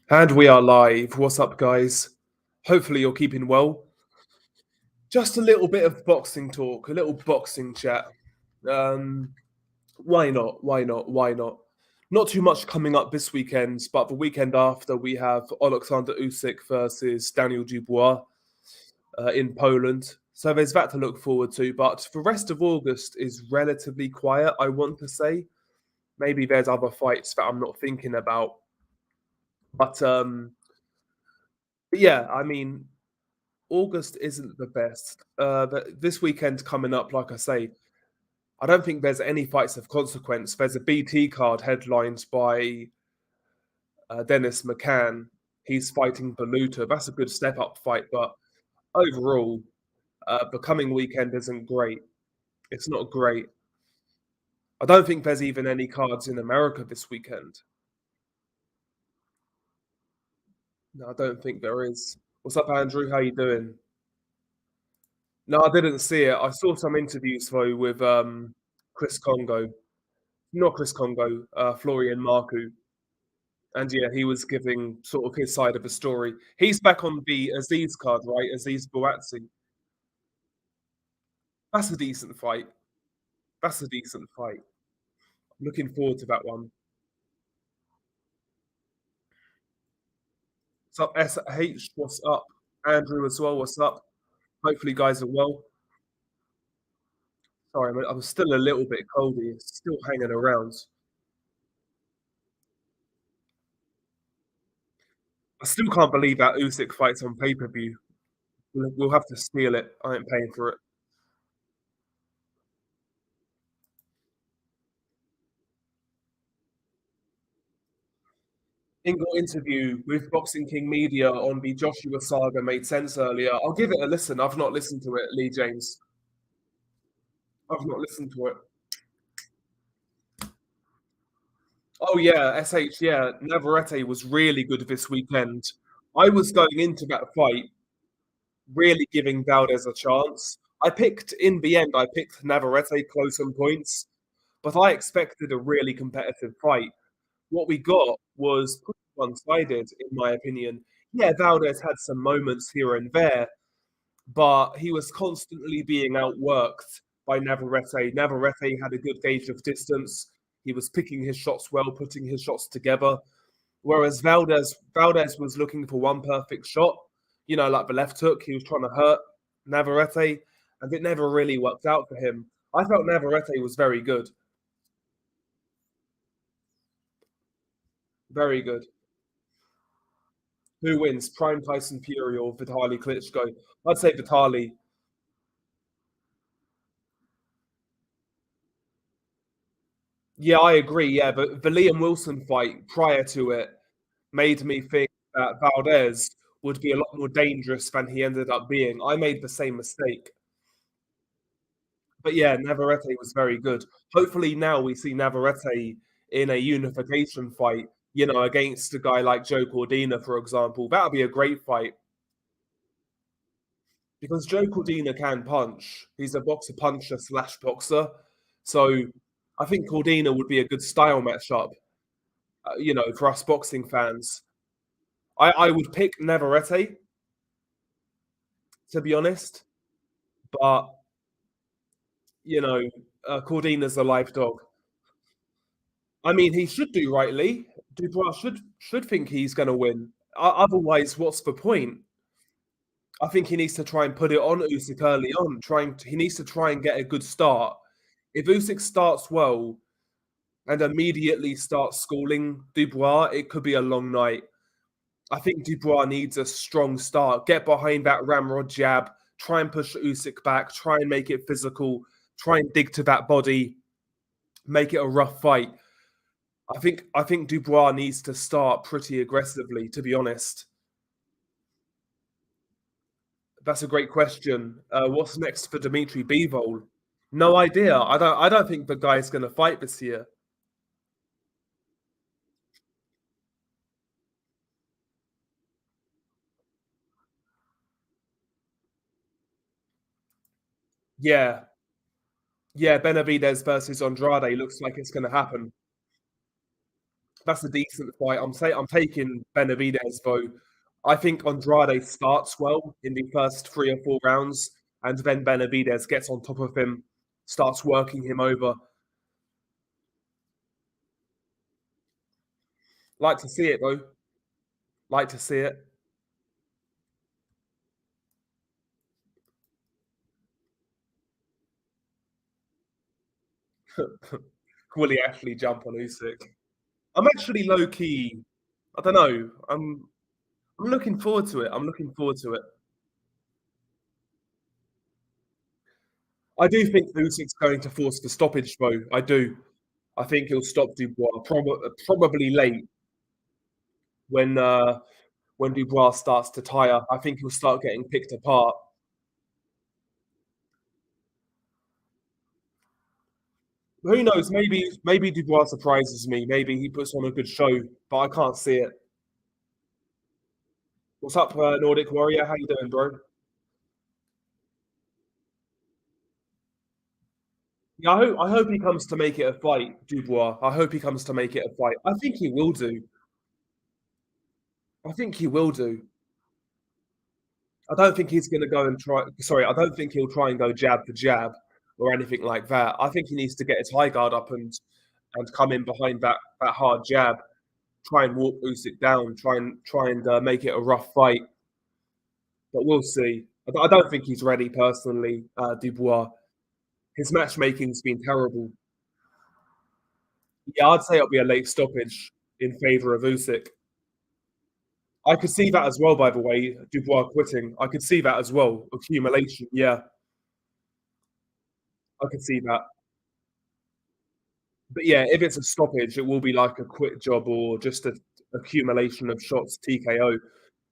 And we are live. What's up, guys? Hopefully, you're keeping well. Just a little bit of boxing talk, a little boxing chat. Um, why not? Why not? Why not? Not too much coming up this weekend, but the weekend after we have Alexander Usyk versus Daniel Dubois in Poland. So there's that to look forward to. But the rest of August is relatively quiet, I want to say. Maybe there's other fights that I'm not thinking about. But yeah, I mean, August isn't the best. But this weekend coming up, like I say, I don't think there's any fights of consequence. There's a BT card headlined by Dennis McCann. He's fighting Baluta. That's a good step up fight, but overall, the coming weekend isn't great. It's not great. I don't think there's even any cards in America this weekend. No, I don't think there is. What's up, Andrew? How you doing? No, I didn't see it. I saw some interviews though with Chris Congo. Not Chris Congo, Florian Marku. And yeah, he was giving sort of his side of the story. He's back on the Aziz card, right? Aziz Bouatsi. That's a decent fight. That's a decent fight. Looking forward to that one. What's up, SH? What's up? Andrew as well. What's up? Hopefully, guys are well. Sorry, I'm still a little bit coldy. It's still hanging around. I still can't believe that Usyk fights on pay per view. We'll have to steal it. I ain't paying for it. Single interview with Boxing King Media on the Joshua saga made sense earlier. I'll give it a listen. I've not listened to it, Lee James. I've not listened to it. Oh yeah, SH, yeah. Navarrete was really good this weekend. I was going into that fight really giving Valdez a chance. In the end, I picked Navarrete close on points, but I expected a really competitive fight. What we got was pretty one-sided, in my opinion. Yeah, Valdez had some moments here and there, but he was constantly being outworked by Navarrete. Navarrete had a good gauge of distance. He was picking his shots well, putting his shots together. Whereas Valdez was looking for one perfect shot, like the left hook. He was trying to hurt Navarrete, and it never really worked out for him. I felt Navarrete was very good, very good. Who wins, Prime Tyson Fury or Vitaly Klitschko? I'd say Vitaly. Yeah, I agree. Yeah, but the Liam Wilson fight prior to it made me think that Valdez would be a lot more dangerous than he ended up being. I made the same mistake. But yeah, Navarrete was very good. Hopefully now we see Navarrete in a unification fight, against a guy like Joe Cordina, for example. That would be a great fight because Joe Cordina can punch. He's a boxer puncher slash boxer. So I think Cordina would be a good style matchup, for us boxing fans. I would pick Navarrete, to be honest, but, you know, Cordina's a live dog. I mean, he should do rightly. Dubois should think he's going to win. Otherwise, what's the point? I think he needs to try and put it on Usyk early on. He needs to try and get a good start. If Usyk starts well and immediately starts schooling Dubois, it could be a long night. I think Dubois needs a strong start. Get behind that ramrod jab. Try and push Usyk back. Try and make it physical. Try and dig to that body. Make it a rough fight. I think Dubois needs to start pretty aggressively, to be honest. That's a great question. What's next for Dimitri Bivol? No idea. I don't think the guy's going to fight this year. Yeah, yeah. Benavidez versus Andrade looks like it's going to happen. That's a decent fight. I'm taking Benavidez though. I think Andrade starts well in the first 3 or 4 rounds, and then Benavidez gets on top of him, starts working him over. Like to see it though. Like to see it. Will he actually jump on Usyk? I'm actually low key. I don't know. I'm looking forward to it. I'm looking forward to it. I do think Usyk's going to force the stoppage though. I do. I think he'll stop Dubois probably late when Dubois starts to tire. I think he'll start getting picked apart. Who knows? Maybe Dubois surprises me. Maybe he puts on a good show, but I can't see it. What's up, Nordic Warrior? How you doing, bro? Yeah, I hope he comes to make it a fight, Dubois. I hope he comes to make it a fight. I think he will do. I think he will do. I don't think he's going to go and try. Sorry, I don't think he'll try and go jab for jab or anything like that. I think he needs to get his high guard up and come in behind that hard jab, try and walk Usyk down, try and make it a rough fight. But we'll see. I don't think he's ready personally, Dubois. His matchmaking's been terrible. Yeah, I'd say it'll be a late stoppage in favour of Usyk. I could see that as well, by the way, Dubois quitting. I could see that as well. Accumulation, yeah, I could see that. But yeah, if it's a stoppage, it will be like a quit job or just a accumulation of shots, TKO,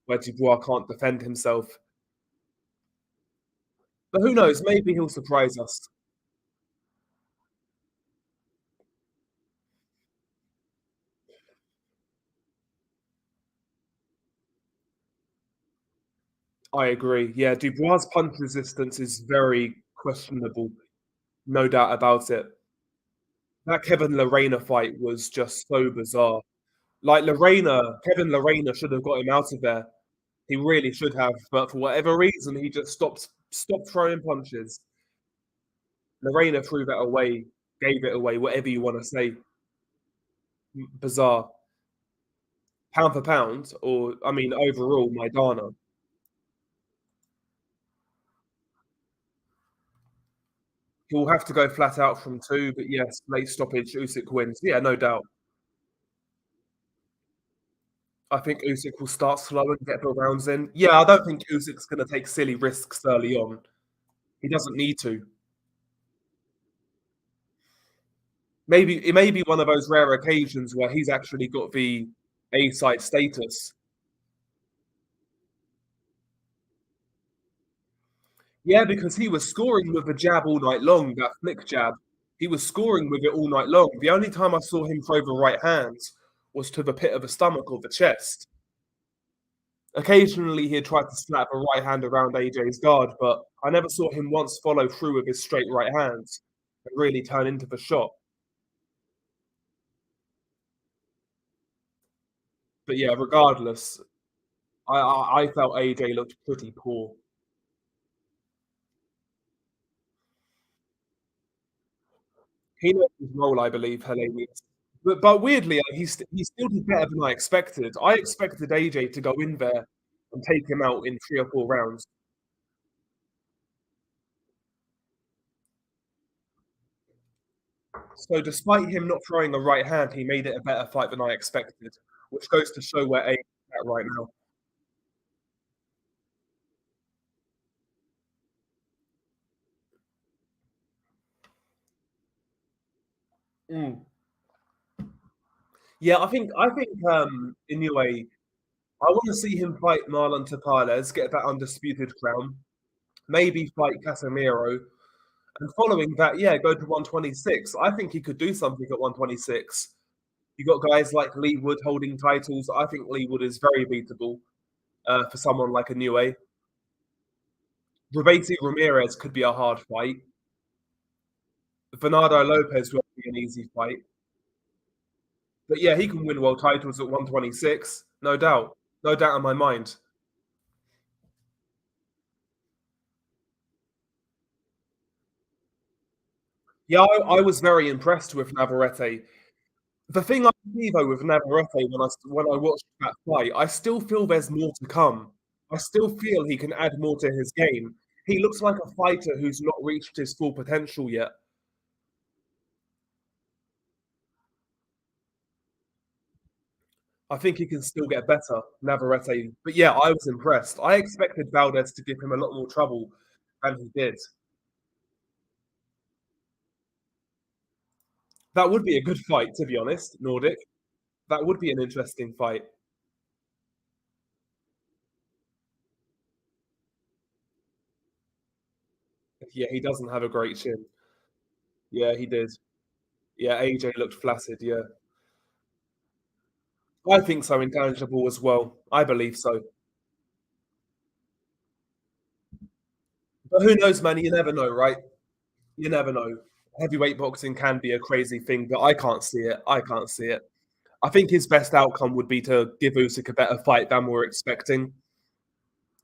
where Dubois can't defend himself. But who knows? Maybe he'll surprise us. I agree. Yeah, Dubois' punch resistance is very questionable, no doubt about it. That Kevin Lorena fight was just so bizarre. Like Kevin Lorena should have got him out of there. He really should have, but for whatever reason, he just stopped throwing punches. Lorena threw that away, gave it away, whatever you want to say. Bizarre. Pound for pound, or I mean, overall, Maidana. He'll have to go flat out from two, but yes, late stoppage, Usyk wins. Yeah, no doubt. I think Usyk will start slow and get the rounds in. Yeah, I don't think Usyk's going to take silly risks early on. He doesn't need to. Maybe it may be one of those rare occasions where he's actually got the A side status. Yeah, because he was scoring with a jab all night long, that flick jab. He was scoring with it all night long. The only time I saw him throw the right hands was to the pit of the stomach or the chest. Occasionally, he'd try to slap a right hand around AJ's guard, but I never saw him once follow through with his straight right hands and really turn into the shot. But yeah, regardless, I felt AJ looked pretty poor. He knows his role, I believe, hilarious. But weirdly, he still did better than I expected. I expected AJ to go in there and take him out in 3 or 4 rounds. So despite him not throwing a right hand, he made it a better fight than I expected, which goes to show where AJ is at right now. Mm. Yeah, I think Inoue, I want to see him fight Marlon Tapales, get that undisputed crown, maybe fight Casemiro, and following that, yeah, go to 126. I think he could do something at 126. You got guys like Lee Wood holding titles. I think Lee Wood is very beatable for someone like Inoue. Rabati Ramirez could be a hard fight. Bernardo Lopez will be an easy fight. But yeah, he can win world titles at 126, no doubt. No doubt in my mind. Yeah, I was very impressed with Navarrete. The thing I see though with Navarrete when I watched that fight, I still feel there's more to come. I still feel he can add more to his game. He looks like a fighter who's not reached his full potential yet. I think he can still get better, Navarrete. But yeah, I was impressed. I expected Valdez to give him a lot more trouble than he did. That would be a good fight, to be honest, Nordic. That would be an interesting fight. Yeah, he doesn't have a great chin. Yeah, he did. Yeah, AJ looked flaccid. Yeah, I think so. Intangible as well. I believe so. But who knows, man? You never know, right? You never know. Heavyweight boxing can be a crazy thing, but I can't see it. I can't see it. I think his best outcome would be to give Usyk a better fight than we're expecting.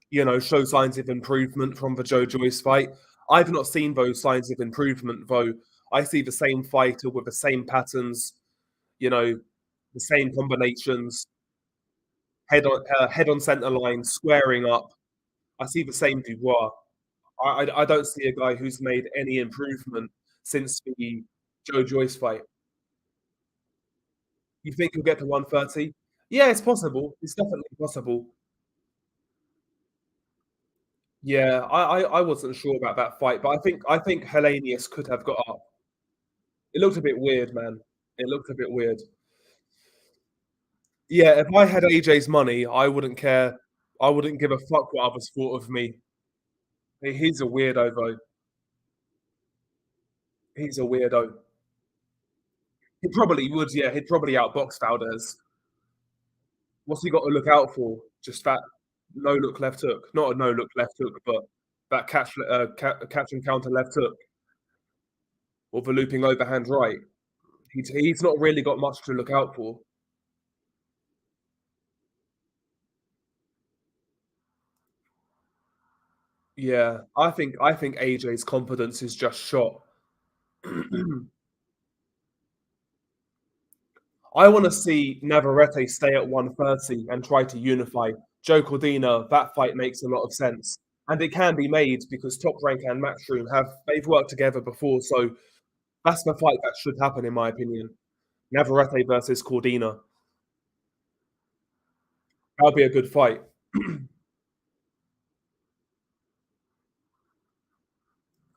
You know, show signs of improvement from the Joyce fight. I've not seen those signs of improvement, though. I see the same fighter with the same patterns, you know, the same combinations, head on center line, squaring up. I see the same Dubois. I don't see a guy who's made any improvement since the Joyce fight. You think he'll get to 130? Yeah, it's possible. It's definitely possible. Yeah, I wasn't sure about that fight, but I think Hellenius could have got up. It looked a bit weird, man. It looked a bit weird. Yeah, if I had AJ's money, I wouldn't care. I wouldn't give a fuck what others thought of me. He's a weirdo, though. He's a weirdo. He probably would, yeah. He'd probably outbox Valdez. What's he got to look out for? Just that no look left hook. Not a no look left hook, but that catch and counter left hook or the looping overhand right. He's not really got much to look out for. Yeah, I think AJ's confidence is just shot. I want to see Navarrete stay at 130 and try to unify. Joe Cordina, that fight makes a lot of sense. And it can be made because Top Rank and Matchroom they've worked together before, so that's the fight that should happen in my opinion. Navarrete versus Cordina. That'll be a good fight.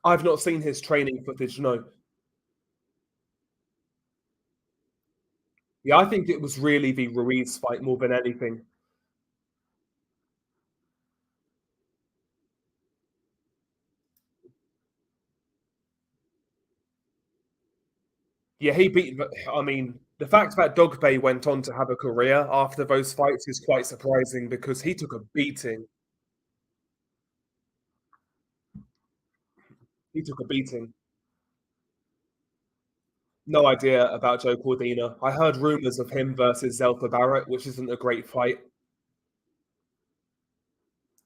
I've not seen his training footage, no. Yeah, I think it was really the Ruiz fight more than anything. Yeah, he beat. I mean, the fact that Dogbay went on to have a career after those fights is quite surprising because he took a beating. He took a beating. No idea about Joe Cordina. I heard rumors of him versus Zelfa Barrett, which isn't a great fight.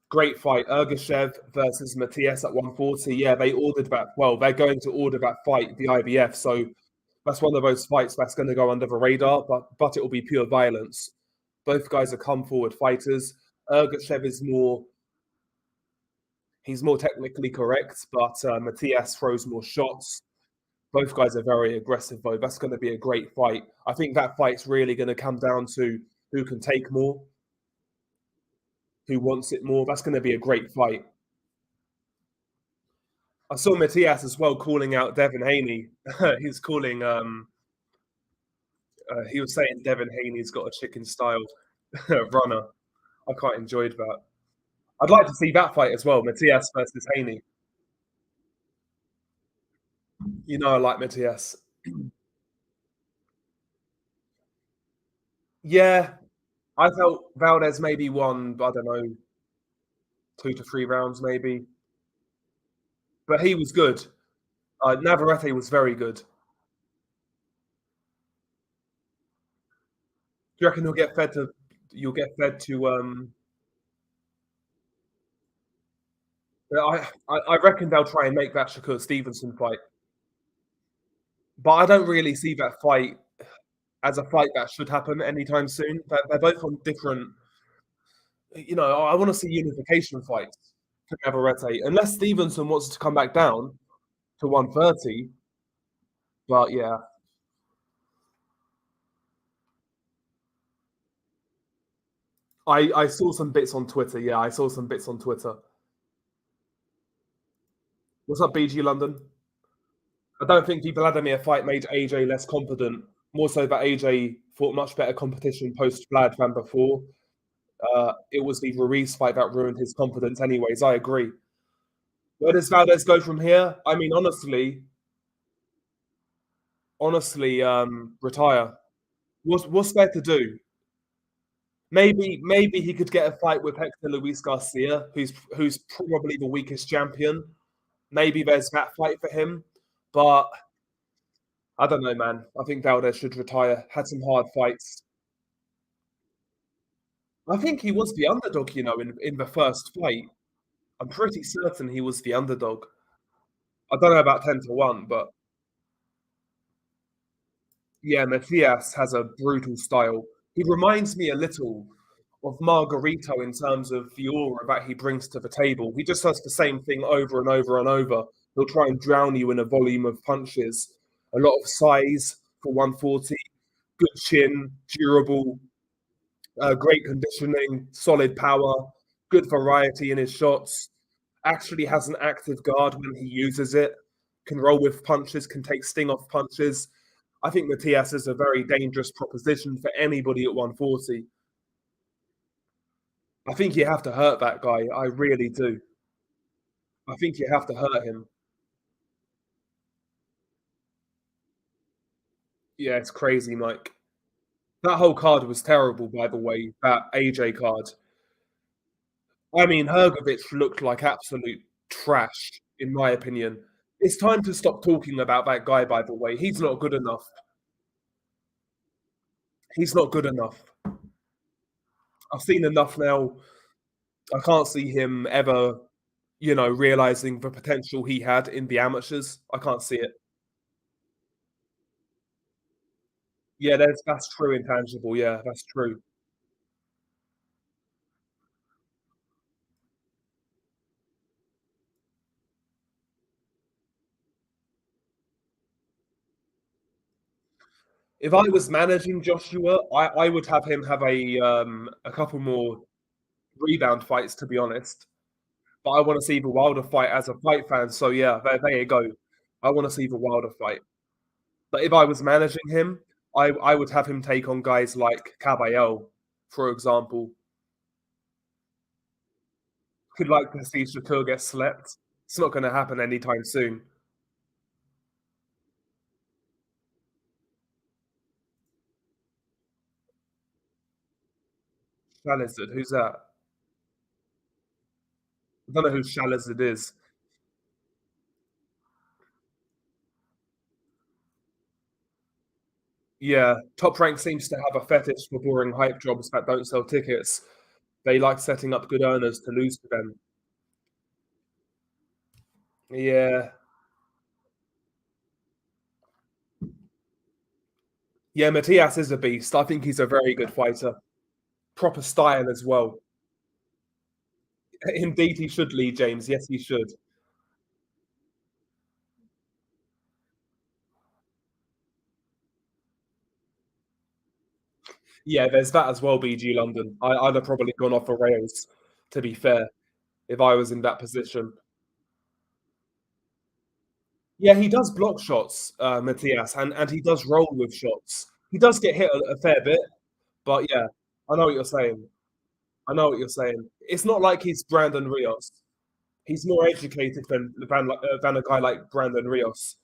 Great fight. Ergashev versus Matthias at 140. Yeah, they ordered that. Well, they're going to order that fight, the IBF. So that's one of those fights that's going to go under the radar, but it will be pure violence. Both guys are come forward fighters. Ergashev is more he's more technically correct, but Matthias throws more shots. Both guys are very aggressive, though. That's going to be a great fight. I think that fight's really going to come down to who can take more, who wants it more. That's going to be a great fight. I saw Matthias as well calling out Devin Haney. He's calling. He was saying Devin Haney's got a chicken style runner. I quite enjoyed that. I'd like to see that fight as well, Matthias versus Haney. You know, I like Matthias. Yeah, I felt Valdez maybe won, I don't know, 2 to 3 rounds maybe, but he was good. Navarrete was very good. you reckon he'll get fed to? You'll get fed to. I reckon they'll try and make that Shakur Stevenson fight, but I don't really see that fight as a fight that should happen anytime soon. They're both on different. I want to see unification fights for Navarrete, unless Stevenson wants to come back down to 130. But yeah, I saw some bits on Twitter. Yeah, I saw some bits on Twitter. What's up, BG London? I don't think the Vladimir fight made AJ less confident. More so that AJ fought much better competition post Vlad than before. It was the Ruiz fight that ruined his confidence, anyways. I agree. Where does Valdez go from here? I mean, honestly, retire. What's there to do? Maybe he could get a fight with Hector Luis Garcia, who's probably the weakest champion. Maybe there's that fight for him, but I don't know, man. I think Valdez should retire. Had some hard fights. I think he was the underdog, in the first fight. I'm pretty certain he was the underdog. I don't know about 10-1, but yeah, Matthias has a brutal style. He reminds me a little of Margarito in terms of the aura that he brings to the table. He just does the same thing over and over and over. He'll try and drown you in a volume of punches. A lot of size for 140, good chin, durable, great conditioning, solid power, good variety in his shots. Actually has an active guard when he uses it. Can roll with punches, can take sting off punches. I think Matthias is a very dangerous proposition for anybody at 140. I think you have to hurt that guy. I really do. I think you have to hurt him. Yeah, it's crazy, Mike. That whole card was terrible, by the way. That AJ card. I mean, Hergovic looked like absolute trash, in my opinion. It's time to stop talking about that guy, by the way. He's not good enough. He's not good enough. I've seen enough now. I can't see him ever, realizing the potential he had in the amateurs. I can't see it. Yeah, that's true intangible. Yeah, that's true. If I was managing Joshua, I would have him have a couple more rebound fights, to be honest. But I want to see the Wilder fight as a fight fan. So yeah, there you go. I want to see the Wilder fight. But if I was managing him, I would have him take on guys like Caballero, for example. Could like to see Shakur get slept. It's not going to happen anytime soon. Shalazard, who's that? I don't know who Shalazard is. Yeah, Top Rank seems to have a fetish for boring hype jobs that don't sell tickets. They like setting up good earners to lose to them. Yeah. Yeah, Matthias is a beast. I think he's a very good fighter. Proper style as well. Indeed, he should lead, James. Yes, he should. Yeah, there's that as well, BG London. I'd have probably gone off the rails, to be fair, if I was in that position. Yeah, he does block shots, Matthias, and he does roll with shots. He does get hit a fair bit, but yeah, I know what you're saying. I know what you're saying. It's not like he's Brandon Rios. He's more educated than a guy like Brandon Rios.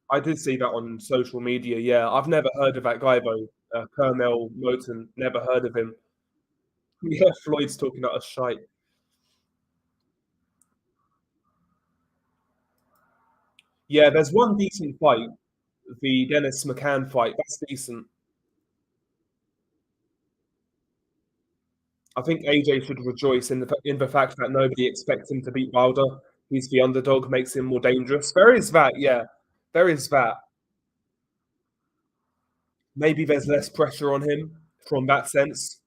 I did see that on social media. Yeah, I've never heard of that guy though. Colonel Moten. Never heard of him. Yeah, Floyd's talking about a shite. Yeah, there's one decent fight. The Dennis McCann fight, that's decent. I think AJ should rejoice in the fact that nobody expects him to beat Wilder. He's the underdog, makes him more dangerous. There is that, yeah. There is that. Maybe there's less pressure on him from that sense.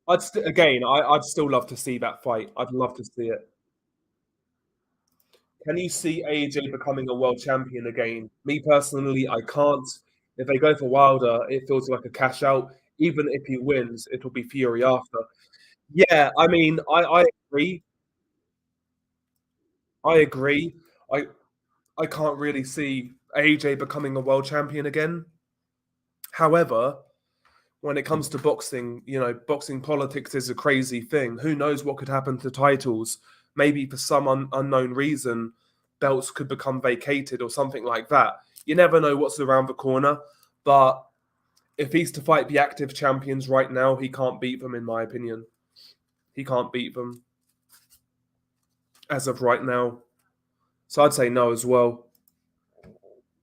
I'd still love to see that fight. I'd love to see it. Can you see AJ becoming a world champion again? Me personally, I can't. If they go for Wilder, it feels like a cash out. Even if he wins, it'll be Fury after. Yeah, I mean, I agree. I agree. I I can't really see AJ becoming a world champion again. However, when it comes to boxing, boxing politics is a crazy thing. Who knows what could happen to titles? Maybe for some unknown reason, belts could become vacated or something like that. You never know what's around the corner. But if he's to fight the active champions right now, he can't beat them, in my opinion. He can't beat them as of right now. So I'd say no as well.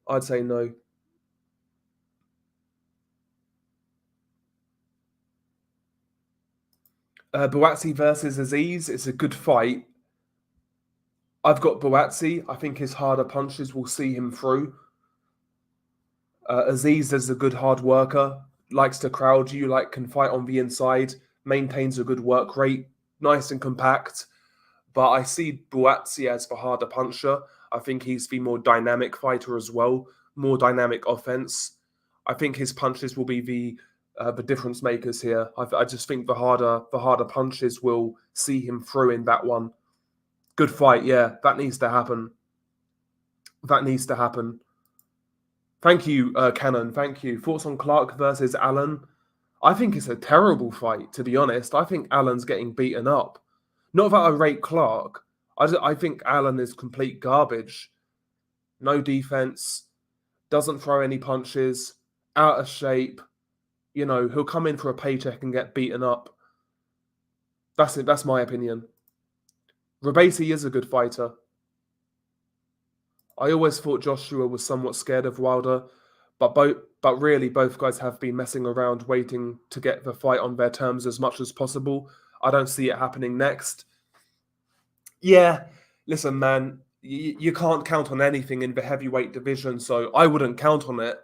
I'd say no. Buatsi versus Aziz is a good fight. I've got Buatsi. I think his harder punches will see him through. Aziz is a good hard worker, likes to crowd you, can fight on the inside, maintains a good work rate, nice and compact. But I see Buatsi as the harder puncher. I think he's the more dynamic fighter as well, more dynamic offense. I think his punches will be the difference makers here. I just think the harder punches will see him through in that one. Good fight, yeah. That needs to happen. That needs to happen. Thank you, Cannon. Thank you. Thoughts on Clark versus Allen? I think it's a terrible fight, to be honest. I think Allen's getting beaten up. Not that I rate Clark. I think Allen is complete garbage. No defense, doesn't throw any punches, out of shape. He'll come in for a paycheck and get beaten up. That's it. That's my opinion. Rabasi is a good fighter. I always thought Joshua was somewhat scared of Wilder, but really both guys have been messing around, waiting to get the fight on their terms as much as possible. I don't see it happening next. Yeah, listen, man, you can't count on anything in the heavyweight division, so I wouldn't count on it.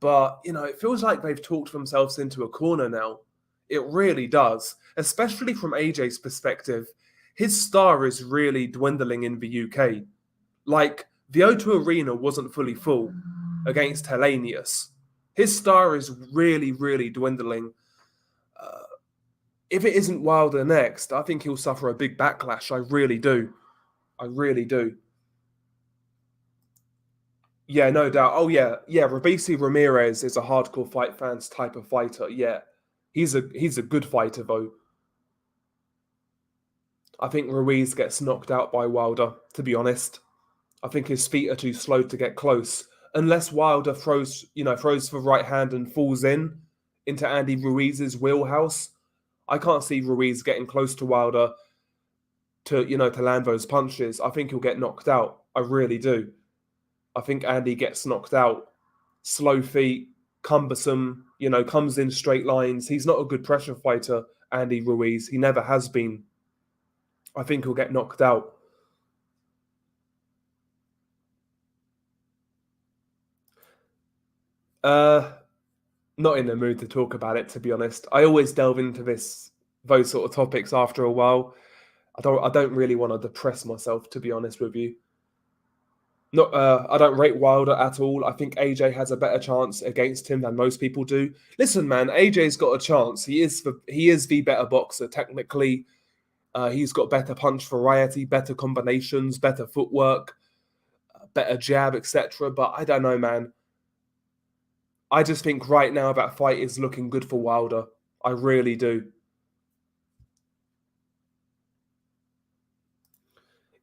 But, it feels like they've talked themselves into a corner now. It really does, especially from AJ's perspective. His star is really dwindling in the UK. The O2 Arena wasn't fully full against Hellenius. His star is really, really dwindling. If it isn't Wilder next, I think he'll suffer a big backlash. I really do. I really do. Yeah, no doubt. Oh yeah, Rabisi Ramirez is a hardcore fight fans type of fighter. Yeah, he's a good fighter though. I think Ruiz gets knocked out by Wilder. To be honest, I think his feet are too slow to get close. Unless Wilder throws the right hand and falls into Andy Ruiz's wheelhouse, I can't see Ruiz getting close to Wilder to land those punches. I think he'll get knocked out. I really do. I think Andy gets knocked out. Slow feet, cumbersome, comes in straight lines. He's not a good pressure fighter, Andy Ruiz. He never has been. I think he'll get knocked out. Not in the mood to talk about it, to be honest. I always delve into those sort of topics after a while. I don't really want to depress myself, to be honest with you. Not, I don't rate Wilder at all. I think AJ has a better chance against him than most people do. Listen, man, AJ's got a chance. He is the better boxer technically. He's got better punch variety, better combinations, better footwork, better jab, etc. But I don't know, man. I just think right now that fight is looking good for Wilder. I really do.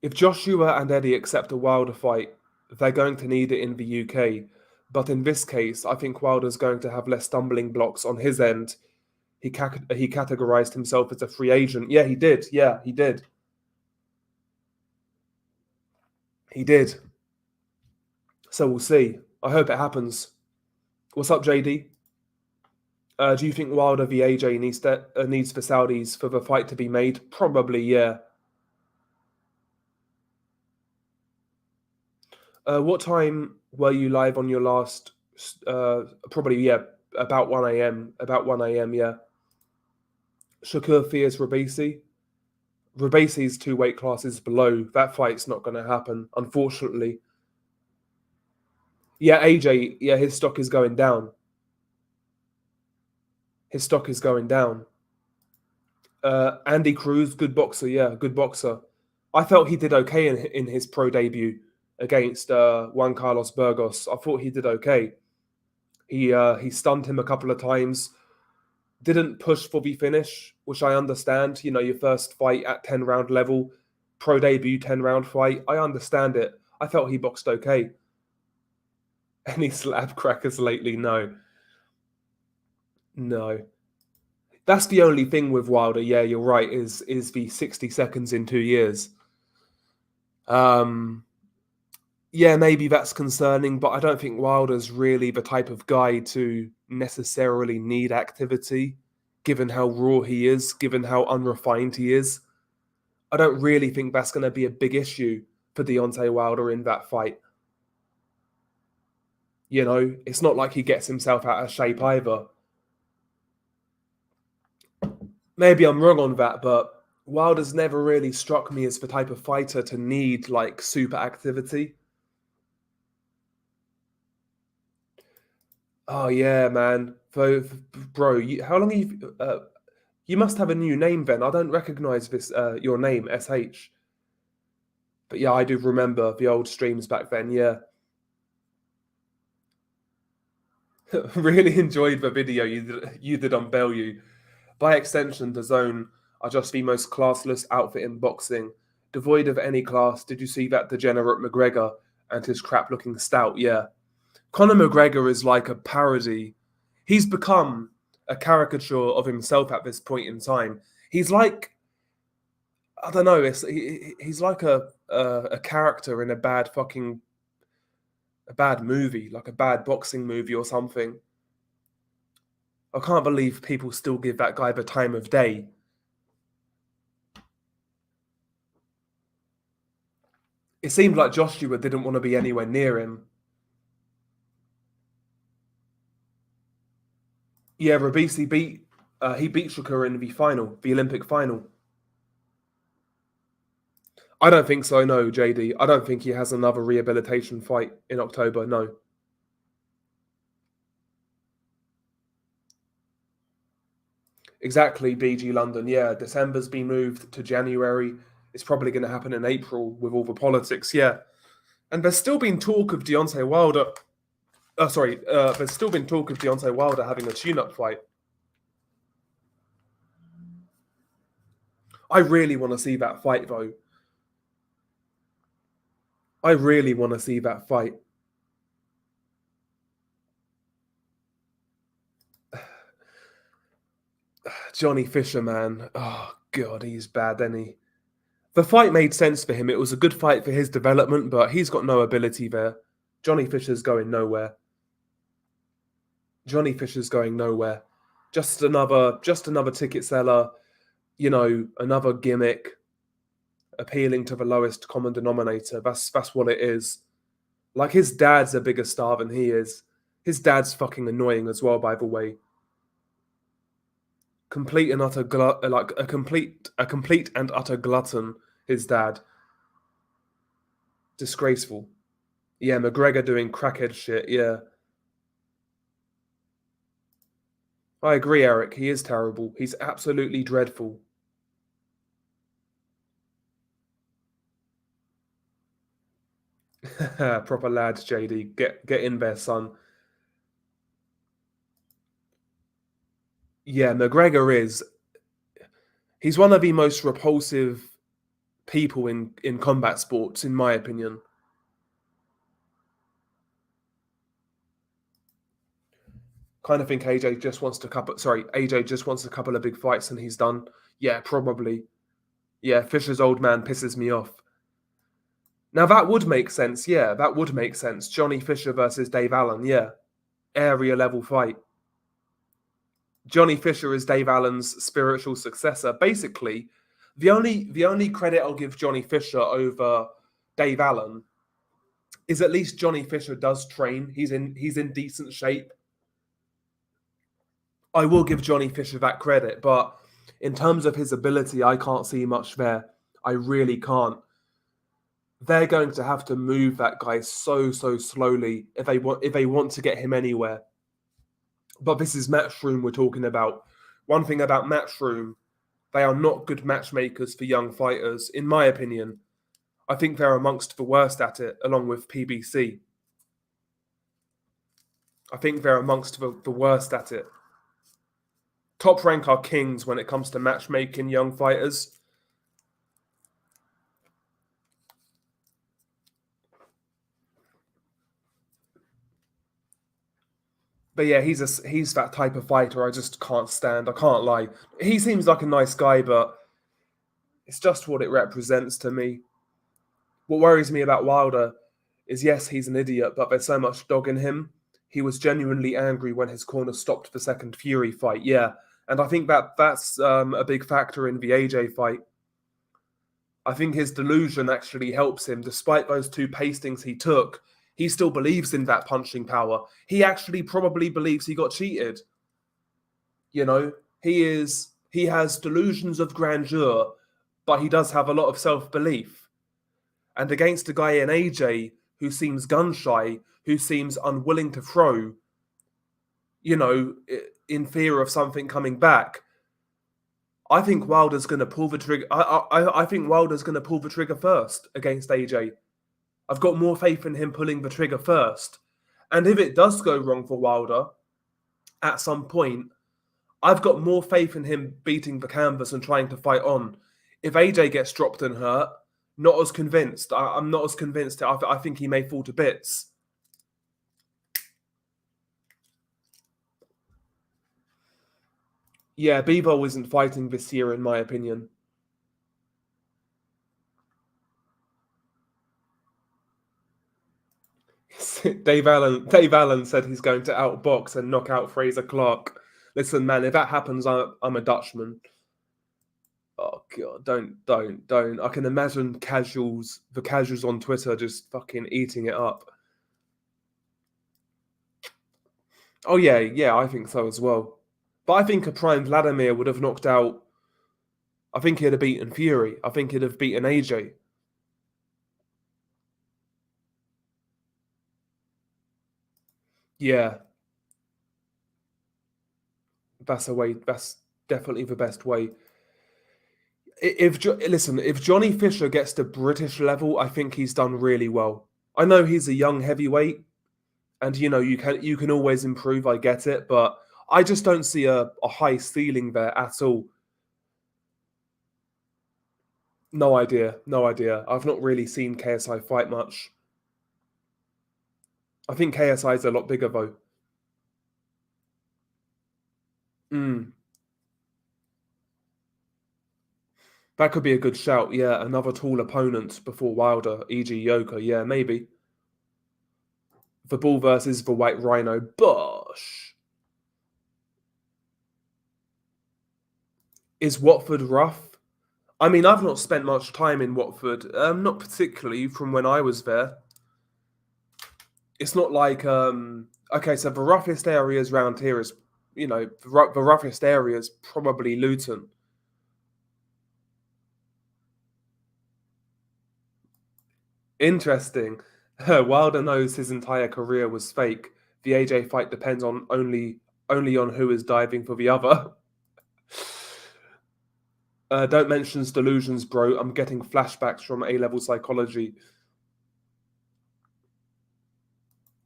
If Joshua and Eddie accept a Wilder fight, they're going to need it in the UK. But in this case, I think Wilder's going to have less stumbling blocks on his end. He categorized himself as a free agent. Yeah, he did. Yeah, he did. He did. So we'll see. I hope it happens. What's up, JD? Do you think Wilder v AJ needs for Saudis for the fight to be made? Probably, yeah. What time were you live on your last? Probably, yeah, about 1 a.m. About 1 a.m., yeah. Shakur fears Rabisi. Rabisi's 2 weight classes below. That fight's not going to happen, unfortunately. Yeah, AJ, yeah, his stock is going down. His stock is going down. Andy Cruz, good boxer, yeah, good boxer. I felt he did okay in his pro debut against Juan Carlos Burgos. I thought he did okay. He stunned him a couple of times. Didn't push for the finish, which I understand. You know, your first fight at 10-round level, pro debut 10-round fight. I understand it. I felt he boxed okay. Any slab crackers lately? No. No. That's the only thing with Wilder. Yeah, you're right. Is the 60 seconds in 2 years? Yeah, maybe that's concerning, but I don't think Wilder's really the type of guy to necessarily need activity, given how raw he is, given how unrefined he is. I don't really think that's going to be a big issue for Deontay Wilder in that fight. You know, it's not like he gets himself out of shape either. Maybe I'm wrong on that, but Wilder's never really struck me as the type of fighter to need like super activity. Oh yeah, man. Bro, how long have you? You must have a new name then. I don't recognize this. Your name, SH. But yeah, I do remember the old streams back then. Yeah. Really enjoyed the video you did on Bellew. By extension, the Zone are just the most classless outfit in boxing, devoid of any class. Did you see that degenerate McGregor and his crap-looking stout? Yeah. Conor McGregor is like a parody. He's become a caricature of himself at this point in time. He's like, I don't know, he's like a character in a bad movie, like a bad boxing movie or something. I can't believe people still give that guy the time of day. It seemed like Joshua didn't want to be anywhere near him. Yeah, Rabisi beat Shakur in the final, the Olympic final. I don't think so, no, JD. I don't think he has another rehabilitation fight in October, no. Exactly, BG London. Yeah, December's been moved to January. It's probably going to happen in April with all the politics, yeah. And there's still been talk of Deontay Wilder. There's still been talk of Deontay Wilder having a tune-up fight. I really want to see that fight, though. I really want to see that fight. Johnny Fisher, man. Oh, God, he's bad, isn't he? The fight made sense for him. It was a good fight for his development, but he's got no ability there. Johnny Fisher's going nowhere. Johnny Fisher's going nowhere. Just another ticket seller, you know, another gimmick, appealing to the lowest common denominator. That's what it is. Like his dad's a bigger star than he is. His dad's fucking annoying as well, by the way. Complete and utter like a complete and utter glutton. His dad. Disgraceful. Yeah, McGregor doing crackhead shit. Yeah. I agree, Eric. He is terrible. He's absolutely dreadful. Proper lad, JD. Get in there, son. Yeah, McGregor is. He's one of the most repulsive people in combat sports, in my opinion. Kind of think AJ just wants a couple of big fights and he's done. Yeah, probably. Yeah, Fisher's old man pisses me off. Now that would make sense, yeah, that would make sense. Johnny Fisher versus Dave Allen, yeah. Area level fight. Johnny Fisher is Dave Allen's spiritual successor. Basically, the only credit I'll give Johnny Fisher over Dave Allen is at least Johnny Fisher does train. He's in decent shape. I will give Johnny Fisher that credit, but in terms of his ability, I can't see much there. I really can't. They're going to have to move that guy so slowly if they want to get him anywhere. But this is Matchroom we're talking about. One thing about Matchroom, they are not good matchmakers for young fighters, in my opinion. I think they're amongst the worst at it, along with PBC. I think they're amongst the worst at it. Top Rank are kings when it comes to matchmaking young fighters. But yeah, he's that type of fighter I just can't stand. I can't lie. He seems like a nice guy, but it's just what it represents to me. What worries me about Wilder is, yes, he's an idiot, but there's so much dog in him. He was genuinely angry when his corner stopped the second Fury fight, yeah. And I think that's a big factor in the AJ fight. I think his delusion actually helps him. Despite those 2 pastings he took, he still believes in that punching power. He actually probably believes he got cheated. You know, he has delusions of grandeur, but he does have a lot of self-belief. And against a guy in AJ who seems gun-shy, who seems unwilling to throw, you know, in fear of something coming back, I think Wilder's going to pull the trigger. I think Wilder's going to pull the trigger first against AJ. I've got more faith in him pulling the trigger first. And if it does go wrong for Wilder at some point, I've got more faith in him beating the canvas and trying to fight on. If AJ gets dropped and hurt, not as convinced. I'm not as convinced. I think he may fall to bits. Yeah, Bebo isn't fighting this year, in my opinion. Dave Allen said he's going to outbox and knock out Fraser Clark. Listen, man, if that happens, I'm a Dutchman. Oh god, don't. I can imagine the casuals on Twitter just fucking eating it up. Oh yeah, I think so as well. But I think a prime Vladimir would have knocked out. I think he'd have beaten Fury. I think he'd have beaten AJ. Yeah. That's a way. That's definitely the best way. If Johnny Fisher gets to British level, I think he's done really well. I know he's a young heavyweight, and you know you can always improve. I get it, but I just don't see a high ceiling there at all. No idea. I've not really seen KSI fight much. I think KSI is a lot bigger though. That could be a good shout. Yeah, another tall opponent before Wilder, e.g. Yoka. Yeah, maybe. The Bull versus the White Rhino. Bosh. Is Watford rough? I mean, I've not spent much time in Watford. Not particularly from when I was there. It's not like okay, so the roughest areas around here is, you know, the roughest area is probably Luton. Interesting. Wilder knows his entire career was fake. The AJ fight depends on only on who is diving for the other. Don't mention delusions, bro. I'm getting flashbacks from A-level psychology.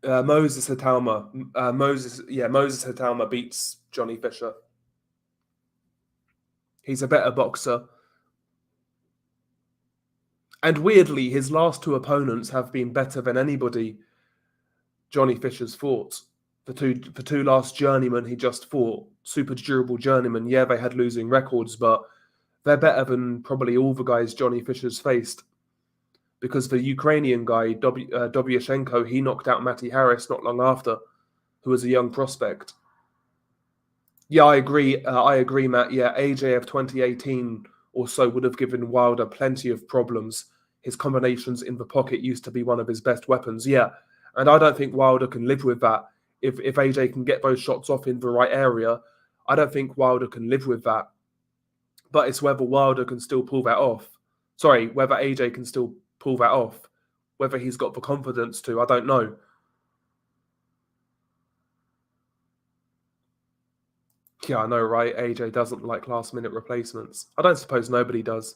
Moses Hitalma. Moses Hitalma beats Johnny Fisher. He's a better boxer. And weirdly, his last 2 opponents have been better than anybody Johnny Fisher's fought. The two last journeymen he just fought, super durable journeymen. Yeah, they had losing records, but they're better than probably all the guys Johnny Fisher's faced. because the Ukrainian guy, Dobyashenko, he knocked out Matty Harris not long after, who was a young prospect. Yeah, I agree. I agree, Matt. Yeah, AJ of 2018 or so would have given Wilder plenty of problems. His combinations in the pocket used to be one of his best weapons. Yeah, and I don't think Wilder can live with that. If AJ can get those shots off in the right area, I don't think Wilder can live with that. But it's whether Wilder can still pull that off. Sorry, whether AJ can still pull that off. Whether he's got the confidence to, I don't know. Yeah, I know, right? AJ doesn't like last-minute replacements. I don't suppose nobody does.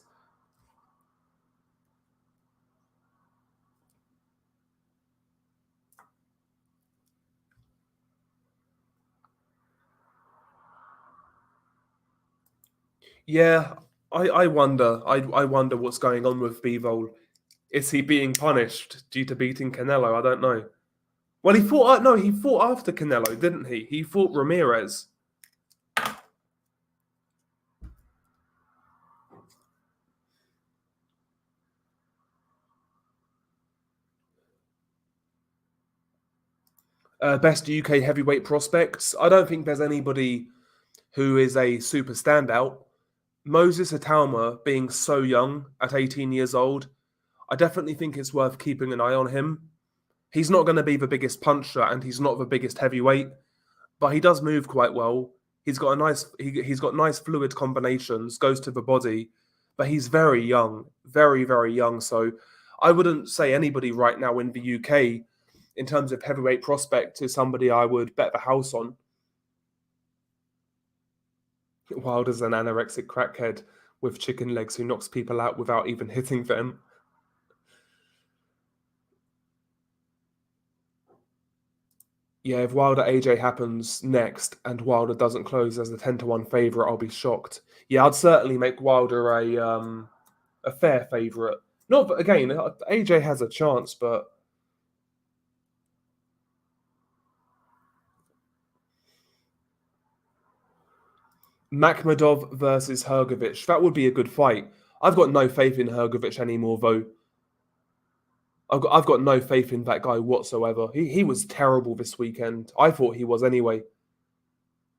Yeah, I wonder. I wonder what's going on with Bivol. Is he being punished due to beating Canelo? I don't know. Well, he fought. No, he fought after Canelo, didn't he? He fought Ramirez. Best UK heavyweight prospects. I don't think there's anybody who is a super standout. Moses Atalma being so young at 18 years old, I definitely think it's worth keeping an eye on him. He's not going to be the biggest puncher and he's not the biggest heavyweight, but he does move quite well. He's got nice fluid combinations, goes to the body, but he's very young, very very young. So I wouldn't say anybody right now in the UK in terms of heavyweight prospect is somebody I would bet the house on. Wilder's an anorexic crackhead with chicken legs who knocks people out without even hitting them. Yeah, if Wilder AJ happens next and Wilder doesn't close as a 10-1 favourite, I'll be shocked. Yeah, I'd certainly make Wilder a fair favourite. No, but again, AJ has a chance, but Makhmudov versus Hergovic, that would be a good fight. I've got no faith in Hergovic anymore, though. I've got no faith in that guy whatsoever. He was terrible this weekend. I thought he was anyway.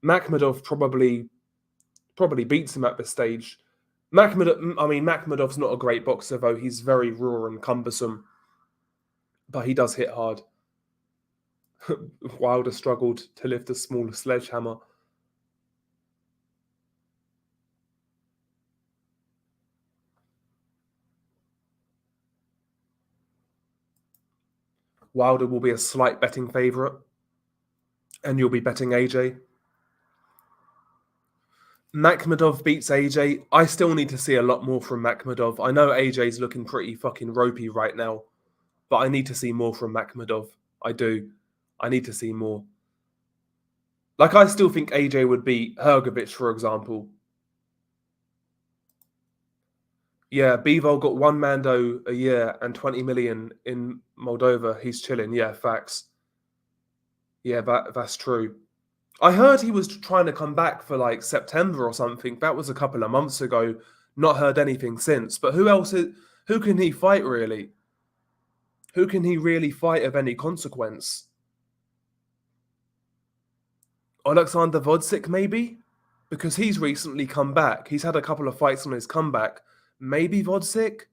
Makhmudov probably beats him at this stage. Makhmudov's not a great boxer though. He's very raw and cumbersome, but he does hit hard. Wilder struggled to lift a small sledgehammer. Wilder will be a slight betting favourite, and you'll be betting AJ. Makhmudov beats AJ. I still need to see a lot more from Makhmudov. I know AJ's looking pretty fucking ropey right now, but I need to see more from Makhmudov. I do. I need to see more. Like, I still think AJ would beat Hergovic, for example. Yeah, Bivol got one Mando a year and 20 million in Moldova. He's chilling. Yeah, facts. Yeah, that's true. I heard he was trying to come back for like September or something. That was a couple of months ago. Not heard anything since. But who can he fight really? Who can he really fight of any consequence? Alexander Vodsik, maybe? Because he's recently come back. He's had a couple of fights on his comeback. Maybe Vodsik?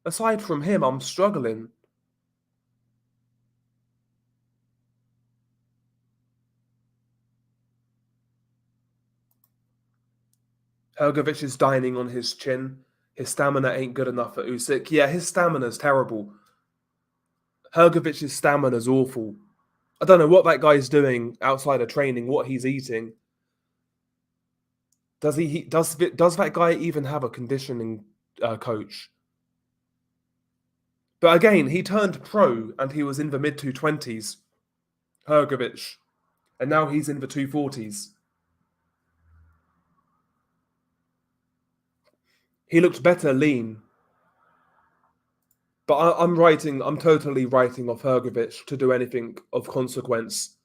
Aside from him, I'm struggling. Hergovic is dining on his chin. His stamina ain't good enough for Usyk. Yeah, his stamina's terrible. Hergovic's stamina's awful. I don't know what that guy's doing outside of training, what he's eating. Does that guy even have a conditioning coach? But again, he turned pro and he was in the mid 220s, Hergovic, and now he's in the 240s. He looked better lean. But I'm totally writing off Hergovic to do anything of consequence.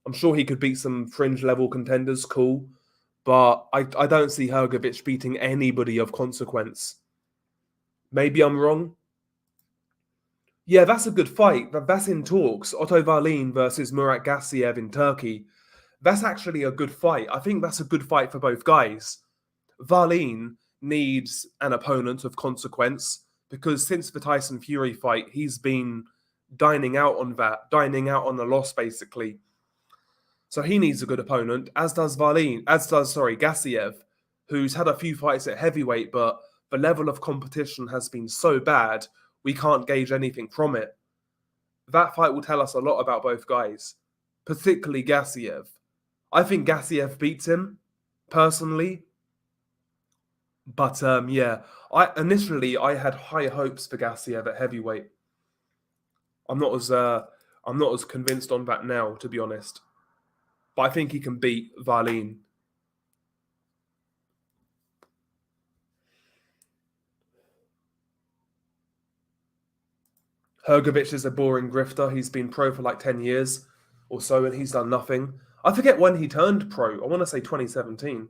I'm sure he could beat some fringe level contenders, cool. But I don't see Hergovic beating anybody of consequence. Maybe I'm wrong. Yeah, that's a good fight. That's in talks. Otto Wallin versus Murat Gasiev in Turkey. That's actually a good fight. I think that's a good fight for both guys. Wallin needs an opponent of consequence because since the Tyson Fury fight, he's been dining out on the loss basically. So he needs a good opponent, as does Gasiev, who's had a few fights at heavyweight, but the level of competition has been so bad, we can't gauge anything from it. That fight will tell us a lot about both guys, particularly Gasiev. I think Gasiev beats him, personally. But yeah, I had high hopes for Gasiev at heavyweight. I'm not as convinced on that now, to be honest. But I think he can beat Wallin. Hergovic is a boring grifter. He's been pro for like 10 years or so, and he's done nothing. I forget when he turned pro. I want to say 2017.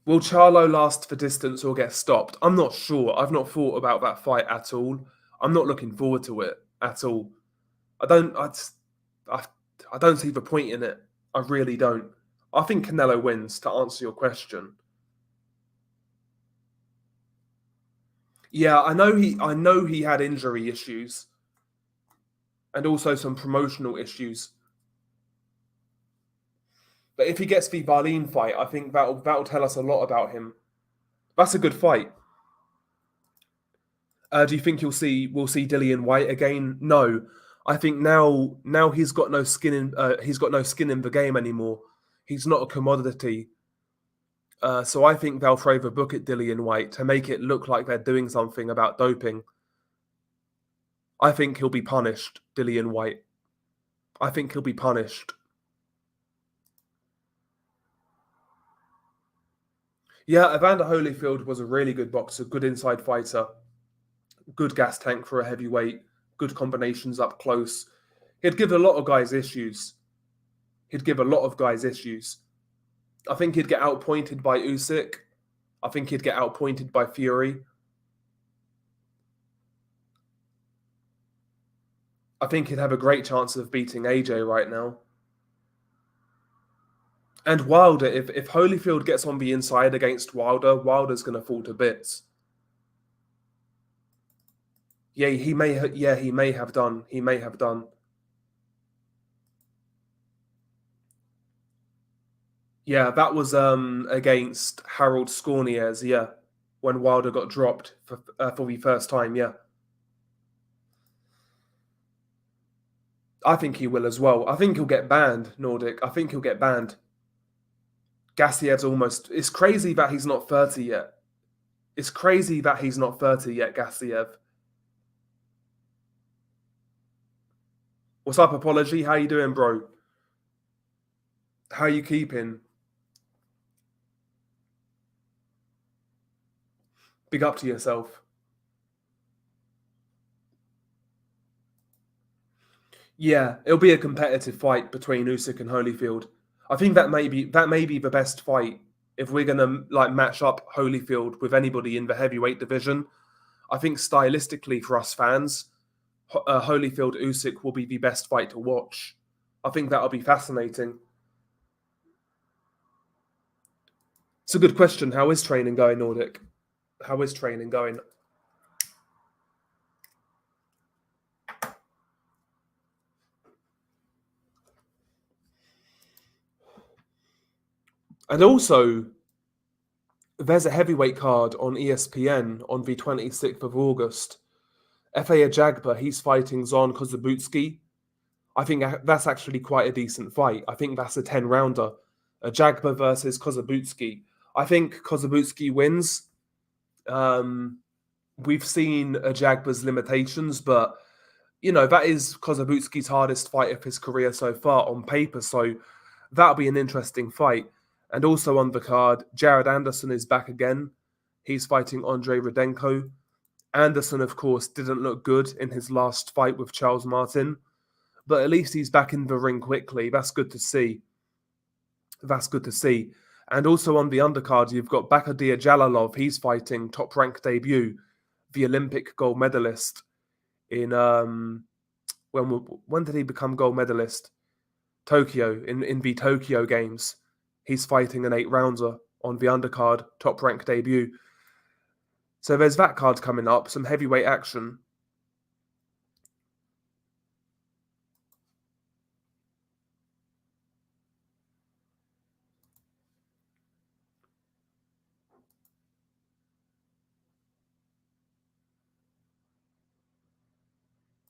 Will Charlo last for distance or get stopped? I'm not sure. I've not thought about that fight at all. I'm not looking forward to it at all. I don't. I don't see the point in it. I really don't. I think Canelo wins. To answer your question, yeah, I know he had injury issues and also some promotional issues. But if he gets the Wallin fight, I think that'll tell us a lot about him. That's a good fight. Do you think we'll see Dillian White again? No, I think now he's got no skin in the game anymore. He's not a commodity. So I think they'll throw the book at Dillian White to make it look like they're doing something about doping. I think he'll be punished, Dillian White. I think he'll be punished. Yeah, Evander Holyfield was a really good boxer, good inside fighter, good gas tank for a heavyweight, good combinations up close. He'd give a lot of guys issues. I think he'd get outpointed by Usyk. I think he'd get outpointed by Fury. I think he'd have a great chance of beating AJ right now. And Wilder, if Holyfield gets on the inside against Wilder, Wilder's going to fall to bits. Yeah, he may have done. Yeah, that was against Harold Scorniers, yeah, when Wilder got dropped for the first time, yeah. I think he will as well. I think he'll get banned, Nordic. I think he'll get banned. Gassiev's almost... It's crazy that he's not 30 yet. Gassiev. What's up, Apology? How you doing, bro? How you keeping? Big up to yourself. Yeah, it'll be a competitive fight between Usyk and Holyfield. I think that may be the best fight if we're gonna like match up Holyfield with anybody in the heavyweight division. I think stylistically for us fans, Holyfield Usyk will be the best fight to watch. I think that'll be fascinating. It's a good question. How is training going, Nordic? How is training going? And also, there's a heavyweight card on ESPN on the 26th of August. F.A. Ajagba, he's fighting Zhang Kozabutsky. I think that's actually quite a decent fight. I think that's a 10-rounder. Ajagba versus Kozabutsky. I think Kozabutsky wins. We've seen Ajagba's limitations, but, you know, that is Kozabutsky's hardest fight of his career so far on paper, so that'll be an interesting fight. And also on the card, Jared Anderson is back again. He's fighting Andre Rudenko. Anderson, of course, didn't look good in his last fight with Charles Martin, but at least he's back in the ring quickly. That's good to see. And also on the undercard, you've got Bakadir Jalalov. He's fighting top rank debut, the Olympic gold medalist in when did he become gold medalist? Tokyo, in the Tokyo Games. He's fighting an 8-rounder on the undercard, top rank debut. So there's that card coming up, some heavyweight action.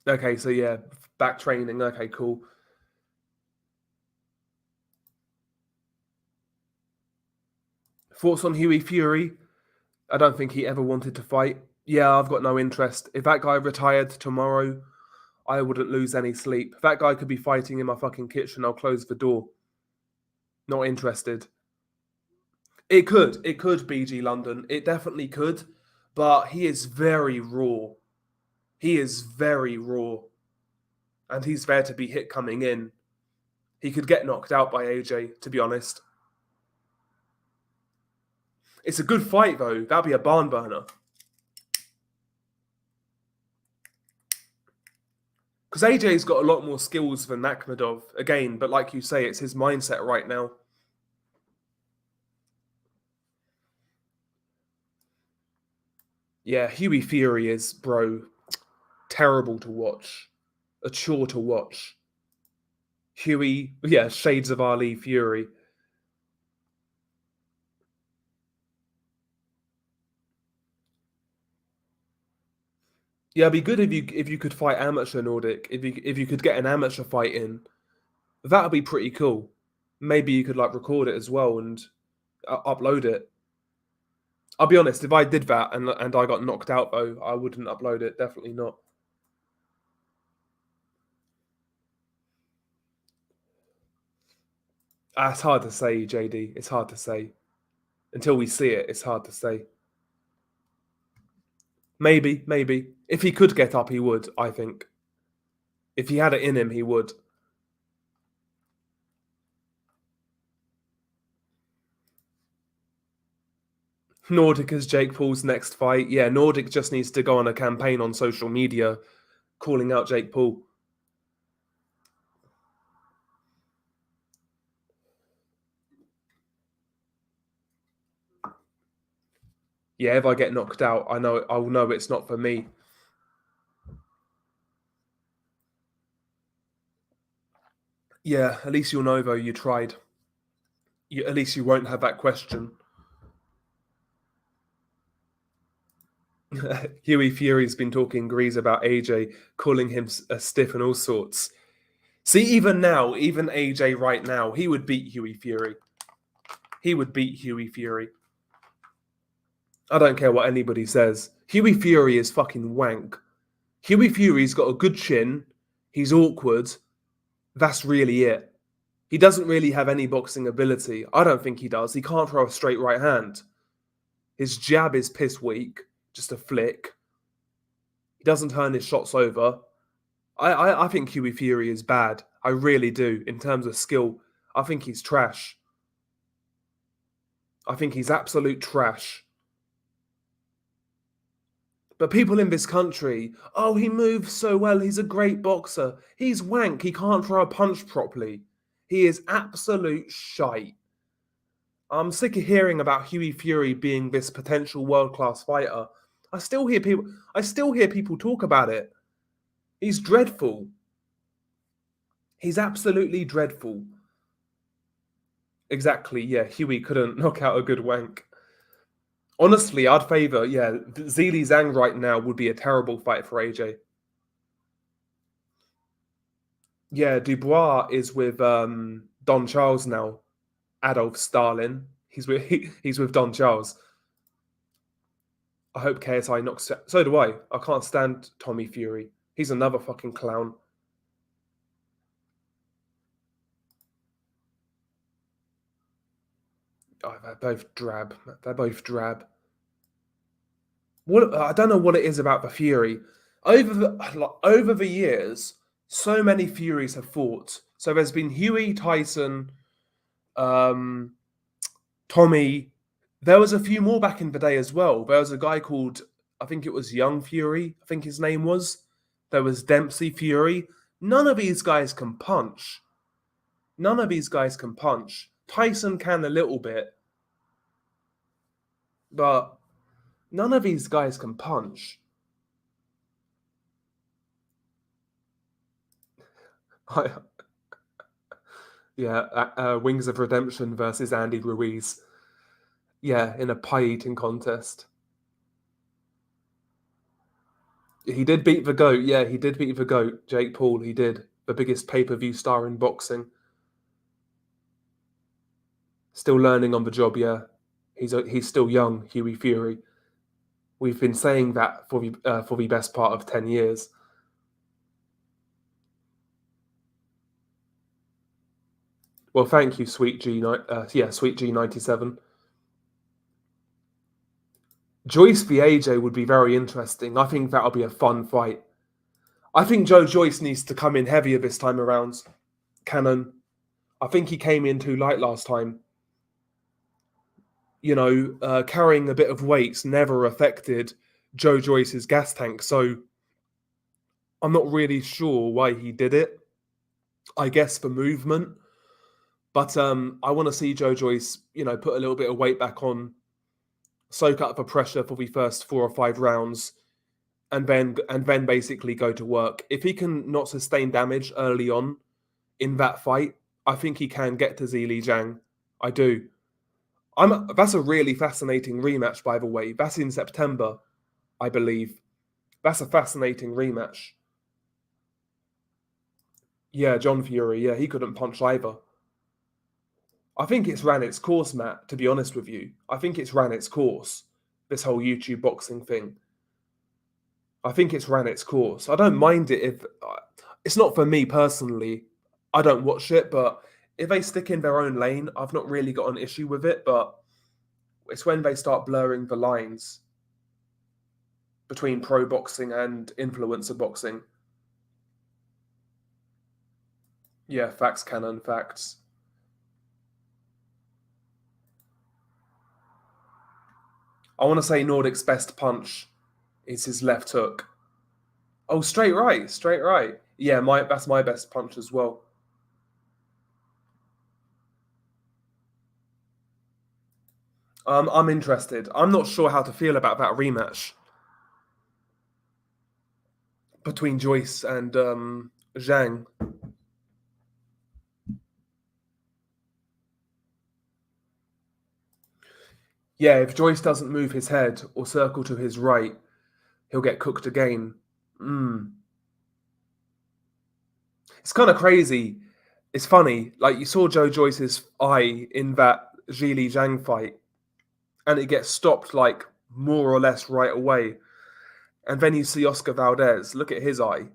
Okay, so yeah, back training. Okay, cool. Thoughts on Huey Fury? I don't think he ever wanted to fight. Yeah, I've got no interest. If that guy retired tomorrow, I wouldn't lose any sleep. That guy could be fighting in my fucking kitchen. I'll close the door. Not interested. It could, BG London. It definitely could. But he is very raw. He is very raw. And he's there to be hit coming in. He could get knocked out by AJ, to be honest. It's a good fight, though. That'd be a barn burner. Because AJ's got a lot more skills than Akhmedov, again, but like you say, it's his mindset right now. Yeah, Huey Fury is, bro, terrible to watch. A chore to watch. Huey, yeah, shades of Ali Fury. Yeah, it'd be good if you could fight amateur Nordic. If you could get an amateur fight in, that'd be pretty cool. Maybe you could like record it as well and upload it. I'll be honest, if I did that and I got knocked out though, I wouldn't upload it. Definitely not. It's hard to say, JD. It's hard to say. Until we see it, it's hard to say. Maybe. If he could get up, he would, I think. If he had it in him, he would. Nordic is Jake Paul's next fight. Yeah, Nordic just needs to go on a campaign on social media calling out Jake Paul. Yeah, if I get knocked out, I'll know it's not for me. Yeah, at least you'll know though you tried. At least you won't have that question. Huey Fury's been talking grease about AJ, calling him a stiff and all sorts. See, even now, even AJ right now, he would beat Huey Fury. He would beat Huey Fury. I don't care what anybody says. Huey Fury is fucking wank. Huey Fury's got a good chin. He's awkward. That's really it. He doesn't really have any boxing ability. I don't think he does. He can't throw a straight right hand. His jab is piss weak. Just a flick. He doesn't turn his shots over. I think Huey Fury is bad. I really do. In terms of skill, I think he's trash. I think he's absolute trash. But people in this country, oh, he moves so well. He's a great boxer. He's wank. He can't throw a punch properly. He is absolute shite. I'm sick of hearing about Huey Fury being this potential world-class fighter. I still hear people talk about it. He's dreadful. He's absolutely dreadful. Exactly, yeah. Huey couldn't knock out a good wank. Honestly, I'd favour, yeah, Zhang Zhang right now would be a terrible fight for AJ. Yeah, Dubois is with Don Charles now. Adolf Stalin. He's with Don Charles. I hope KSI knocks. So do I. I can't stand Tommy Fury. He's another fucking clown. Oh, they're both drab. They're both drab. What I don't know what it is about the Fury. Over the years, so many Furies have fought. So there's been Huey, Tyson, Tommy. There was a few more back in the day as well. There was a guy called, I think it was Young Fury, I think his name was. There was Dempsey Fury. None of these guys can punch. None of these guys can punch. Tyson can a little bit, but none of these guys can punch. Yeah, Wings of Redemption versus Andy Ruiz. Yeah, in a pie eating contest. He did beat the GOAT. Yeah, he did beat the GOAT, Jake Paul. He did. The biggest pay-per-view star in boxing. Still learning on the job, yeah. He's still young, Hughie Fury. We've been saying that for the best part of 10 years. Well, thank you, Sweet G97. Joyce v AJ would be very interesting. I think that'll be a fun fight. I think Joyce needs to come in heavier this time around. Cannon. I think he came in too light last time. Carrying a bit of weights never affected Joyce's gas tank. So I'm not really sure why he did it. I guess for movement. But I want to see Joyce, put a little bit of weight back on, soak up the pressure for the first 4 or 5 rounds, and then basically go to work. If he can not sustain damage early on in that fight, I think he can get to Zhang Zhang. I do. That's a really fascinating rematch, by the way. That's in September, I believe. That's a fascinating rematch. Yeah, John Fury. Yeah, he couldn't punch either. I think it's ran its course, Matt, to be honest with you. I think it's ran its course, this whole YouTube boxing thing. I think it's ran its course. I don't mind it if... It's not for me personally. I don't watch it, but if they stick in their own lane, I've not really got an issue with it, but it's when they start blurring the lines between pro boxing and influencer boxing. Yeah, facts, Cannon, facts. I want to say Nordic's best punch is his left hook. Oh, straight right, straight right. Yeah, that's my best punch as well. I'm interested. I'm not sure how to feel about that rematch between Joyce and Zhang. Yeah, if Joyce doesn't move his head or circle to his right, he'll get cooked again. It's kind of crazy. It's funny. Like, you saw Joyce's eye in that Zhili Zhang fight, and it gets stopped, like, more or less right away. And then you see Oscar Valdez. Look at his eye.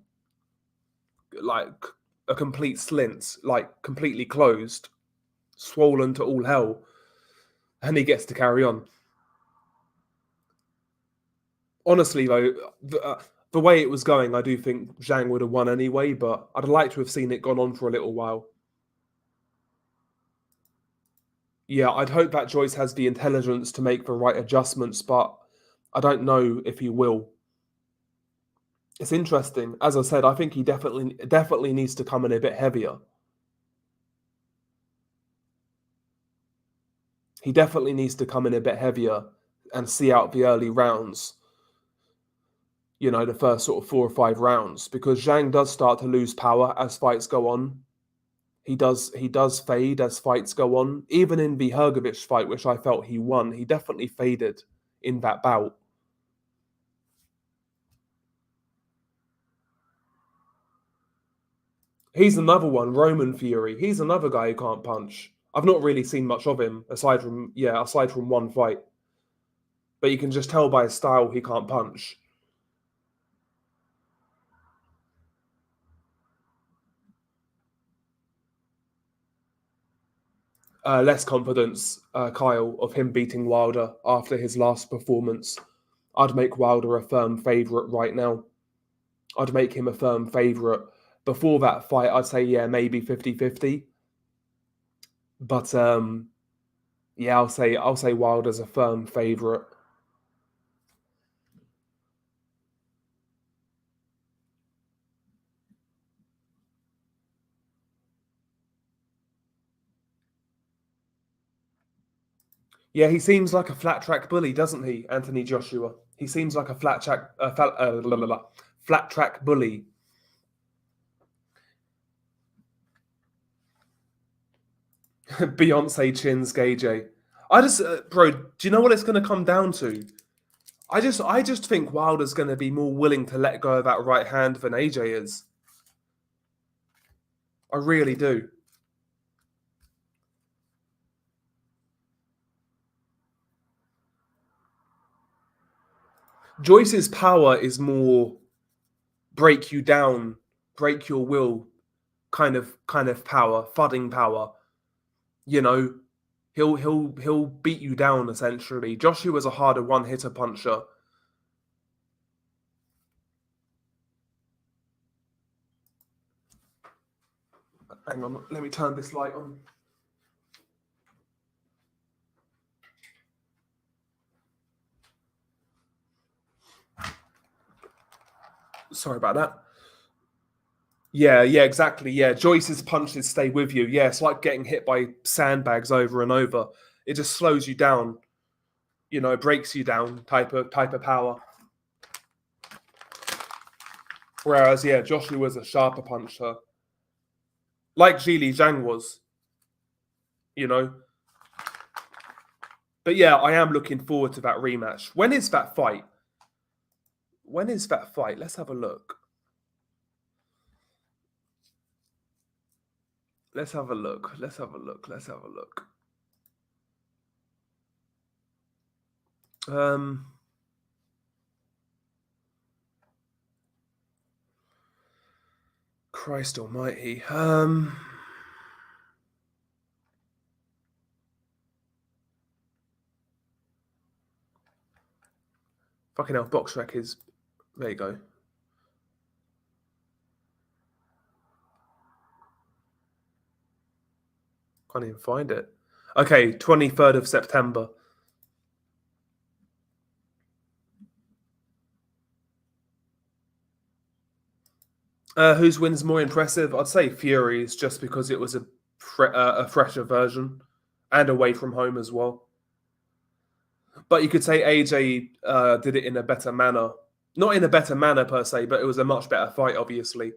Like, a complete slint, like, completely closed, swollen to all hell. And he gets to carry on. Honestly, though, the way it was going, I do think Zhang would have won anyway, but I'd like to have seen it gone on for a little while. Yeah, I'd hope that Joyce has the intelligence to make the right adjustments, but I don't know if he will. It's interesting. As I said, I think he definitely needs to come in a bit heavier. He definitely needs to come in a bit heavier and see out the early rounds. The first sort of 4 or 5 rounds, because Zhang does start to lose power as fights go on. He does fade as fights go on. Even in the Hergovic fight, which I felt he won, he definitely faded in that bout. He's another one, Roman Fury. He's another guy who can't punch. I've not really seen much of him aside from one fight. But you can just tell by his style he can't punch. Less confidence, Kyle, of him beating Wilder after his last performance. I'd make Wilder a firm favourite right now. I'd make him a firm favourite. Before that fight, I'd say, yeah, maybe 50-50. But Yeah, I'll say Wilder's a firm favourite. Yeah, he seems like a flat track bully, doesn't he, Anthony Joshua? He seems like a flat track bully. Beyonce chins Gage. I just, bro, do you know what it's going to come down to? I just think Wilder's going to be more willing to let go of that right hand than AJ is. I really do. Joyce's power is more break you down, break your will kind of power, fudding power. You know, he'll beat you down essentially. Joshua's a harder one-hitter puncher. Hang on, let me turn this light on. Sorry about that. Yeah, exactly. Yeah, Joyce's punches stay with you. Yeah, it's like getting hit by sandbags over and over. It just slows you down. You know, it breaks you down. Type of power. Whereas, yeah, Joshua's a sharper puncher, like Zhang was. You know, but yeah, I am looking forward to that rematch. When is that fight? When is that fight? Let's have a look. Let's have a look. Let's have a look. Let's have a look. Christ almighty. Fucking hell, BoxRec is... There you go. Can't even find it. Okay, 23rd of September. Whose win's more impressive? I'd say Fury's, just because it was a fresher version and away from home as well. But you could say AJ did it in a better manner. Not in a better manner per se, but it was a much better fight, obviously.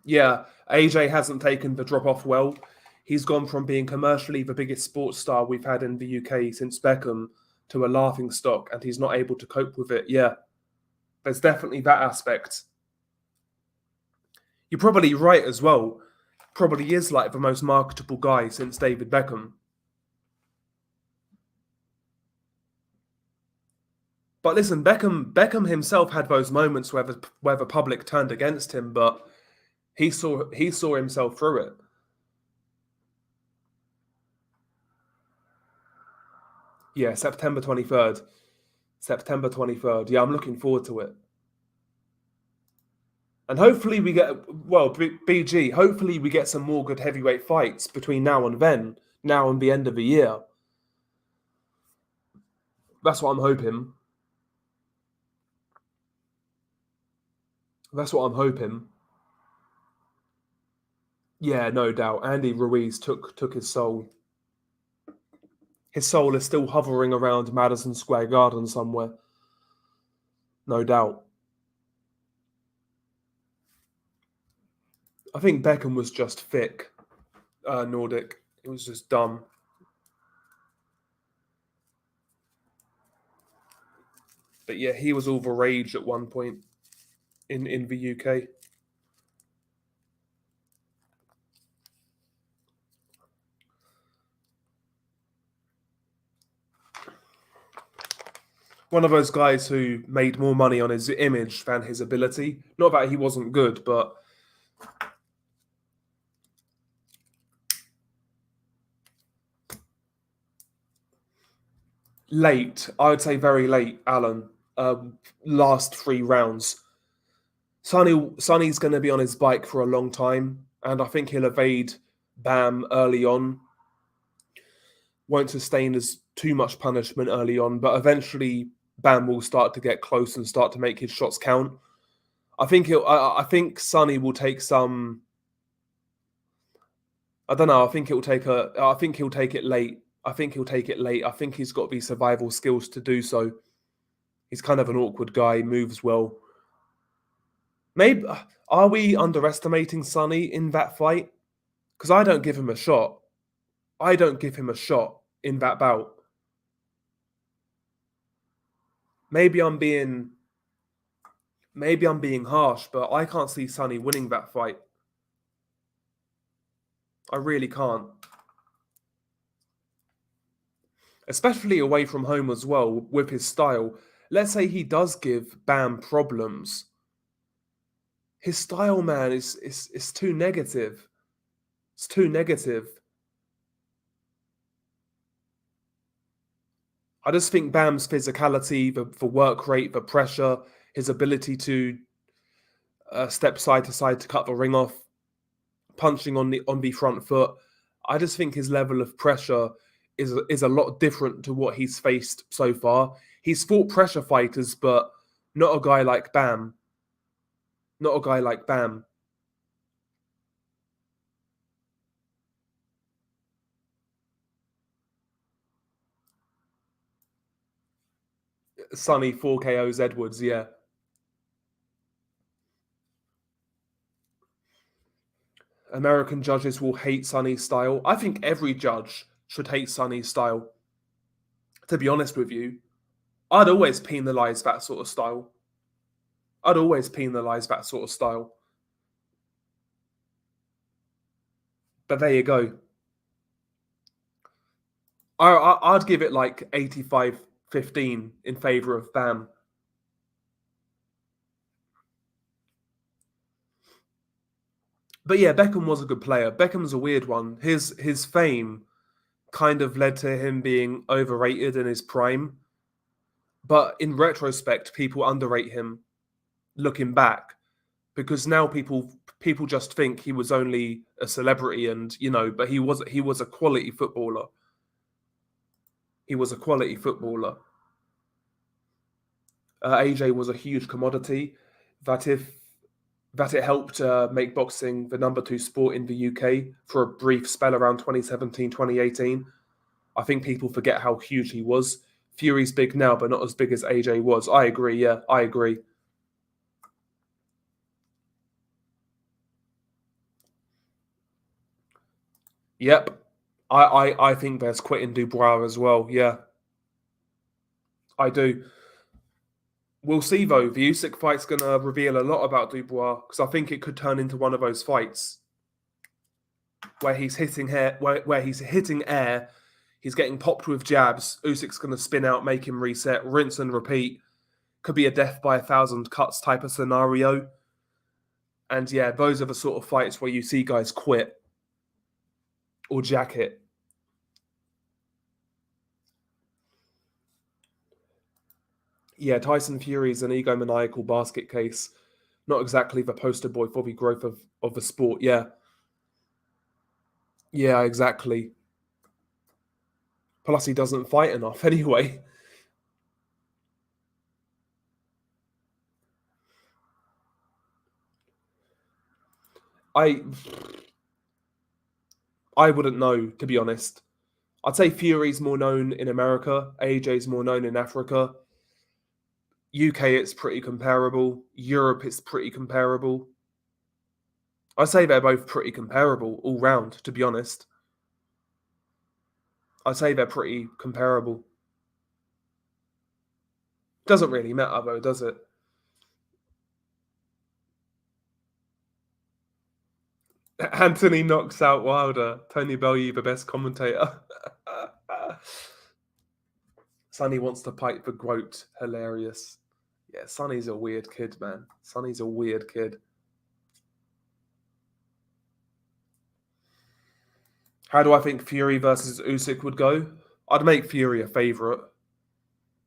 Yeah, AJ hasn't taken the drop off well. He's gone from being commercially the biggest sports star we've had in the UK since Beckham to a laughing stock, and he's not able to cope with it. Yeah, there's definitely that aspect. You're probably right as well. Probably is like the most marketable guy since David Beckham. But listen, Beckham himself had those moments where the public turned against him, but he saw himself through it. Yeah, September 23rd. September 23rd. Yeah, I'm looking forward to it. And hopefully we get, well, BG, hopefully we get some more good heavyweight fights between now and then, now and the end of the year. That's what I'm hoping. That's what I'm hoping. Yeah, no doubt. Andy Ruiz took his soul. His soul is still hovering around Madison Square Garden somewhere. No doubt. I think Beckham was just thick, Nordic. It was just dumb. But yeah, he was all the rage at one point in the UK. One of those guys who made more money on his image than his ability. Not that he wasn't good, but late. I would say very late, Alan. Last 3 rounds. Sonny's going to be on his bike for a long time, and I think he'll evade Bam early on. Won't sustain as too much punishment early on, but eventually Bam will start to get close and start to make his shots count. I think Sonny will take some. I don't know. I think he'll take a. I think he'll take it late. I think he'll take it late. I think he's got to be survival skills to do so. He's kind of an awkward guy. Moves well. Maybe are we underestimating Sonny in that fight? Because I don't give him a shot. I don't give him a shot in that bout. Maybe I'm being harsh, but I can't see Sonny winning that fight. I really can't. Especially away from home as well, with his style. Let's say he does give Bam problems. His style, man, is too negative. It's too negative. I just think Bam's physicality, the work rate, the pressure, his ability to step side to side to cut the ring off, punching on the front foot. I just think his level of pressure is a lot different to what he's faced so far. He's fought pressure fighters, but not a guy like Bam. Not a guy like Bam. Sonny 4 KOs Edwards, yeah. American judges will hate Sonny's style. I think every judge should hate Sonny's style. To be honest with you, I'd always penalise that sort of style. I'd always penalise that sort of style. But there you go. I'd give it like 85-15 in favour of Bam. But yeah, Beckham was a good player. Beckham's a weird one. His fame kind of led to him being overrated in his prime. But in retrospect, people underrate him looking back because now people just think he was only a celebrity and, but he was a quality footballer. He was a quality footballer. AJ was a huge commodity that it helped make boxing the number 2 sport in the UK for a brief spell around 2017, 2018. I think people forget how huge he was. Fury's big now, but not as big as AJ was. I agree, yeah, I agree. Yep. I think there's quitting Dubois as well, yeah. I do. We'll see though. The Usyk fight's going to reveal a lot about Dubois because I think it could turn into one of those fights where he's hitting air, he's getting popped with jabs. Usyk's going to spin out, make him reset, rinse and repeat. Could be a death by 1,000 cuts type of scenario. And yeah, those are the sort of fights where you see guys quit or jacket. Yeah, Tyson Fury's an egomaniacal basket case. Not exactly the poster boy for the growth of the sport, yeah. Yeah, exactly. Plus, he doesn't fight enough anyway. I wouldn't know, to be honest. I'd say Fury's more known in America. AJ's more known in Africa. UK, it's pretty comparable. Europe, it's pretty comparable. I'd say they're both pretty comparable all round, to be honest. I'd say they're pretty comparable. Doesn't really matter though, does it? Anthony knocks out Wilder. Tony Bellew, the best commentator. Sonny wants to pipe the goat. Hilarious. Yeah, Sonny's a weird kid, man. Sonny's a weird kid. How do I think Fury versus Usyk would go? I'd make Fury a favourite,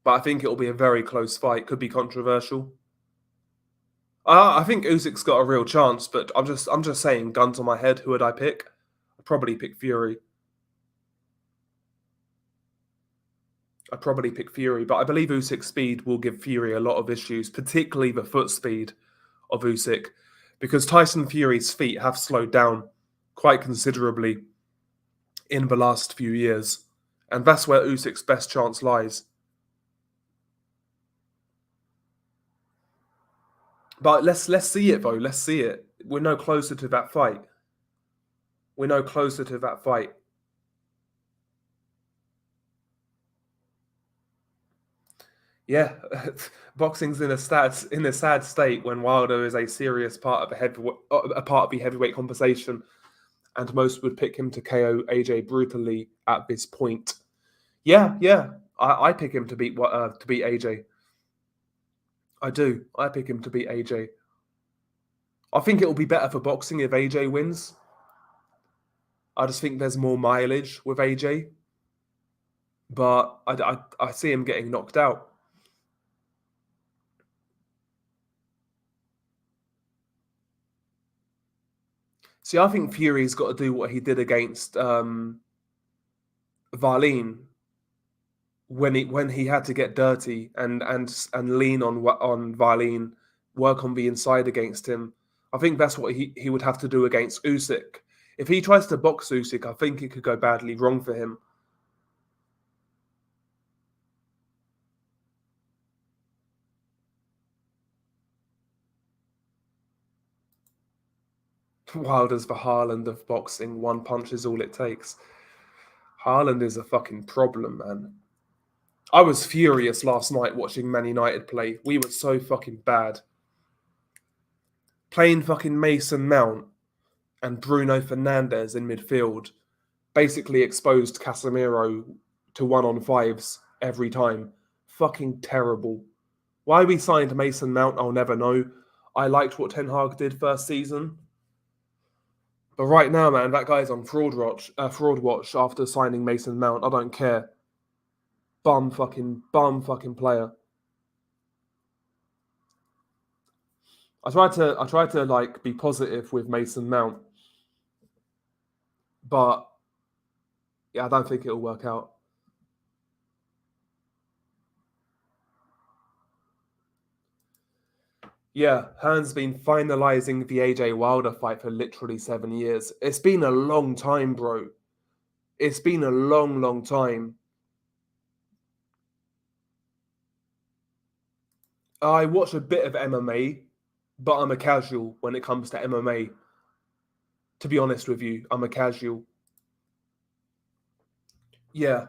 but I think it'll be a very close fight. Could be controversial. I think Usyk's got a real chance, but I'm just saying, guns on my head, who would I pick? I'd probably pick Fury. But I believe Usyk's speed will give Fury a lot of issues, particularly the foot speed of Usyk, because Tyson Fury's feet have slowed down quite considerably in the last few years, and that's where Usyk's best chance lies. But let's see it though. Let's see it. We're no closer to that fight. We're no closer to that fight. Yeah, boxing's in a sad state when Wilder is a serious part of a part of the heavyweight conversation, and most would pick him to KO AJ brutally at this point. Yeah, I pick him to beat AJ. I do. I pick him to beat AJ. I think it will be better for boxing if AJ wins. I just think there's more mileage with AJ, but I see him getting knocked out. See, I think Fury's got to do what he did against Varlene when he had to get dirty and lean on Varlene, work on the inside against him. I think that's what he would have to do against Usyk. If he tries to box Usyk, I think it could go badly wrong for him. Wilder's the Haaland of boxing. One punch is all it takes. Haaland is a fucking problem, man. I was furious last night watching Man United play. We were so fucking bad. Playing fucking Mason Mount and Bruno Fernandes in midfield basically exposed Casemiro to 1-on-5s every time. Fucking terrible. Why we signed Mason Mount, I'll never know. I liked what Ten Hag did first season. But right now, man, that guy's on fraud watch after signing Mason Mount. I don't care. Bum fucking player. I tried to like be positive with Mason Mount, but yeah, I don't think it'll work out. Yeah, Hearn's been finalizing the AJ Wilder fight for literally 7 years. It's been a long time, bro. It's been a long time. I watch a bit of MMA, but I'm a casual when it comes to MMA. To be honest with you, I'm a casual. Yeah,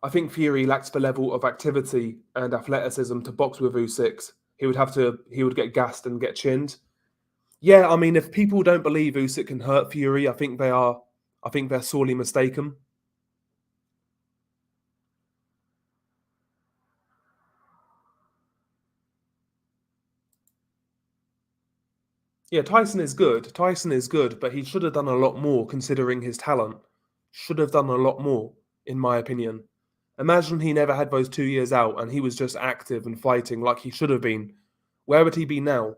I think Fury lacks the level of activity and athleticism to box with Usyk. He would get gassed and get chinned. Yeah, I mean, if people don't believe Usyk can hurt Fury, I think they're sorely mistaken. Yeah, Tyson is good. Tyson is good, but he should have done a lot more considering his talent. Should have done a lot more, in my opinion. Imagine he never had those 2 years out and he was just active and fighting like he should have been. Where would he be now?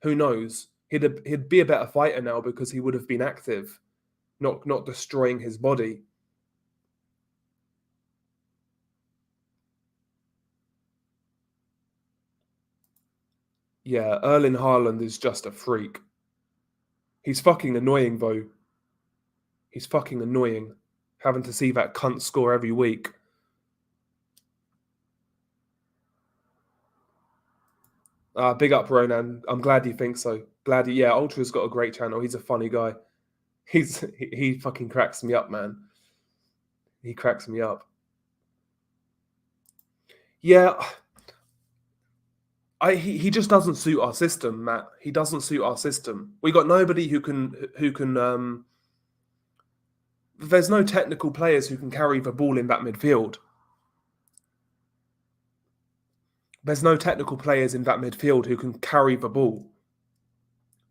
Who knows? He'd be a better fighter now because he would have been active, not destroying his body. Yeah, Erling Haaland is just a freak. He's fucking annoying though. He's fucking annoying. Having to see that cunt score every week. Big up Ronan. I'm glad you think so. Yeah, Ultra's got a great channel. He's a funny guy. He fucking cracks me up, man. He cracks me up. Yeah, he just doesn't suit our system, Matt. He doesn't suit our system. We got nobody who can. There's no technical players who can carry the ball in that midfield. There's no technical players in that midfield who can carry the ball.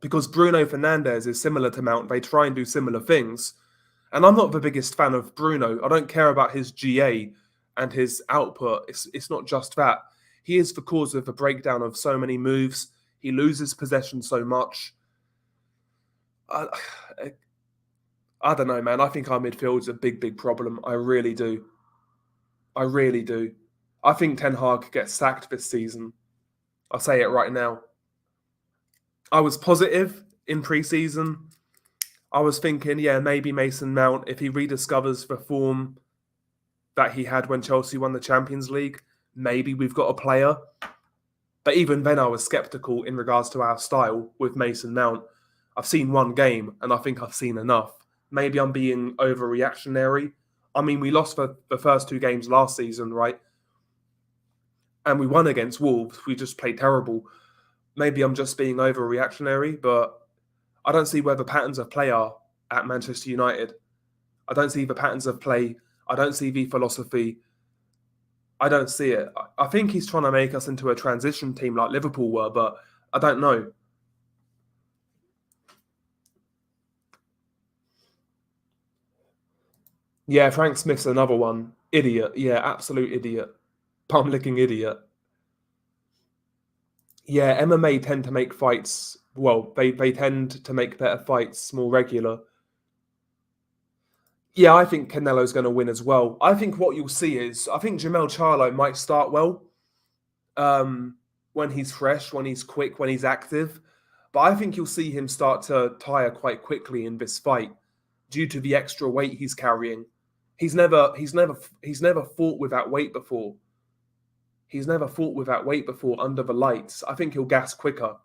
Because Bruno Fernandes is similar to Mount, they try and do similar things. And I'm not the biggest fan of Bruno. I don't care about his GA and his output. It's not just that. He is the cause of the breakdown of so many moves. He loses possession so much. I I don't know, man. I think our midfield's a big, big problem. I really do. I really do. I think Ten Hag gets sacked this season. I'll say it right now. I was positive in pre-season. I was thinking, yeah, maybe Mason Mount, if he rediscovers the form that he had when Chelsea won the Champions League, maybe we've got a player. But even then, I was sceptical in regards to our style with Mason Mount. I've seen one game, and I think I've seen enough. Maybe I'm being overreactionary. I mean, we lost the first 2 games last season, right? And we won against Wolves. We just played terrible. Maybe I'm just being overreactionary, but I don't see where the patterns of play are at Manchester United. I don't see the patterns of play. I don't see the philosophy. I don't see it. I think he's trying to make us into a transition team like Liverpool were, but I don't know. Yeah, Frank Smith's another one. Idiot. Yeah, absolute idiot. Palm licking idiot. Yeah, MMA tend to make fights. Well, they tend to make better fights more regular. Yeah, I think Canelo's going to win as well. I think what you'll see is I think Jamel Charlo might start well when he's fresh, when he's quick, when he's active. But I think you'll see him start to tire quite quickly in this fight due to the extra weight he's carrying. He's never fought with that weight before. He's never fought with that weight before under the lights. I think he'll gas quicker,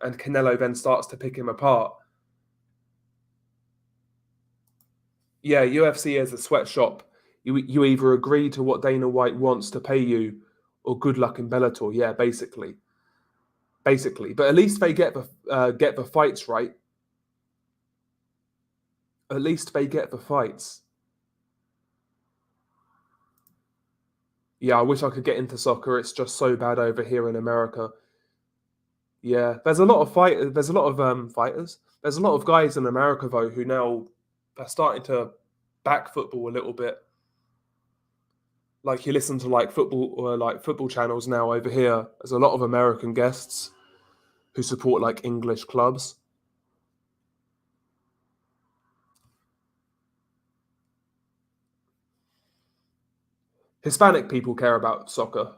and Canelo then starts to pick him apart. Yeah, UFC is a sweatshop. You either agree to what Dana White wants to pay you, or good luck in Bellator. Yeah, basically. But at least they get the fights right. At least they get the fights. Yeah, I wish I could get into soccer. It's just so bad over here in America. Yeah, there's a lot of fight. There's a lot of fighters. There's a lot of guys in America though who now are starting to back football a little bit. Like you listen to like football or like football channels now over here. There's a lot of American guests who support like English clubs. Hispanic people care about soccer,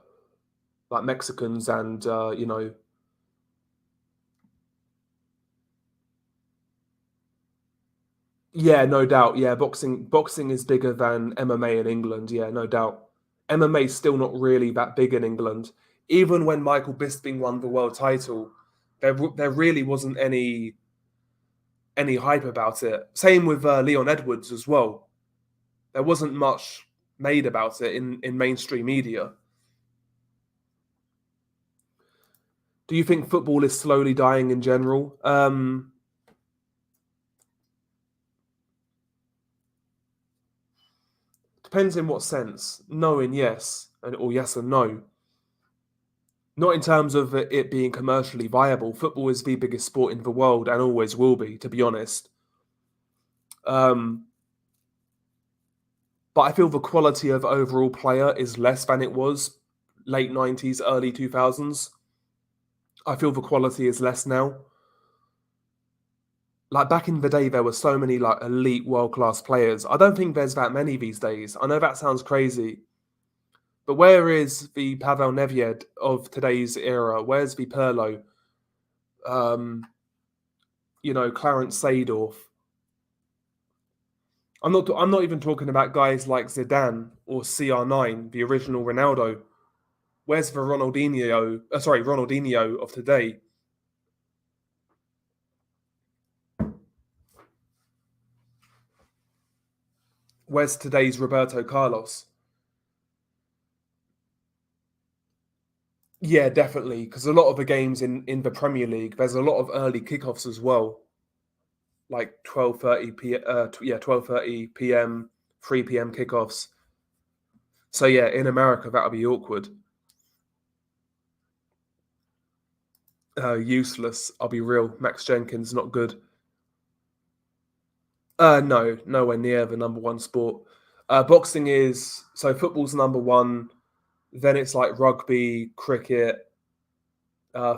like Mexicans and yeah, no doubt. Yeah, boxing is bigger than MMA in England. Yeah, no doubt. MMA is still not really that big in England. Even when Michael Bisping won the world title, there really wasn't any hype about it. Same with Leon Edwards as well. There wasn't much made about it in mainstream media. Do you think football is slowly dying in general? Depends in what sense. No and yes, or yes and no. Not in terms of it being commercially viable. Football is the biggest sport in the world and always will be, to be honest. Um, but I feel the quality of overall player is less than it was late 90s, early 2000s. I feel the quality is less now. Like back in the day, there were so many like elite world class players. I don't think there's that many these days. I know that sounds crazy, but where is the Pavel Nedved of today's era? Where's the Pirlo? Um, Clarence Seedorf. I'm not even talking about guys like Zidane or CR9, the original Ronaldo. Where's the Ronaldinho of today? Where's today's Roberto Carlos? Yeah, definitely. Because a lot of the games in the Premier League, there's a lot of early kickoffs as well, like 12:30 p.m., 3 p.m. kickoffs. So yeah, in America that'll be awkward. Useless. I'll be real. Max Jenkins not good. No, nowhere near the number one sport. Boxing is so football's number one. Then it's like rugby, cricket.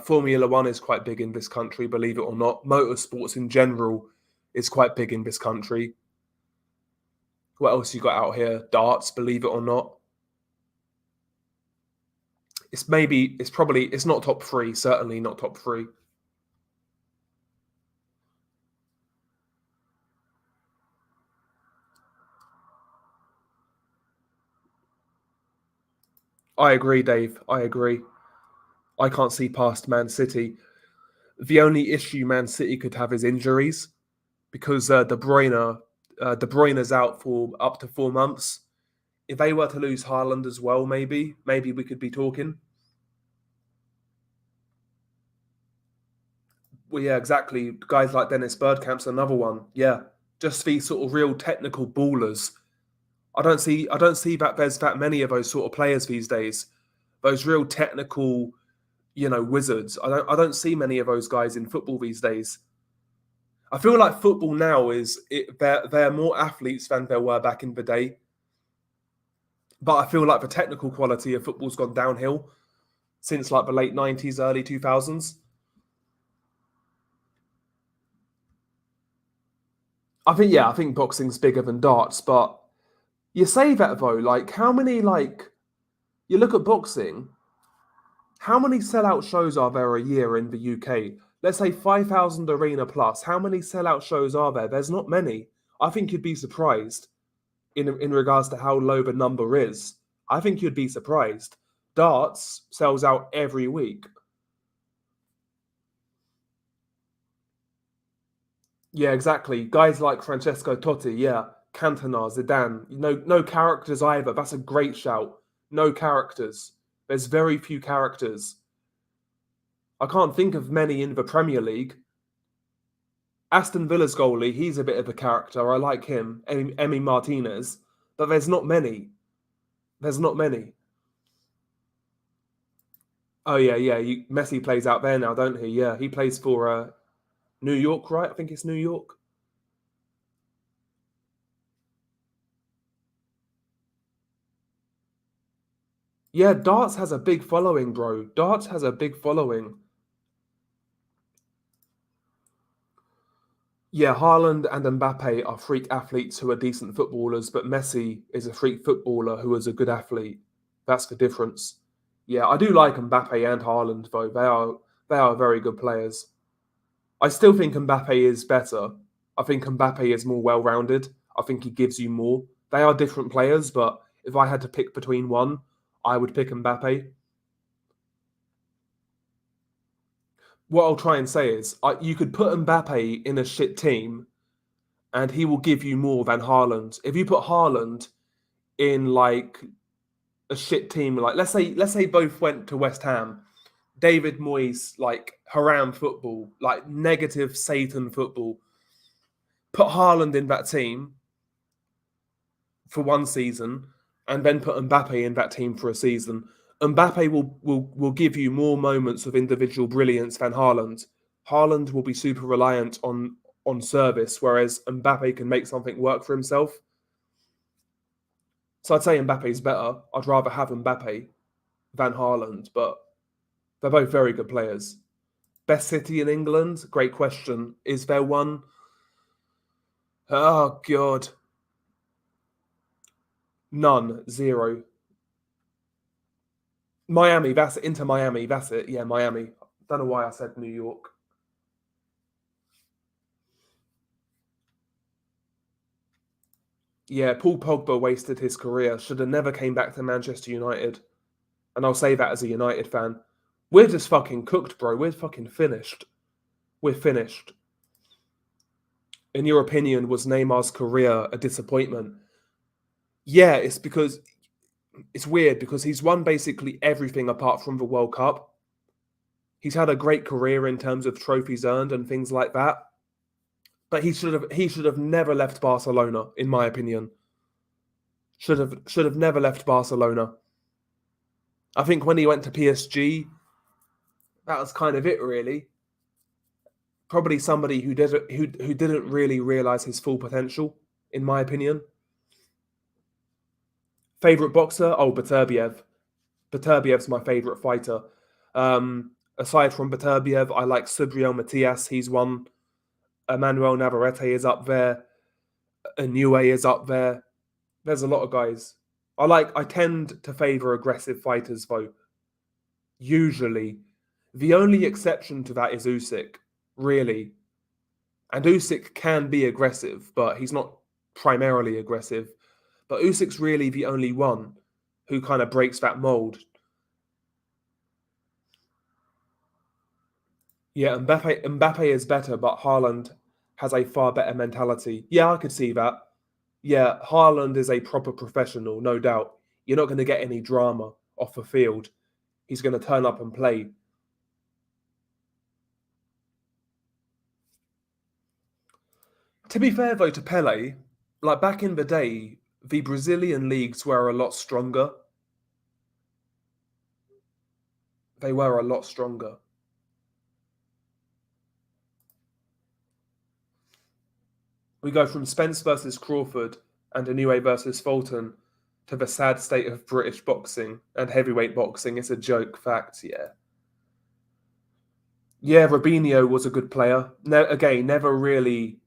Formula One is quite big in this country, believe it or not. Motorsports in general is quite big in this country. What else you got out here? Darts, believe it or not. It's not top three, certainly not top three. I agree, Dave. I agree. I can't see past Man City. The only issue Man City could have is injuries because De Bruyne's out for up to 4 months. If they were to lose Haaland as well, maybe we could be talking. Well, yeah, exactly. Guys like Dennis Bergkamp's another one. Yeah, just these sort of real technical ballers. I don't see that there's that many of those sort of players these days. Those real technical, wizards. I don't see many of those guys in football these days. I feel like football now they're more athletes than there were back in the day. But I feel like the technical quality of football's gone downhill since like the late 90s, early 2000s. I think boxing's bigger than darts, but you say that though, like how many you look at boxing, how many sellout shows are there a year in the UK? Let's say 5,000 arena plus. How many sellout shows are there? There's not many. I think you'd be surprised in regards to how low the number is. I think you'd be surprised. Darts sells out every week. Yeah, exactly. Guys like Francesco Totti, yeah, Cantona, Zidane. No characters either. That's a great shout. No characters. There's very few characters. I can't think of many in the Premier League. Aston Villa's goalie, he's a bit of a character. I like him, Emi Martinez, but there's not many. There's not many. Oh yeah, yeah. Messi plays out there now, don't he? Yeah, he plays for New York, right? I think it's New York. Yeah, darts has a big following, bro. Darts has a big following. Yeah, Haaland and Mbappe are freak athletes who are decent footballers, but Messi is a freak footballer who is a good athlete. That's the difference. Yeah, I do like Mbappe and Haaland though. They are very good players. I still think Mbappe is better. I think Mbappe is more well-rounded. I think he gives you more. They are different players, but if I had to pick between one, I would pick Mbappe. What I'll try and say is, you could put Mbappe in a shit team, and he will give you more than Haaland. If you put Haaland in like a shit team, like let's say both went to West Ham, David Moyes like haram football, like negative Satan football. Put Haaland in that team for one season, and then put Mbappe in that team for a season. Mbappe will give you more moments of individual brilliance than Haaland. Haaland will be super reliant on service, whereas Mbappe can make something work for himself. So I'd say Mbappe's better. I'd rather have Mbappe than Haaland, but they're both very good players. Best city in England? Great question. Is there one? Oh God. None. Zero. Miami, that's it. Inter Miami, that's it. Yeah, Miami. Don't know why I said New York. Yeah, Paul Pogba wasted his career. Should have never came back to Manchester United. And I'll say that as a United fan. We're just fucking cooked, bro. We're fucking finished. We're finished. In your opinion, was Neymar's career a disappointment? Yeah, it's weird because he's won basically everything apart from the World Cup. He's had a great career in terms of trophies earned and things like that. But he should have never left Barcelona, in my opinion. Should have never left Barcelona. I think when he went to PSG, that was kind of it, really. Probably somebody who didn't really realize his full potential, in my opinion. Favorite boxer? Oh, Beterbiev. Beterbiev's my favorite fighter. Aside from Beterbiev, I like Subriel Matthias. He's one. Emmanuel Navarrete is up there. Inoue is up there. There's a lot of guys. I tend to favour aggressive fighters though. Usually. The only exception to that is Usyk, really. And Usyk can be aggressive, but he's not primarily aggressive. But Usyk's really the only one who kind of breaks that mold. Yeah, Mbappe is better, but Haaland has a far better mentality. Yeah, I could see that. Yeah, Haaland is a proper professional, no doubt. You're not going to get any drama off the field. He's going to turn up and play. To be fair, though, to Pele, like back in the day, the Brazilian leagues were a lot stronger. They were a lot stronger. We go from Spence versus Crawford and Inoue versus Fulton to the sad state of British boxing and heavyweight boxing. It's a joke fact, yeah. Yeah, Robinho was a good player. Again, never really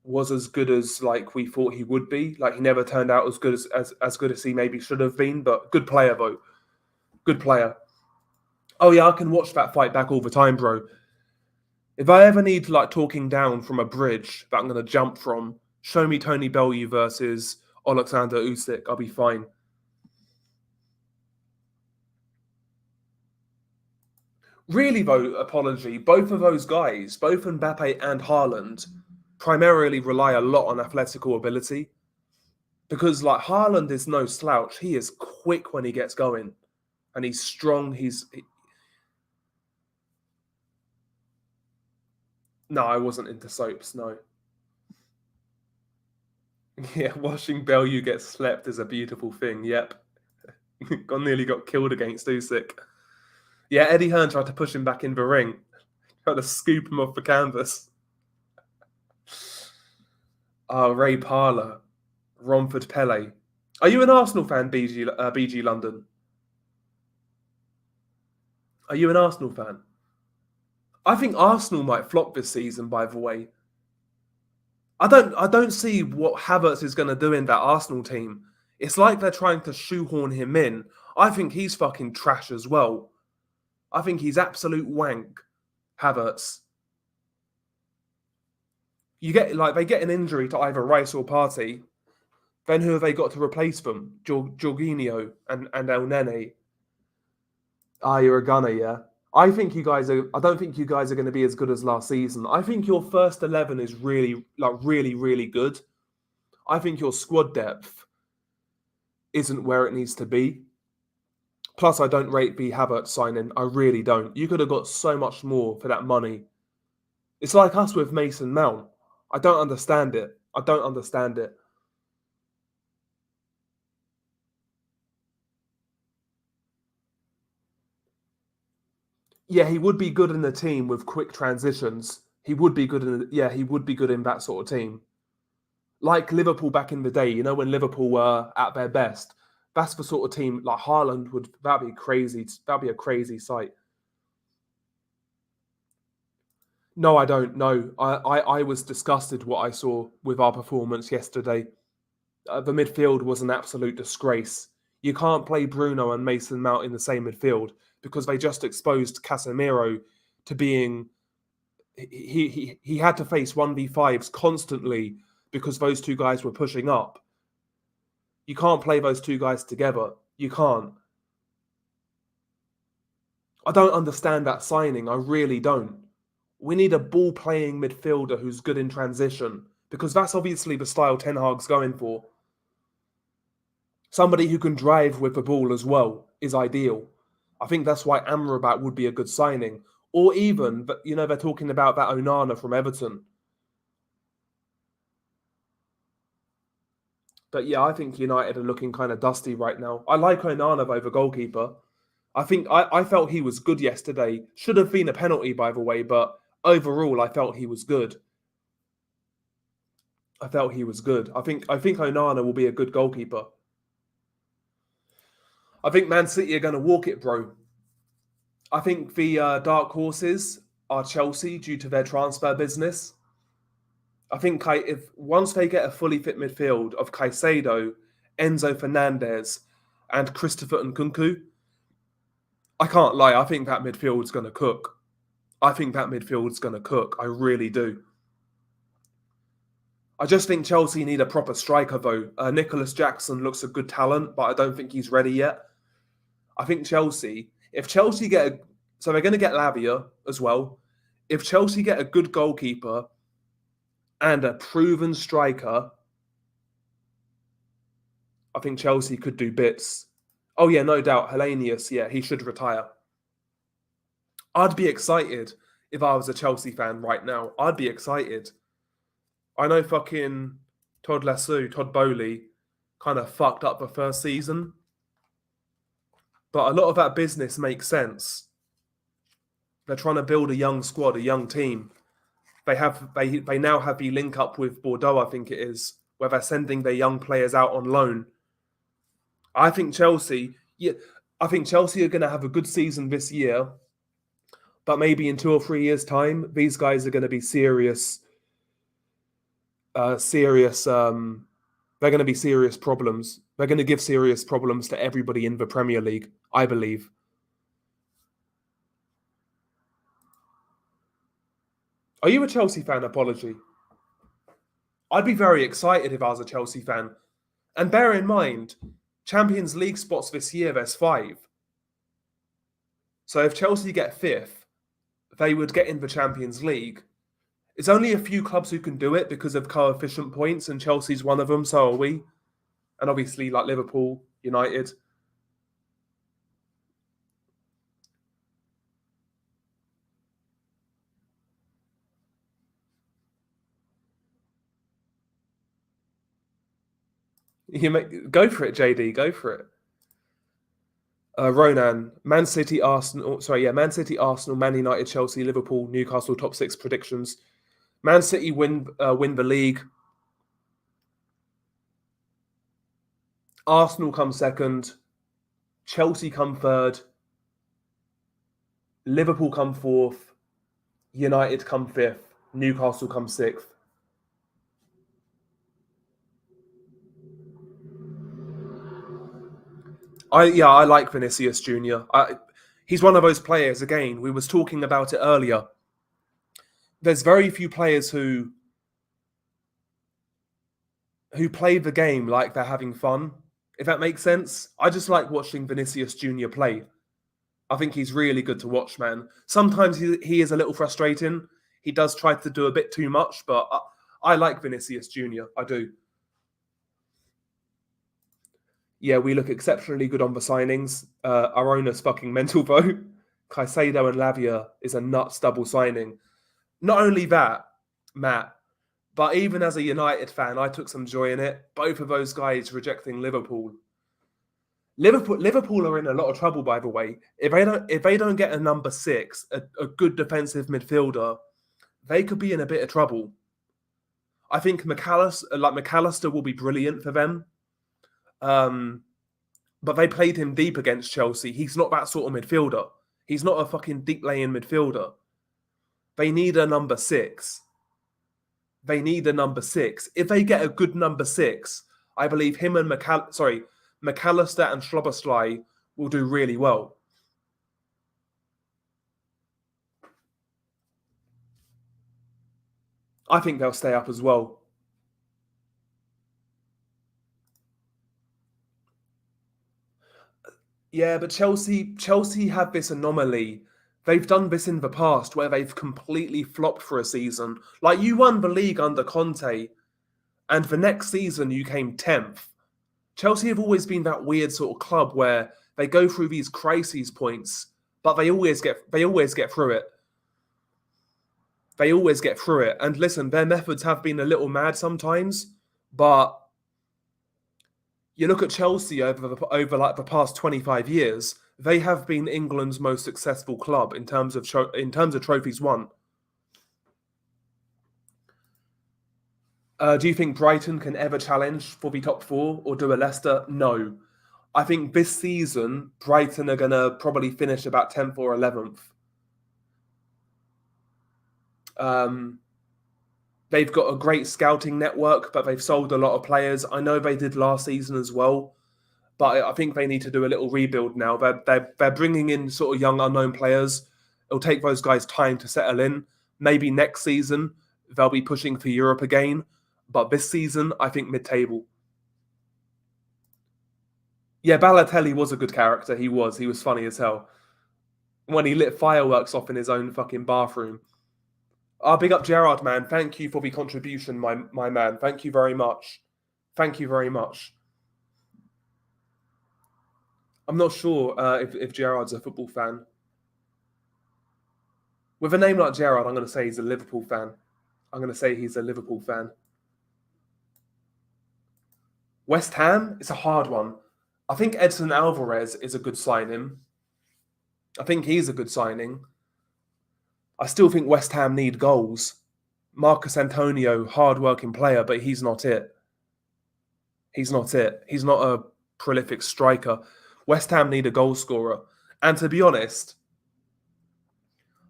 was as good as like we thought he would be. Like he never turned out as good as good as he maybe should have been, but good player though. Good player. Oh yeah, I can watch that fight back all the time, bro. If I ever need like talking down from a bridge that I'm gonna jump from, show me Tony Bellew versus Alexander Usyk. I'll be fine. Really though, apology. Both of those guys, both Mbappe and Haaland, primarily rely a lot on athletical ability. Because like Haaland is no slouch. He is quick when he gets going, and he's strong. No, I wasn't into soaps. No. Yeah, watching Bellew get slept is a beautiful thing. Yep. Nearly got killed against Usyk. Yeah, Eddie Hearn tried to push him back in the ring, tried to scoop him off the canvas. Ray Parlour, Romford Pele. Are you an Arsenal fan, BG London? Are you an Arsenal fan? I think Arsenal might flop this season, by the way. I don't see what Havertz is going to do in that Arsenal team. It's like they're trying to shoehorn him in. I think he's fucking trash as well. I think he's absolute wank, Havertz. They get an injury to either Rice or Partey. Then who have they got to replace them? Jorginho and El Nene. Ah, you're a gunner, yeah. I think you guys are. I don't think you guys are going to be as good as last season. I think your first 11 is really good. I think your squad depth isn't where it needs to be. Plus, I don't rate the Havertz signing. I really don't. You could have got so much more for that money. It's like us with Mason Mount. I don't understand it. I don't understand it. Yeah, he would be good in the team with quick transitions. He would be good he would be good in that sort of team. Like Liverpool back in the day, you know, when Liverpool were at their best. That's the sort of team like Haaland that'd be crazy. That'd be a crazy sight. No, I don't know. I was disgusted what I saw with our performance yesterday. The midfield was an absolute disgrace. You can't play Bruno and Mason Mount in the same midfield because they just exposed Casemiro to being. He had to face 1v5s constantly because those two guys were pushing up. You can't play those two guys together. You can't. I don't understand that signing. I really don't. We need a ball playing midfielder who's good in transition because that's obviously the style Ten Hag's going for. Somebody who can drive with the ball as well is ideal. I think that's why Amrabat would be a good signing. Or even, but you know, they're talking about that Onana from Everton. But yeah, I think United are looking kind of dusty right now. I like Onana over goalkeeper. I felt he was good yesterday. Should have been a penalty, by the way, but overall, I felt he was good. I felt he was good. I think Onana will be a good goalkeeper. I think Man City are going to walk it, bro. I think the dark horses are Chelsea due to their transfer business. I think if once they get a fully fit midfield of Caicedo, Enzo Fernandez, and Christopher Nkunku, I can't lie. I think that midfield's going to cook. I really do. I just think Chelsea need a proper striker, though. Nicholas Jackson looks a good talent, but I don't think he's ready yet. I think if Chelsea so they're going to get Lavia as well. If Chelsea get a good goalkeeper and a proven striker, I think Chelsea could do bits. Oh yeah, no doubt. Hellenius, yeah, he should retire. I'd be excited if I was a Chelsea fan right now. I'd be excited. I know fucking Todd Bowley, kind of fucked up the first season, but a lot of that business makes sense. They're trying to build a young squad, a young team. They now have the link up with Bordeaux, I think it is, where they're sending their young players out on loan. I think Chelsea are going to have a good season this year, but maybe in 2 or 3 years' time, these guys are going to be serious. They're going to be serious problems. They're going to give serious problems to everybody in the Premier League, I believe. Are you a Chelsea fan? Apology. I'd be very excited if I was a Chelsea fan. And bear in mind, Champions League spots this year, there's 5. So if Chelsea get 5th, they would get in the Champions League. It's only a few clubs who can do it because of coefficient points, and Chelsea's one of them, so are we. And obviously, like Liverpool, United. Go for it, JD. Go for it. Ronan, Man City, Arsenal, Man United, Chelsea, Liverpool, Newcastle, top 6 predictions. Man City win the league. Arsenal come second. Chelsea come third. Liverpool come 4th. United come 5th. Newcastle come 6th. I like Vinicius Jr. He's one of those players, again, we was talking about it earlier. There's very few players who play the game like they're having fun, if that makes sense. I just like watching Vinicius Jr. play. I think he's really good to watch, man. Sometimes he is a little frustrating. He does try to do a bit too much, but I like Vinicius Jr. I do. Yeah, we look exceptionally good on the signings. Our owner's fucking mental, though. Caicedo and Lavia is a nuts double signing. Not only that, Matt, but even as a United fan, I took some joy in it. Both of those guys rejecting Liverpool. Liverpool are in a lot of trouble, by the way. If they don't get a number 6, a good defensive midfielder, they could be in a bit of trouble. I think McAllister will be brilliant for them. But they played him deep against Chelsea. He's not that sort of midfielder. He's not a fucking deep laying midfielder. They need a number 6. If they get a good number 6, I believe him and McAllister and Szoboszlai will do really well. I think they'll stay up as well. Yeah, but Chelsea have this anomaly. They've done this in the past where they've completely flopped for a season. Like, you won the league under Conte, and the next season you came 10th. Chelsea have always been that weird sort of club where they go through these crises points, but they always get through it. And listen, their methods have been a little mad sometimes, but you look at Chelsea over like the past 25 years, they have been England's most successful club in terms of trophies won. Do you think Brighton can ever challenge for the top 4 or do a Leicester? No. I think this season, Brighton are going to probably finish about 10th or 11th. They've got a great scouting network, but they've sold a lot of players. I know they did last season as well, but I think they need to do a little rebuild now. They're bringing in sort of young unknown players. It'll take those guys time to settle in. Maybe next season they'll be pushing for Europe again, but this season I think mid-table. Yeah, Balotelli was a good character. He was funny as hell when he lit fireworks off in his own fucking bathroom. Big up Gerard, man. Thank you for the contribution, my man. Thank you very much. Thank you very much. I'm not sure if Gerard's a football fan. With a name like Gerard, I'm going to say he's a Liverpool fan. West Ham, it's a hard one. I think Edson Alvarez is a good signing. I think he's a good signing. I still think West Ham need goals. Marcus Antonio, hard-working player, but he's not it. He's not a prolific striker. West Ham need a goal scorer. And to be honest,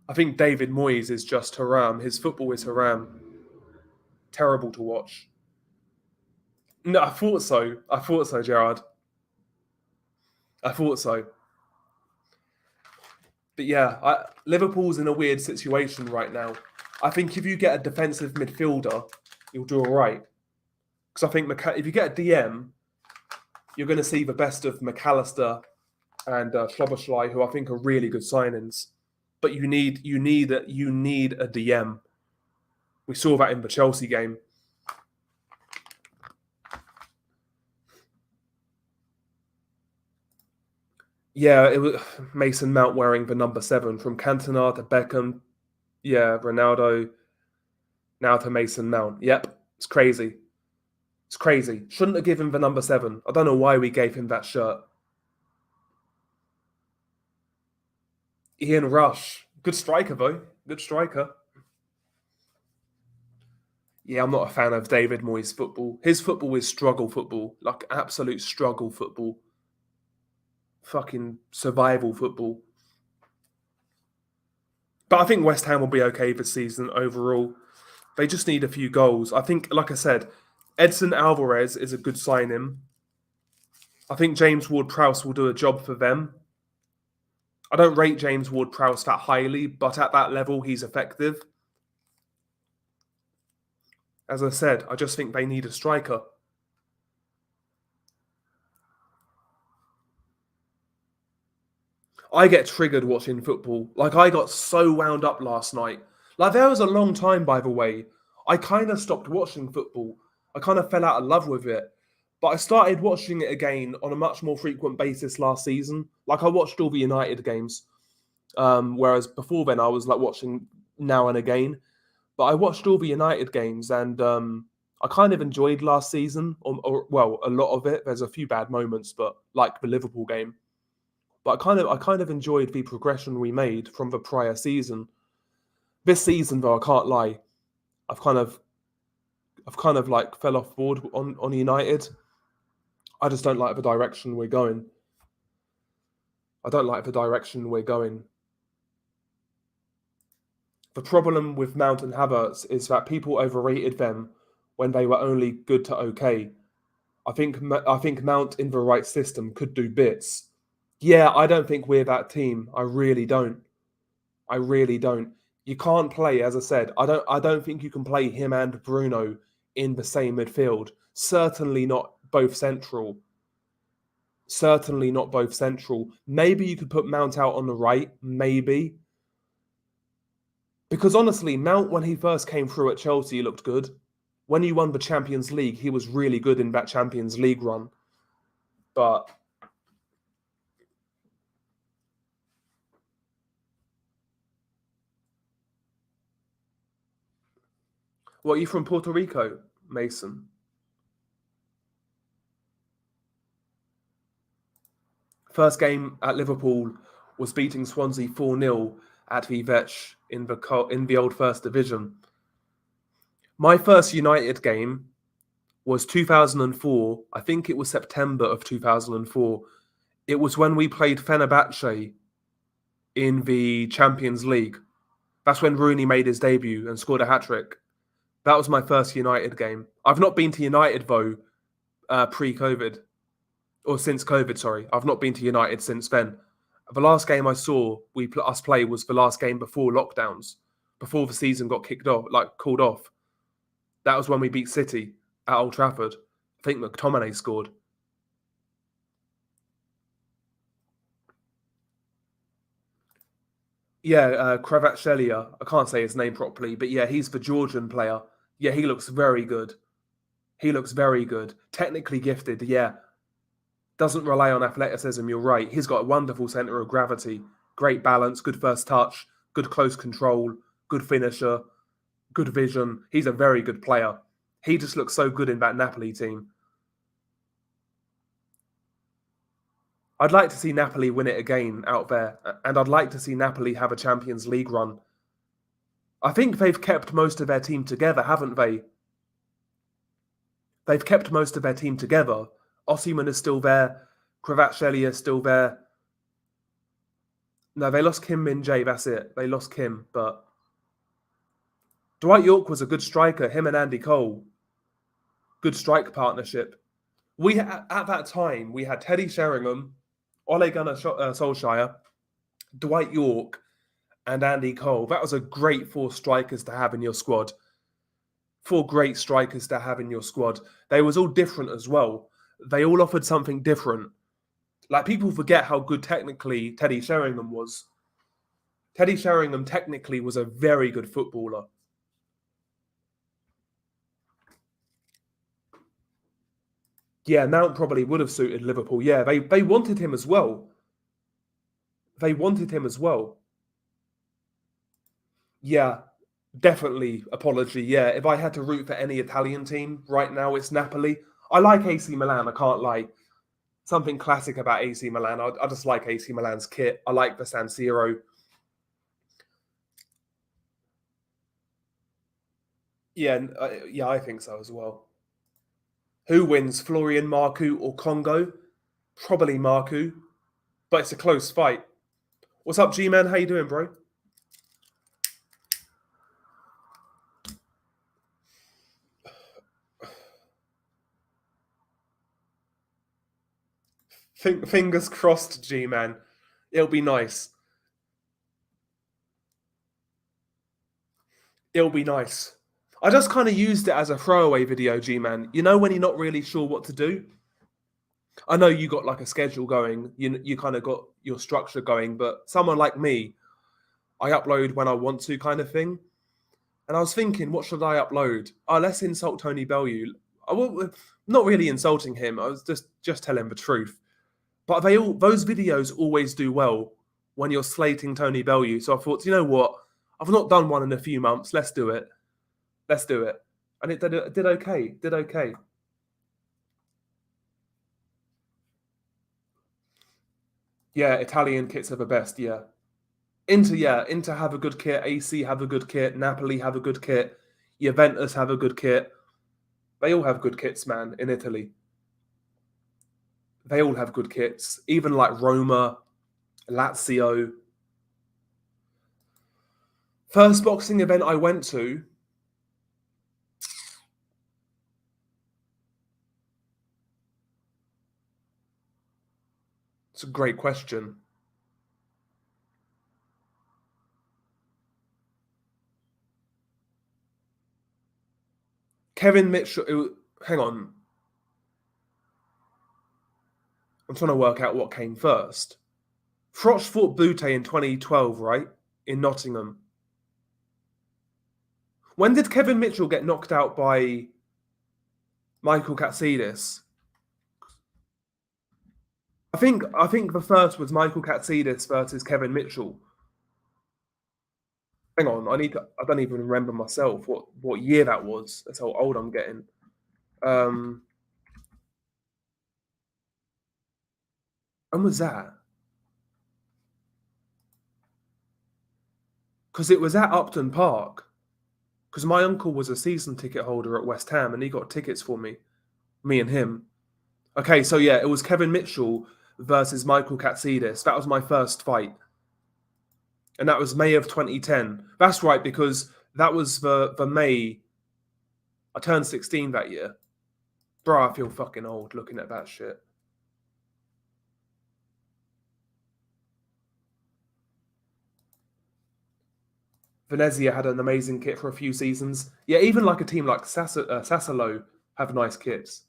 I think David Moyes is just haram. His football is haram. Terrible to watch. No, I thought so, Gerard. I thought so. But yeah, Liverpool's in a weird situation right now. I think if you get a defensive midfielder, you'll do all right. Because I think if you get a DM, you're going to see the best of McAllister and Szoboszlai, who I think are really good signings. But you need a DM. We saw that in the Chelsea game. Yeah, it was Mason Mount wearing the number 7 from Cantona to Beckham. Yeah, Ronaldo. Now to Mason Mount. Yep, it's crazy. It's crazy. Shouldn't have given the number 7. I don't know why we gave him that shirt. Ian Rush. Good striker, though. Good striker. Yeah, I'm not a fan of David Moyes' football. His football is struggle football. Like, absolute struggle football. Fucking survival football. But I think West Ham will be okay this season overall. They just need a few goals. I think, like I said, Edson Alvarez is a good signing. I think James Ward-Prowse will do a job for them. I don't rate James Ward-Prowse that highly, but at that level, he's effective. As I said, I just think they need a striker. I get triggered watching football. Like, I got so wound up last night. Like, there was a long time, by the way. I kind of stopped watching football. I kind of fell out of love with it. But I started watching it again on a much more frequent basis last season. Like, I watched all the United games. Whereas before then, I was like watching now and again. But I watched all the United games and I kind of enjoyed last season. Well, a lot of it. There's a few bad moments, but like the Liverpool game. But I kind of enjoyed the progression we made from the prior season. This season, though, I can't lie, I've kind of like fell off board on United. I just don't like the direction we're going. The problem with Mount and Havertz is that people overrated them when they were only good to okay. I think Mount in the right system could do bits. Yeah, I don't think we're that team. I really don't. You can't play, as I said. I don't think you can play him and Bruno in the same midfield. Certainly not both central. Maybe you could put Mount out on the right. Maybe. Because honestly, Mount, when he first came through at Chelsea, looked good. When he won the Champions League, he was really good in that Champions League run. But what, are you from Puerto Rico, Mason? First game at Liverpool was beating Swansea 4-0 at the Vetch in the old First Division. My first United game was 2004. I think it was September of 2004. It was when we played Fenerbahce in the Champions League. That's when Rooney made his debut and scored a hat-trick. That was my first United game. I've not been to United though pre-COVID or since COVID. Sorry, I've not been to United since then. The last game I saw us play was the last game before lockdowns, before the season got kicked off, like called off. That was when we beat City at Old Trafford. I think McTominay scored. Yeah, Kvaratskhelia. I can't say his name properly, but yeah, he's the Georgian player. Yeah, he looks very good. He looks very good. Technically gifted, yeah. Doesn't rely on athleticism, you're right. He's got a wonderful centre of gravity. Great balance, good first touch, good close control, good finisher, good vision. He's a very good player. He just looks so good in that Napoli team. I'd like to see Napoli win it again out there, and I'd like to see Napoli have a Champions League run. I think they've kept most of their team together, haven't they? They've kept most of their team together. Osimhen is still there. Kvaratskhelia is still there. No, they lost Kim Min-jae, that's it. They lost Kim, but Dwight Yorke was a good striker, him and Andy Cole. Good strike partnership. At that time, we had Teddy Sheringham, Ole Gunnar Solskjaer, Dwight Yorke, and Andy Cole. That was a great 4 strikers to have in your squad. 4 great strikers to have in your squad. They was all different as well. They all offered something different. Like, people forget how good technically Teddy Sheringham was. Teddy Sheringham technically was a very good footballer. Yeah, Mount probably would have suited Liverpool. Yeah, they wanted him as well. They wanted him as well. Yeah, definitely apology. Yeah, if I had to root for any Italian team right now, it's Napoli. I like AC Milan, I can't lie. Something classic about AC Milan. I just like AC Milan's kit. I like the San Siro. Yeah, yeah, I think so as well. Who wins, Florian Marku or Congo? Probably Marku, but it's a close fight. What's up, G-Man? How you doing, bro? Fingers crossed, G-Man. It'll be nice. It'll be nice. I just kind of used it as a throwaway video, G-Man. You know when you're not really sure what to do? I know you got like a schedule going. You kind of got your structure going, but someone like me, I upload when I want to kind of thing. And I was thinking, what should I upload? Oh, let's insult Tony Bellew. Not really insulting him. I was just telling the truth. But those videos always do well when you're slating Tony Bellew. So I thought, you know what? I've not done one in a few months. Let's do it. Let's do it. And it did okay. Did okay. Yeah, Italian kits are the best. Yeah. Inter have a good kit. AC have a good kit. Napoli have a good kit. Juventus have a good kit. They all have good kits, man, in Italy. They all have good kits. Even like Roma, Lazio. First boxing event I went to. It's a great question. Kevin Mitchell. Hang on. I'm trying to work out what came first. Froch fought Butte in 2012, right? In Nottingham. When did Kevin Mitchell get knocked out by Michael Katsidis? I think the first was Michael Katsidis versus Kevin Mitchell. Hang on, I don't even remember myself what year that was. That's how old I'm getting. When was that? Because it was at Upton Park. Because my uncle was a season ticket holder at West Ham and he got tickets for me and him. Okay, so yeah, it was Kevin Mitchell versus Michael Katsidis. That was my first fight. And that was May of 2010. That's right, because that was the May I turned 16 that year. Bro, I feel fucking old looking at that shit. Venezia had an amazing kit for a few seasons. Yeah, even like a team like Sassuolo have nice kits.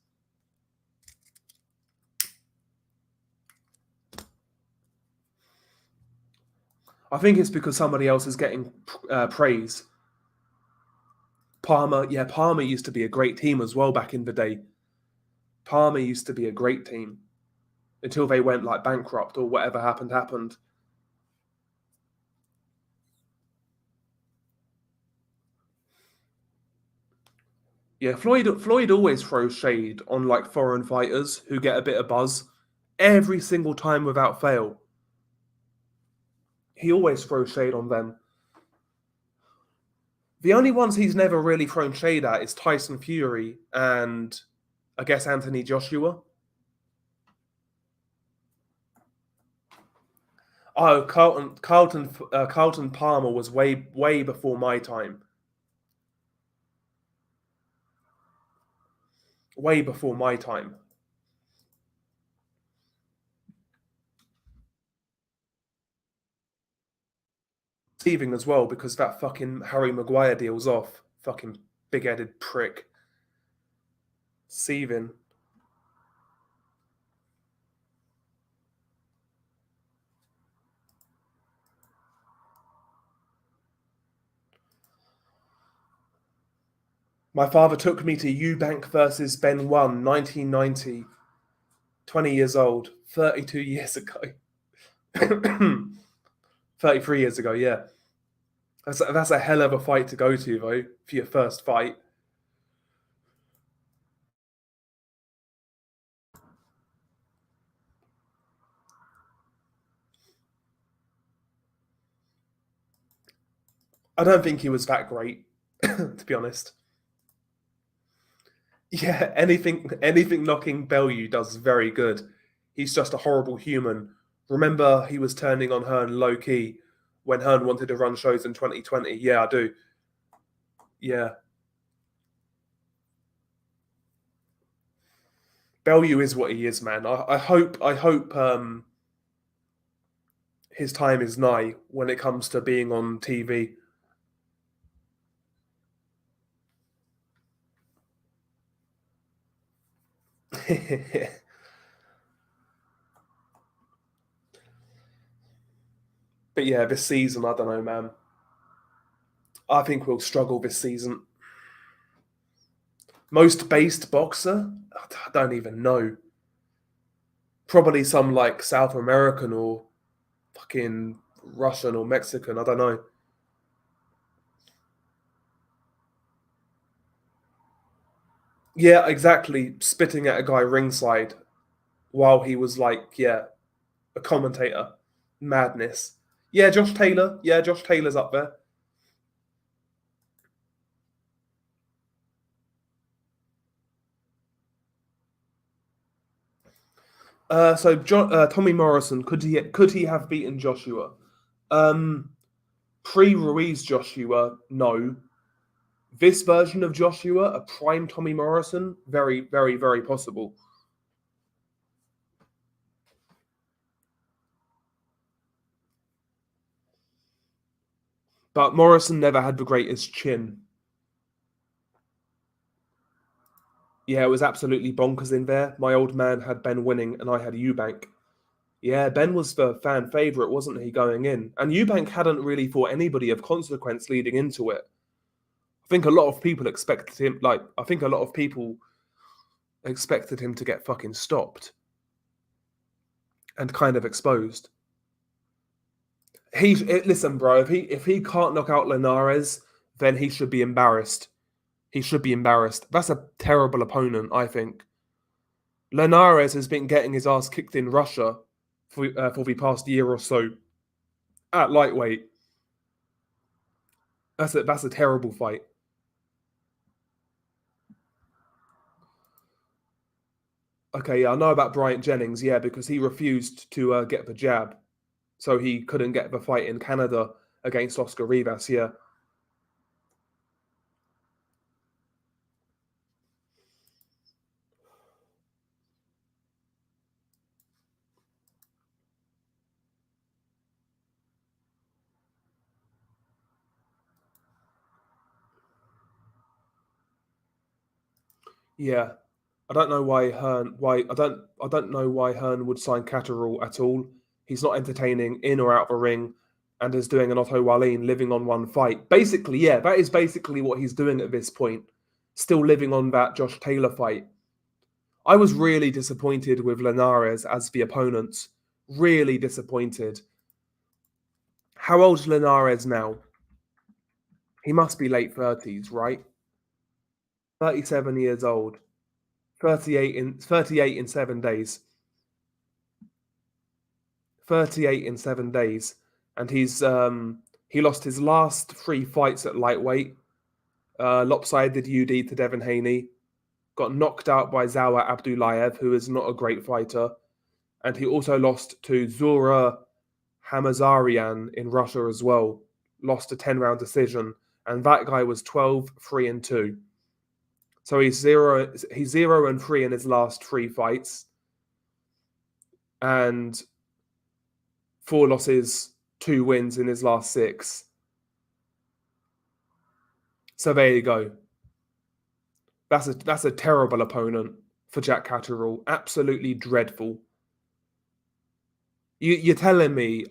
I think it's because somebody else is getting praise. Parma used to be a great team as well back in the day. Parma used to be a great team until they went like bankrupt or whatever happened. Yeah, Floyd always throws shade on like foreign fighters who get a bit of buzz every single time without fail. He always throws shade on them. The only ones he's never really thrown shade at is Tyson Fury and I guess Anthony Joshua. Oh, Carlton Palmer was way before my time. Way before my time. Receiving as well because that fucking Harry Maguire deal's off. Fucking big-headed prick. Seething. My father took me to Eubank versus Ben 1, 1990. 20 years old. 32 years ago. 33 years ago, yeah. That's a hell of a fight to go to, though, for your first fight. I don't think he was that great, to be honest. Yeah, anything knocking Bellew does very good. He's just a horrible human. Remember, he was turning on Hearn low key when Hearn wanted to run shows in 2020. Yeah, I do. Yeah, Bellew is what he is, man. I hope his time is nigh when it comes to being on TV. But yeah, this season, I don't know, man. I think we'll struggle this season. Most based boxer? I don't even know. Probably some like South American or fucking Russian or Mexican. I don't know. Yeah, exactly. Spitting at a guy ringside while he was like, yeah, a commentator. Madness. Yeah, Josh Taylor. Yeah, Josh Taylor's up there. Tommy Morrison, could he have beaten Joshua? Um, Pre Ruiz Joshua, no. This version of Joshua, a prime Tommy Morrison, very, very, very possible. But Morrison never had the greatest chin. Yeah, it was absolutely bonkers in there. My old man had Ben winning, and I had Eubank. Yeah, Ben was the fan favourite, wasn't he, going in? And Eubank hadn't really fought anybody of consequence leading into it. I think a lot of people expected him, to get fucking stopped and kind of exposed. Listen, bro. If he can't knock out Linares, then he should be embarrassed. He should be embarrassed. That's a terrible opponent, I think. Linares has been getting his ass kicked in Russia for the past year or so at lightweight. That's a terrible fight. Okay, yeah, I know about Bryant Jennings, yeah, because he refused to get the jab, so he couldn't get the fight in Canada against Oscar Rivas. Yeah, Yeah. I don't know why I don't know why Hearn would sign Catterall at all. He's not entertaining in or out of a ring and is doing an Otto Wallin living on one fight. Basically, yeah, that is basically what he's doing at this point. Still living on that Josh Taylor fight. I was really disappointed with Linares as the opponent. Really disappointed. How old's Linares now? He must be late 30s, right? 37 years old. 38 in 7 days. 38 in 7 days. And he lost his last 3 fights at lightweight. Lopsided UD to Devin Haney. Got knocked out by Zawa Abdullayev, who is not a great fighter. And he also lost to Zura Hamazarian in Russia as well. Lost a 10-round decision. And that guy was 12-3-2. So he's 0-3 in his last 3 fights. And 4 losses, 2 wins in his last 6. So there you go. That's a terrible opponent for Jack Catterall. Absolutely dreadful. Are you telling me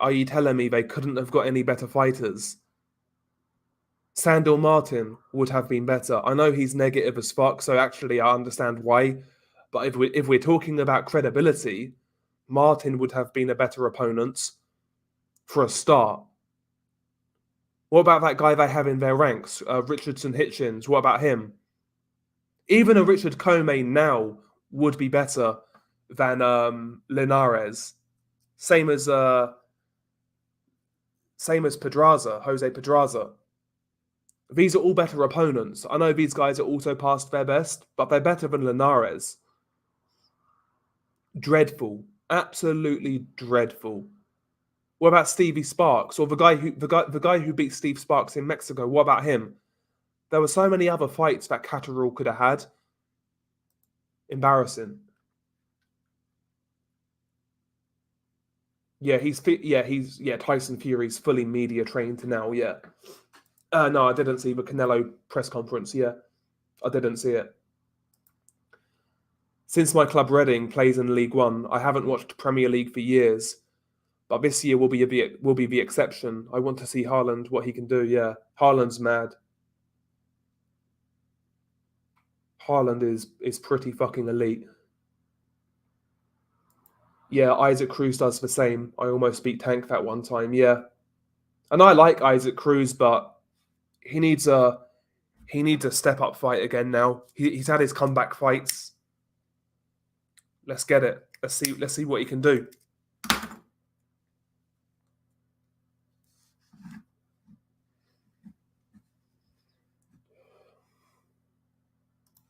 they couldn't have got any better fighters? Sandor Martin would have been better. I know he's negative as fuck, so actually I understand why. But if we're talking about credibility, Martin would have been a better opponent for a start. What about that guy they have in their ranks, Richardson Hitchens? What about him? Even a Richard Comey now would be better than Linares. Same as Pedraza, Jose Pedraza. These are all better opponents. I know these guys are also past their best, but they're better than Linares. Dreadful. Absolutely dreadful. What about Stevie Sparks or the guy who beat Steve Sparks in Mexico? What about him? There were so many other fights that Catterall could have had. Embarrassing. Yeah, Tyson Fury's fully media trained now. Yeah. No, I didn't see the Canelo press conference. Yeah, I didn't see it. Since my club Reading plays in League One, I haven't watched Premier League for years. But this year will be the exception. I want to see Haaland, what he can do. Yeah, Haaland's mad. Haaland is pretty fucking elite. Yeah, Isaac Cruz does the same. I almost beat Tank that one time. Yeah, and I like Isaac Cruz, but he needs a step up fight again now. He's had his comeback fights. Let's get it. Let's see what he can do.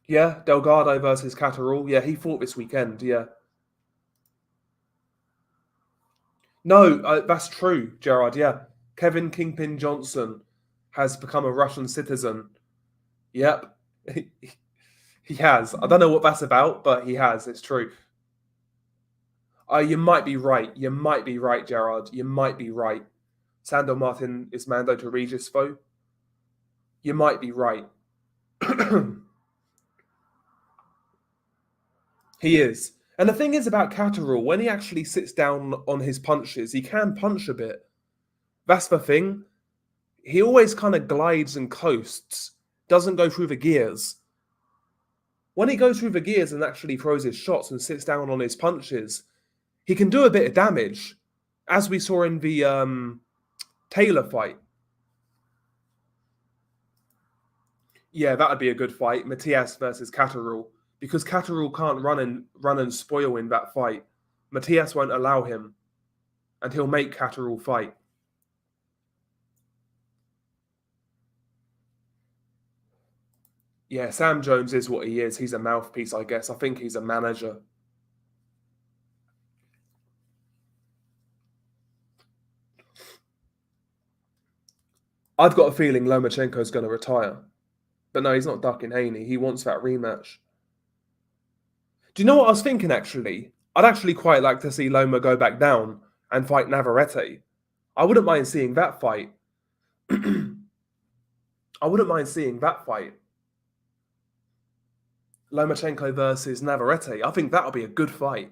Yeah, Delgado versus Catterall. Yeah, he fought this weekend. Yeah. No, that's true, Gerard. Yeah. Kevin Kingpin Johnson has become a Russian citizen. Yep. He has. I don't know what that's about, but he has. It's true. You might be right. You might be right, Gerard. You might be right. Sandor Martin is Mando to Regis foe. You might be right. He is. And the thing is about Catterall, when he actually sits down on his punches, he can punch a bit. That's the thing. He always kind of glides and coasts, doesn't go through the gears. When he goes through the gears and actually throws his shots and sits down on his punches, he can do a bit of damage, as we saw in the Taylor fight. Yeah, that would be a good fight. Matthias versus Catterall. Because Catterall can't run and spoil in that fight. Matthias won't allow him. And he'll make Catterall fight. Yeah, Sam Jones is what he is. He's a mouthpiece, I guess. I think he's a manager. I've got a feeling Lomachenko's going to retire. But no, he's not ducking Haney. He wants that rematch. Do you know what I was thinking, actually? I'd actually quite like to see Loma go back down and fight Navarrete. I wouldn't mind seeing that fight. I wouldn't mind seeing that fight. Lomachenko versus Navarrete. I think that'll be a good fight.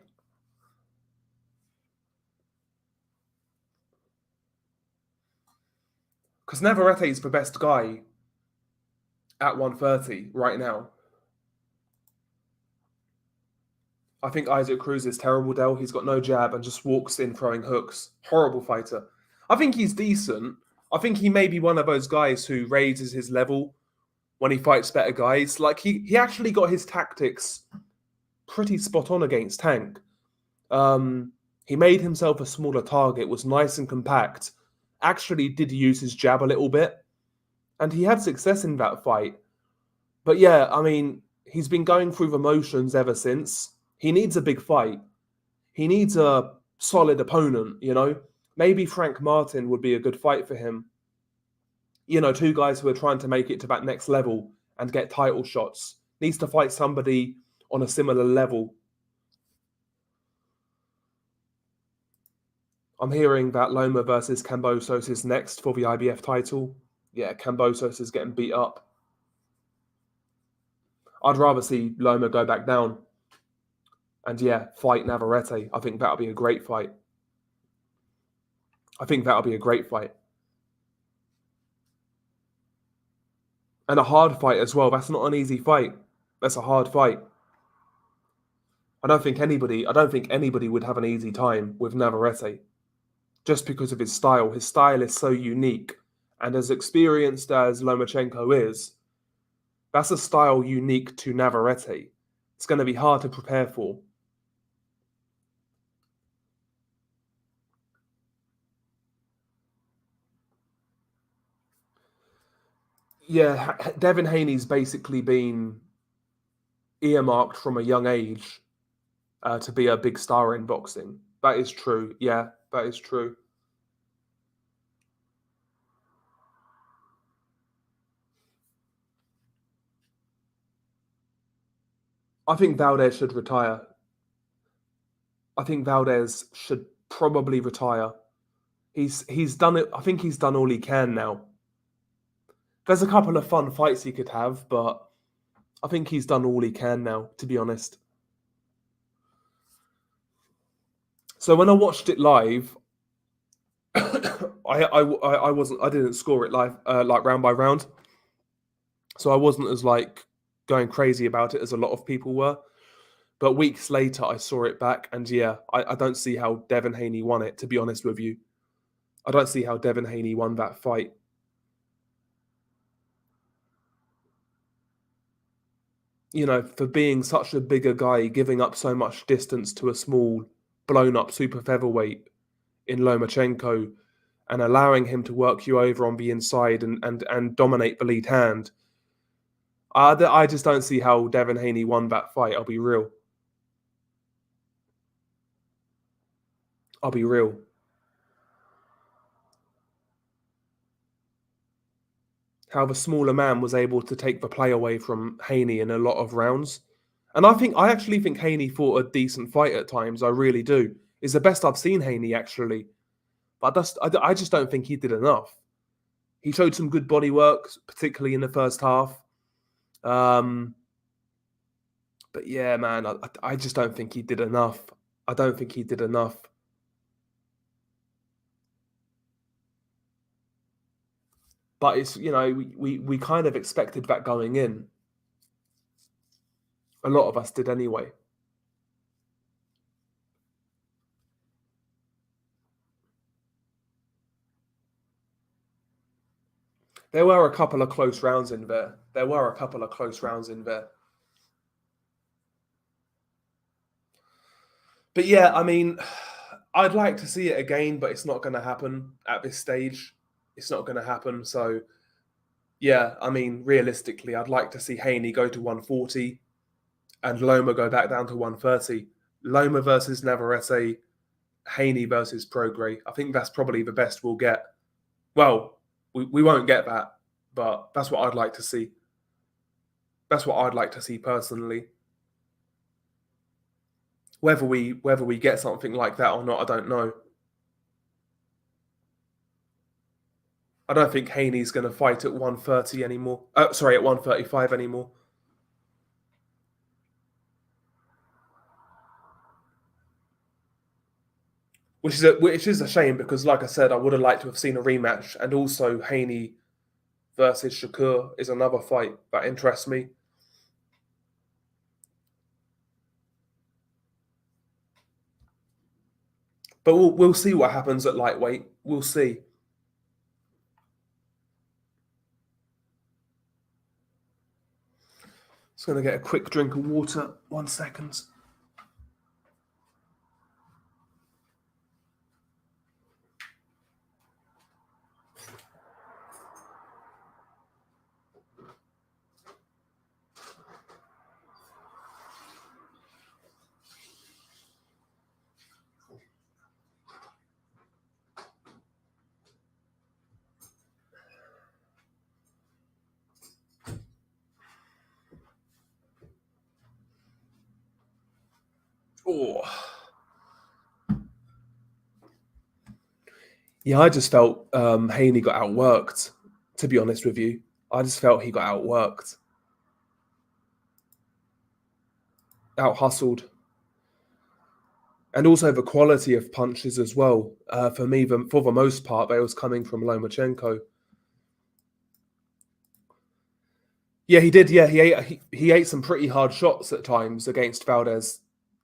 Because Navarrete is the best guy at 130 right now. I think Isaac Cruz is terrible, Dell. He's got no jab and just walks in throwing hooks. Horrible fighter. I think he's decent. I think he may be one of those guys who raises his level when he fights better guys. Like, he actually got his tactics pretty spot on against Tank. He made himself a smaller target, was nice and compact, actually did use his jab a little bit, and he had success in that fight. But yeah, I mean, he's been going through the motions ever since. He needs a big fight. He needs a solid opponent, you know? Maybe Frank Martin would be a good fight for him. You know, two guys who are trying to make it to that next level and get title shots. Needs to fight somebody on a similar level. I'm hearing that Loma versus Kambosos is next for the IBF title. Yeah, Kambosos is getting beat up. I'd rather see Loma go back down and, yeah, fight Navarrete. I think that'll be a great fight. And a hard fight as well. That's not an easy fight. That's a hard fight. I don't think anybody would have an easy time with Navarrete just because of his style. His style is so unique. And as experienced as Lomachenko is, that's a style unique to Navarrete. It's going to be hard to prepare for. Yeah, Devin Haney's basically been earmarked from a young age to be a big star in boxing. That is true. Yeah, that is true. I think Valdez should retire. I think Valdez should probably retire. He's done it. I think he's done all he can now. There's a couple of fun fights he could have, but I think he's done all he can now, to be honest. So when I watched it live, I didn't score it live like round by round, so I wasn't as like going crazy about it as a lot of people were. But weeks later, I saw it back, and yeah, I don't see how Devin Haney won it. To be honest with you, I don't see how Devin Haney won that fight. You know, for being such a bigger guy, giving up so much distance to a small, blown-up super featherweight in Lomachenko, and allowing him to work you over on the inside and dominate the lead hand. I just don't see how Devin Haney won that fight. I'll be real. How the smaller man was able to take the play away from Haney in a lot of rounds. And I actually think Haney fought a decent fight at times. I really do. It's the best I've seen Haney, actually. But I just don't think he did enough. He showed some good body work, particularly in the first half. But yeah, man, I just don't think he did enough. I don't think he did enough. But it's, you know, we kind of expected that going in. A lot of us did anyway. There were a couple of close rounds in there. But yeah, I mean, I'd like to see it again, but it's not going to happen at this stage. It's not going to happen. So, yeah, I mean, realistically, I'd like to see Haney go to 140 and Loma go back down to 130. Loma versus Navarrete, Haney versus Prograis. I think that's probably the best we'll get. Well, we won't get that, but that's what I'd like to see. That's what I'd like to see personally. Whether we get something like that or not, I don't know. I don't think Haney's going to fight at 130 anymore. Sorry, at 135 anymore. which is a shame because, like I said, I would have liked to have seen a rematch, and also Haney versus Shakur is another fight that interests me. But we'll see what happens at lightweight. We'll see. Just going to get a quick drink of water. 1 second. Oh. Yeah, I just felt Haney got outworked, to be honest with you. I just felt he got outworked. Out-hustled. And also the quality of punches as well. For me, for the most part, they was coming from Lomachenko. Yeah, he did. Yeah, he ate some pretty hard shots at times against Valdez.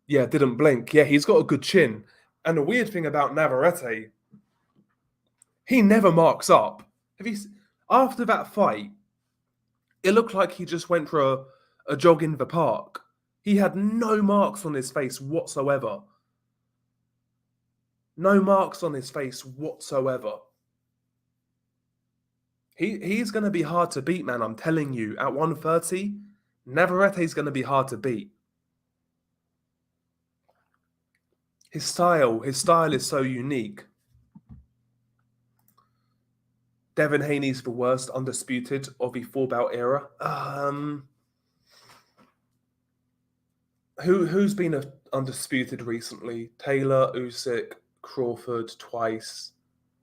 Yeah, didn't blink. Yeah, he's got a good chin. And the weird thing about Navarrete, he never marks up. After that fight, it looked like he just went for a jog in the park. He had no marks on his face whatsoever. No marks on his face whatsoever. He's going to be hard to beat, man. I'm telling you. At 130, Navarrete's going to be hard to beat. His style is so unique. Devin Haney's the worst undisputed of the 4-bout era. Who's been undisputed recently? Taylor, Usyk, Crawford twice,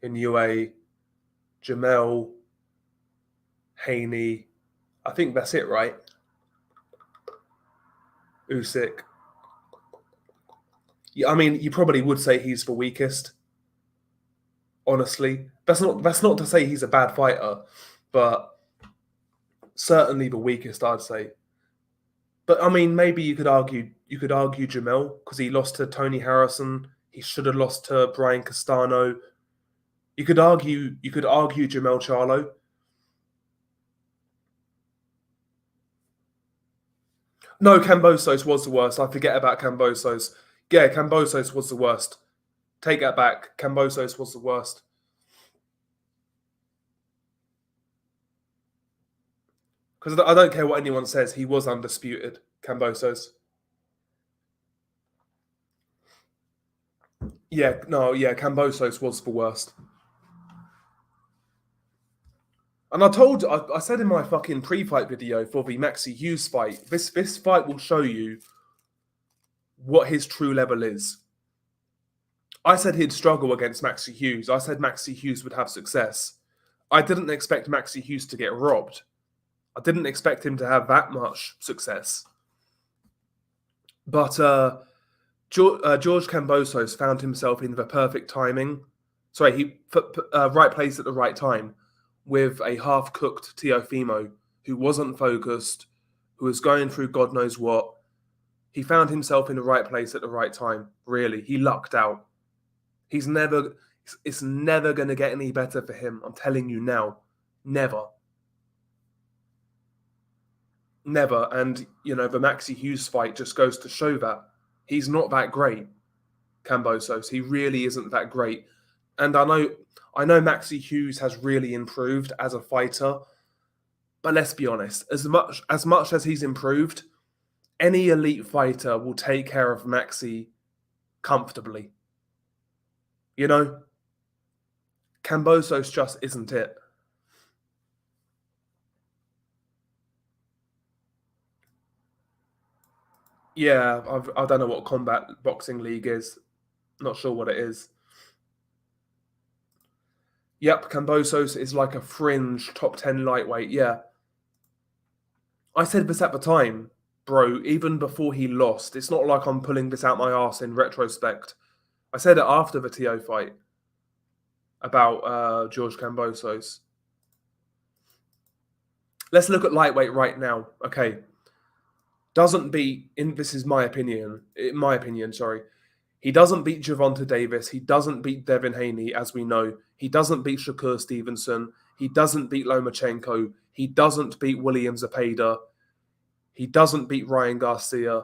Inoue, Jamel, Haney. I think that's it, right? Usyk. Yeah, I mean, you probably would say he's the weakest. Honestly, that's not to say he's a bad fighter, but certainly the weakest, I'd say. But I mean, maybe you could argue Jamel because he lost to Tony Harrison. He should have lost to Brian Castano. You could argue Jamel Charlo. No, Kambosos was the worst. I forget about Kambosos. Yeah, Kambosos was the worst. Take that back. Kambosos was the worst. Because I don't care what anyone says, he was undisputed, Kambosos. Yeah, Kambosos was the worst. And I said in my fucking pre-fight video for the Maxi Hughes fight, this fight will show you what his true level is. I said he'd struggle against Maxi Hughes. I said Maxi Hughes would have success. I didn't expect Maxi Hughes to get robbed. I didn't expect him to have that much success. But George Kambosos found himself in the perfect timing. Sorry, right place at the right time with a half-cooked Teofimo who wasn't focused, who was going through God knows what. He found himself in the right place at the right time, really. He lucked out. It's never going to get any better for him. I'm telling you now. Never. Never. And, the Maxi Hughes fight just goes to show that. He's not that great, Kambosos. He really isn't that great. And I know Maxi Hughes has really improved as a fighter. But let's be honest. As much as he's improved, any elite fighter will take care of Maxi comfortably. Kambosos just isn't it. Yeah, I don't know what combat boxing league is. Not sure what it is. Yep, Kambosos is like a fringe top 10 lightweight, yeah. I said this at the time, bro, even before he lost. It's not like I'm pulling this out my arse in retrospect. I said it after the TO fight about George Kambosos. Let's look at lightweight right now. Okay. Doesn't beat, this is my opinion, sorry. He doesn't beat Gervonta Davis. He doesn't beat Devin Haney, as we know. He doesn't beat Shakur Stevenson. He doesn't beat Lomachenko. He doesn't beat William Zepeda. He doesn't beat Ryan Garcia.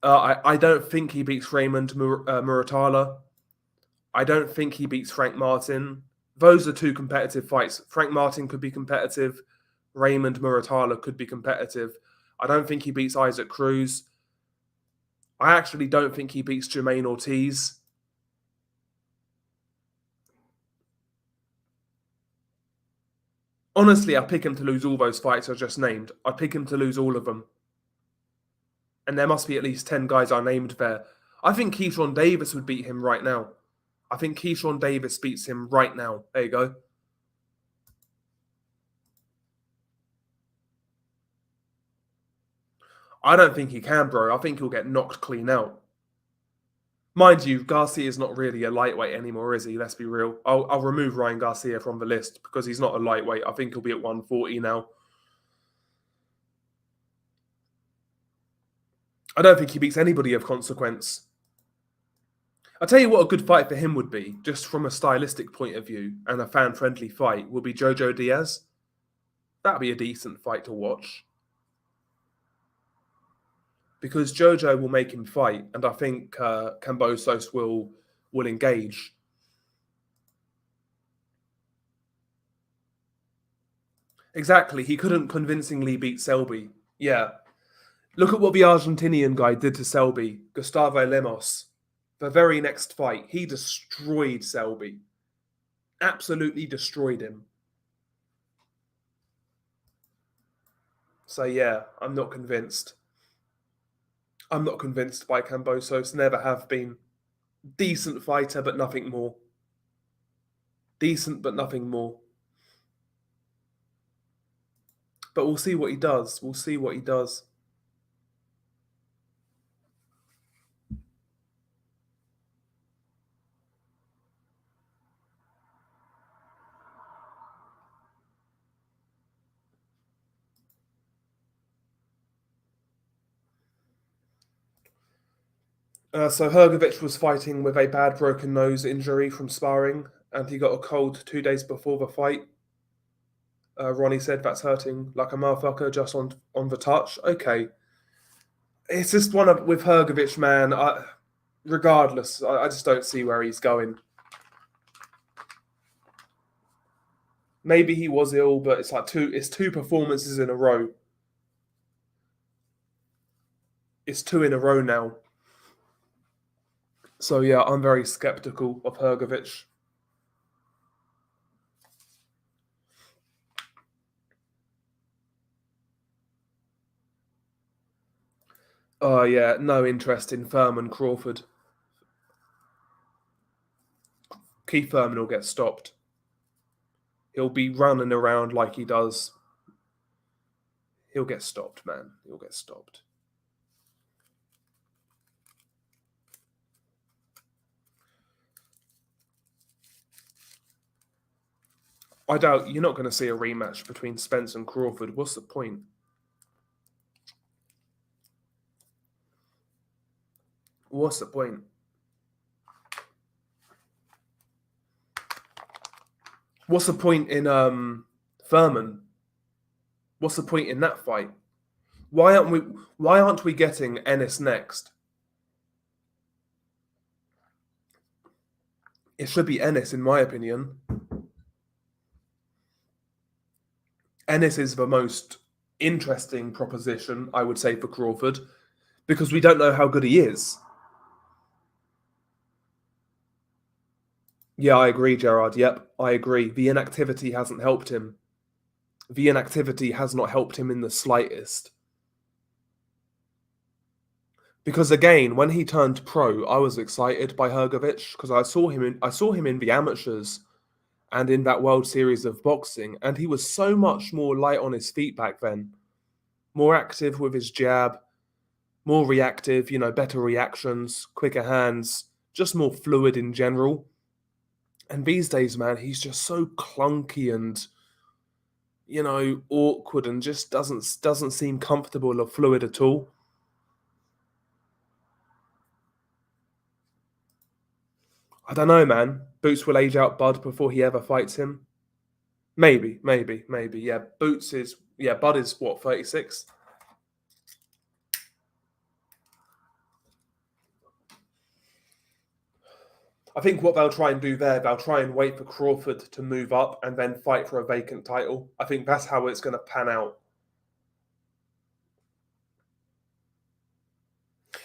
I don't think he beats Raymond Muratalla. I don't think he beats Frank Martin. Those are two competitive fights. Frank Martin could be competitive. Raymond Muratalla could be competitive. I don't think he beats Isaac Cruz. I actually don't think he beats Jermaine Ortiz. Honestly, I pick him to lose all those fights I just named. I pick him to lose all of them. And there must be at least 10 guys I named there. I think Keyshawn Davis would beat him right now. I think Keyshawn Davis beats him right now. There you go. I don't think he can, bro. I think he'll get knocked clean out. Mind you, Garcia is not really a lightweight anymore, is he? Let's be real. I'll remove Ryan Garcia from the list because he's not a lightweight. I think he'll be at 140 now. I don't think he beats anybody of consequence. I'll tell you what a good fight for him would be, just from a stylistic point of view and a fan-friendly fight, would be Jojo Diaz. That'd be a decent fight to watch. Because Jojo will make him fight, and I think Kambosos will engage. Exactly, he couldn't convincingly beat Selby. Yeah. Look at what the Argentinian guy did to Selby, Gustavo Lemos. The very next fight, he destroyed Selby. Absolutely destroyed him. So yeah, I'm not convinced. I'm not convinced by Kambosos, never have been. Decent fighter, but nothing more. Decent, but nothing more. But we'll see what he does. We'll see what he does. So Hergovic was fighting with a bad broken nose injury from sparring, and he got a cold 2 days before the fight. Ronnie said that's hurting like a motherfucker just on the touch. Okay. It's just with Hergovic, man. Regardless, I just don't see where he's going. Maybe he was ill, but it's like two performances in a row. It's 2 in a row now. So yeah, I'm very skeptical of Hergovic. Oh yeah, no interest in Thurman Crawford. Keith Thurman will get stopped. He'll be running around like he does. He'll get stopped, man. He'll get stopped. I doubt you're not going to see a rematch between Spence and Crawford. What's the point? What's the point? What's the point in Thurman? What's the point in that fight? Why aren't we getting Ennis next? It should be Ennis, in my opinion. Ennis is the most interesting proposition, I would say, for Crawford, because we don't know how good he is. Yeah, I agree, Gerard. Yep, I agree. The inactivity hasn't helped him. The inactivity has not helped him in the slightest. Because again, when he turned pro, I was excited by Hergovic because I saw him in the amateurs and in that World Series of Boxing, and he was so much more light on his feet back then. More active with his jab, more reactive, better reactions, quicker hands, just more fluid in general. And these days, man, he's just so clunky and awkward and just doesn't seem comfortable or fluid at all. I don't know, man. Boots will age out Bud before he ever fights him. Maybe, maybe, maybe. Yeah, Bud is what, 36? I think what they'll try and do there, they'll try and wait for Crawford to move up and then fight for a vacant title. I think that's how it's going to pan out.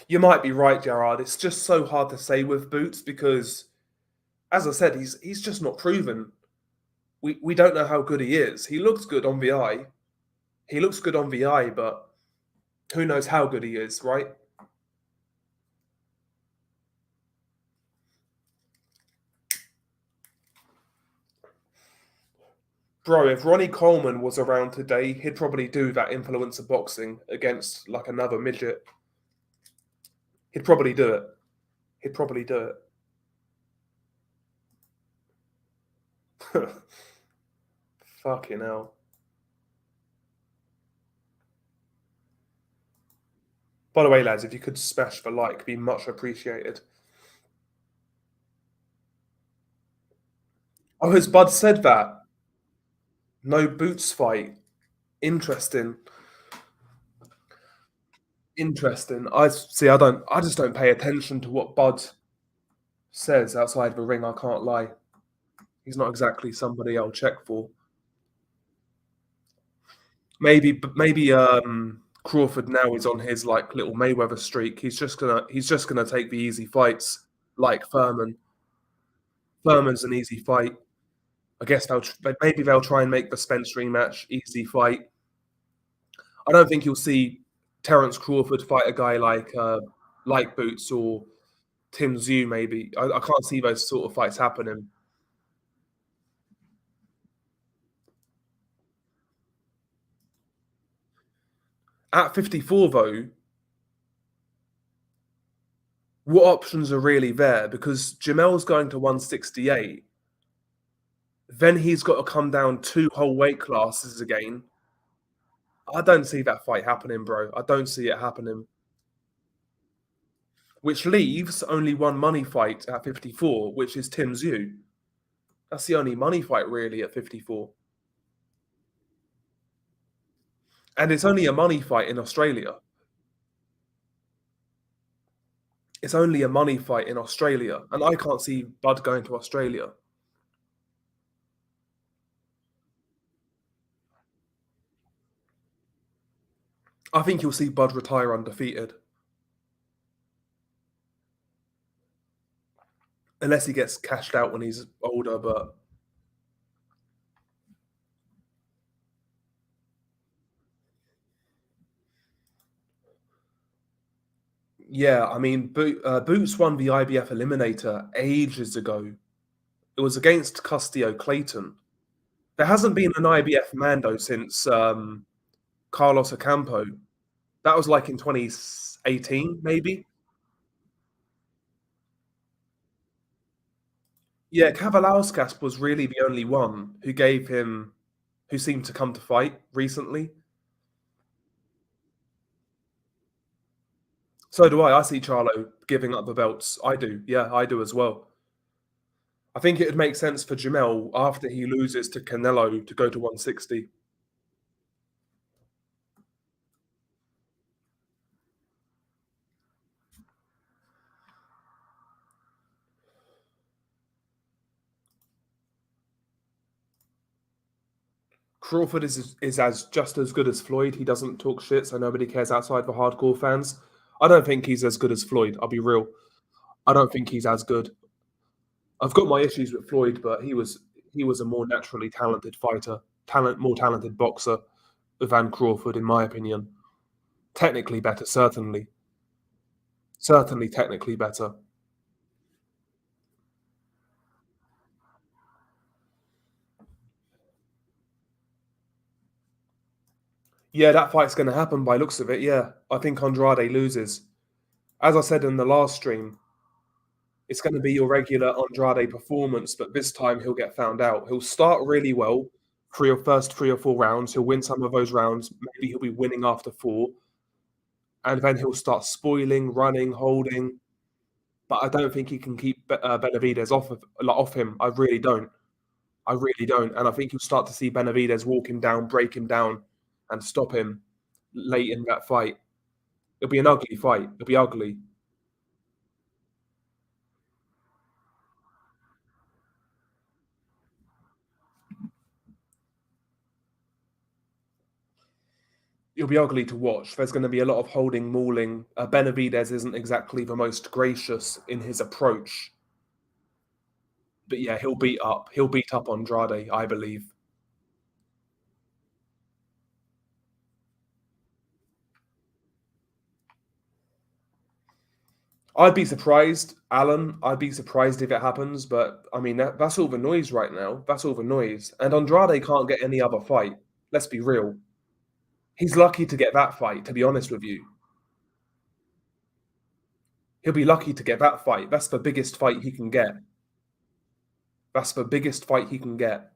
You might be right, Gerard. It's just so hard to say with Boots because, as I said, he's just not proven. We don't know how good he is. He looks good on the eye. He looks good on the eye, but who knows how good he is, right? Bro, if Ronnie Coleman was around today, he'd probably do that influencer boxing against like another midget. He'd probably do it. He'd probably do it. Fucking hell. By the way, lads, if you could smash the like, be much appreciated. Oh, has Bud said that? No Boots fight. Interesting. Interesting. I see. I just don't pay attention to what Bud says outside the ring. I can't lie. He's not exactly somebody I'll check for. Maybe Crawford now is on his like little Mayweather streak. He's just gonna take the easy fights like Furman. Furman's an easy fight. I guess maybe they'll try and make the Spence rematch easy fight. I don't think you'll see Terence Crawford fight a guy like Boots or Tim Tszyu. Maybe I can't see those sort of fights happening. At 54, though, what options are really there? Because Jamel's going to 168. Then he's got to come down two whole weight classes again. I don't see that fight happening, bro. I don't see it happening. Which leaves only one money fight at 54, which is Tim Tszyu. That's the only money fight really at 54. And it's only a money fight in Australia. It's only a money fight in Australia. And I can't see Bud going to Australia. I think you'll see Bud retire undefeated. Unless he gets cashed out when he's older, but yeah, I mean, Boots won the IBF Eliminator ages ago. It was against Custio Clayton. There hasn't been an IBF Mando since Carlos Ocampo. That was like in 2018, maybe. Yeah, Kavalauskas was really the only one who seemed to come to fight recently. So do I. I see Charlo giving up the belts. I do. Yeah, I do as well. I think it would make sense for Jamel after he loses to Canelo to go to 160. Crawford is as just as good as Floyd. He doesn't talk shit, so nobody cares outside the hardcore fans. I don't think he's as good as Floyd. I'll be real. I don't think he's as good. I've got my issues with Floyd, but he was a more naturally talented fighter, more talented boxer than Crawford, in my opinion. Technically better, certainly, certainly technically better. Yeah, that fight's gonna happen by looks of it, yeah. I think Andrade loses. As I said in the last stream, it's gonna be your regular Andrade performance, but this time he'll get found out. He'll start really well, 3 or 4 rounds, he'll win some of those rounds, maybe he'll be winning after 4, and then he'll start spoiling, running, holding, but I don't think he can keep Benavidez off him. I really don't. I really don't, and I think you'll start to see Benavidez walk him down, break him down, and stop him late in that fight. It'll be an ugly fight. It'll be ugly. It'll be ugly to watch. There's going to be a lot of holding, mauling. Benavidez isn't exactly the most gracious in his approach, but yeah, he'll beat up. He'll beat up Andrade, I believe. I'd be surprised, Alan. I'd be surprised if it happens, but I mean that's all the noise right now. That's all the noise, and Andrade can't get any other fight. Let's be real. He's lucky to get that fight. To be honest with you, he'll be lucky to get that fight. That's the biggest fight he can get. That's the biggest fight he can get.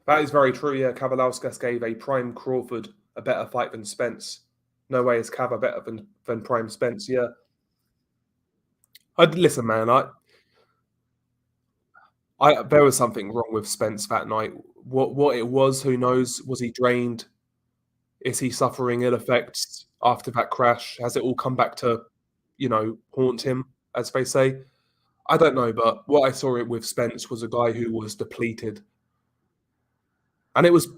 That is very true. Yeah, Kavalauskas gave a prime Crawford a better fight than Spence. No way is Kava better than prime Spence. Yeah, listen, man. There was something wrong with Spence that night. What it was, who knows? Was he drained? Is he suffering ill effects after that crash? Has it all come back to, haunt him, as they say? I don't know, but what I saw it with Spence was a guy who was depleted. And it was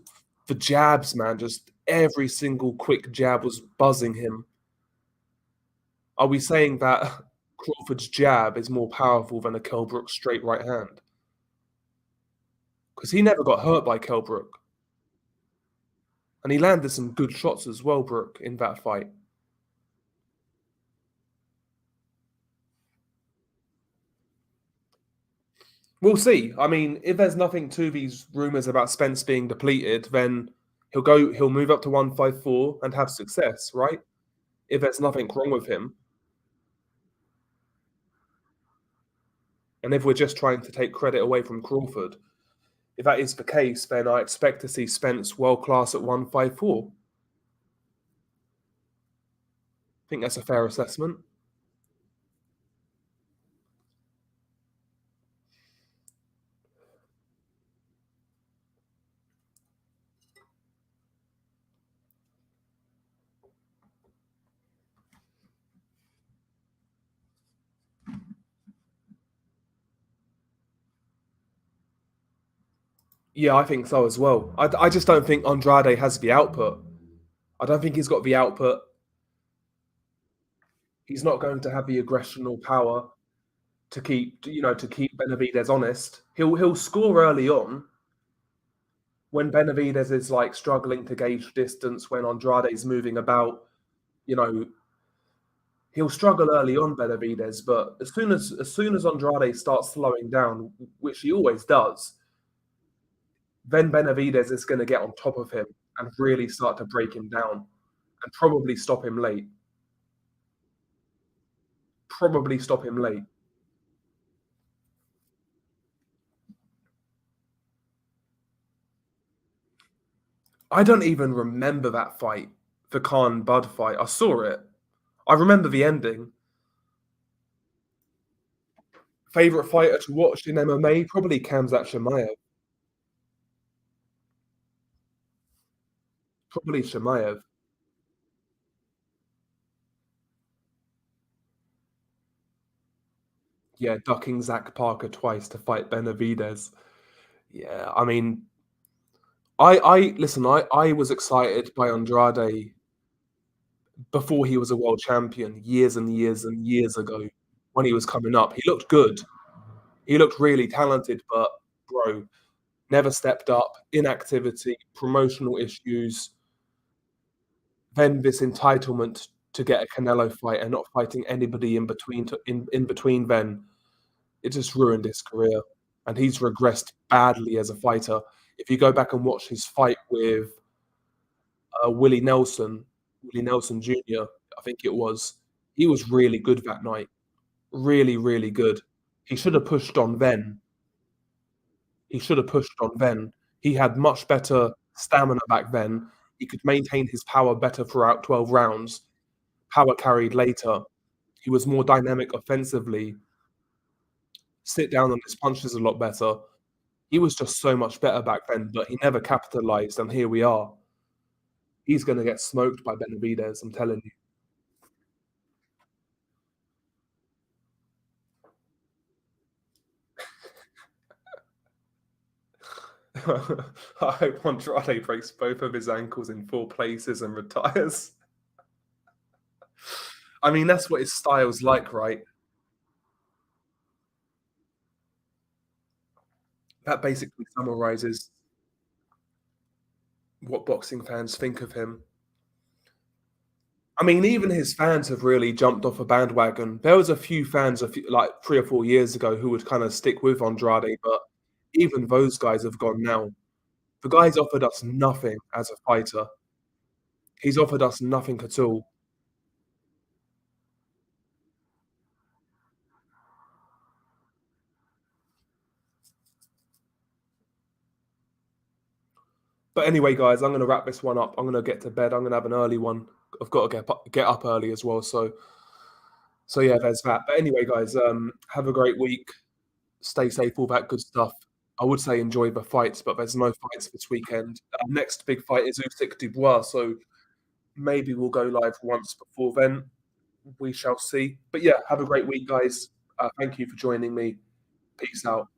the jabs, man. Just every single quick jab was buzzing him. Are we saying that Crawford's jab is more powerful than a Kell Brook straight right hand? Because he never got hurt by Kell Brook. And he landed some good shots as well, Brook, in that fight. We'll see. I mean, if there's nothing to these rumors about Spence being depleted, then he'll move up to 154 and have success, right? If there's nothing wrong with him. And if we're just trying to take credit away from Crawford, if that is the case, then I expect to see Spence world class at 154. I think that's a fair assessment. Yeah, I think so as well. I just don't think Andrade has the output. I don't think he's got the output. He's not going to have the aggression or power to keep Benavidez honest. He'll score early on when Benavidez is like struggling to gauge distance, when Andrade's moving about, you know, he'll struggle early on, Benavidez, but as soon as Andrade starts slowing down, which he always does, then Benavidez is going to get on top of him and really start to break him down and probably stop him late. Probably stop him late. I don't even remember that fight, the Khan Bud fight. I saw it. I remember the ending. Favorite fighter to watch in MMA? Probably Khamzat Chimaev. Probably Chimaev. Yeah, ducking Zach Parker twice to fight Benavidez. Yeah, I mean, I listen. I was excited by Andrade before he was a world champion, years and years and years ago when he was coming up. He looked good. He looked really talented, but bro, never stepped up. Inactivity, promotional issues, then this entitlement to get a Canelo fight and not fighting anybody in between. In between, then it just ruined his career. and he's regressed badly as a fighter. If you go back and watch his fight with Willie Nelson Jr., I think it was, he was really good that night. Really, really good. He should have pushed on then. He should have pushed on then. He had much better stamina back then. He could maintain his power better throughout 12 rounds. Power carried later. He was more dynamic offensively. Sit down on his punches a lot better. He was just so much better back then, but he never capitalized, and here we are. He's going to get smoked by Benavidez, I'm telling you. I hope Andrade breaks both of his ankles in 4 places and retires. I mean, that's what his style's like, right? That basically summarizes what boxing fans think of him. I mean, even his fans have really jumped off a bandwagon. There was a few fans, like 3 or 4 years ago, who would kind of stick with Andrade, but even those guys have gone now. The guy's offered us nothing as a fighter. He's offered us nothing at all. But anyway, guys, I'm going to wrap this one up. I'm going to get to bed. I'm going to have an early one. I've got to get up early as well. So yeah, there's that. But anyway, guys, have a great week. Stay safe, all that good stuff. I would say enjoy the fights, but there's no fights this weekend. Next big fight is Usyk Dubois, so maybe we'll go live once before then. We shall see. But yeah, have a great week, guys. Thank you for joining me. Peace out.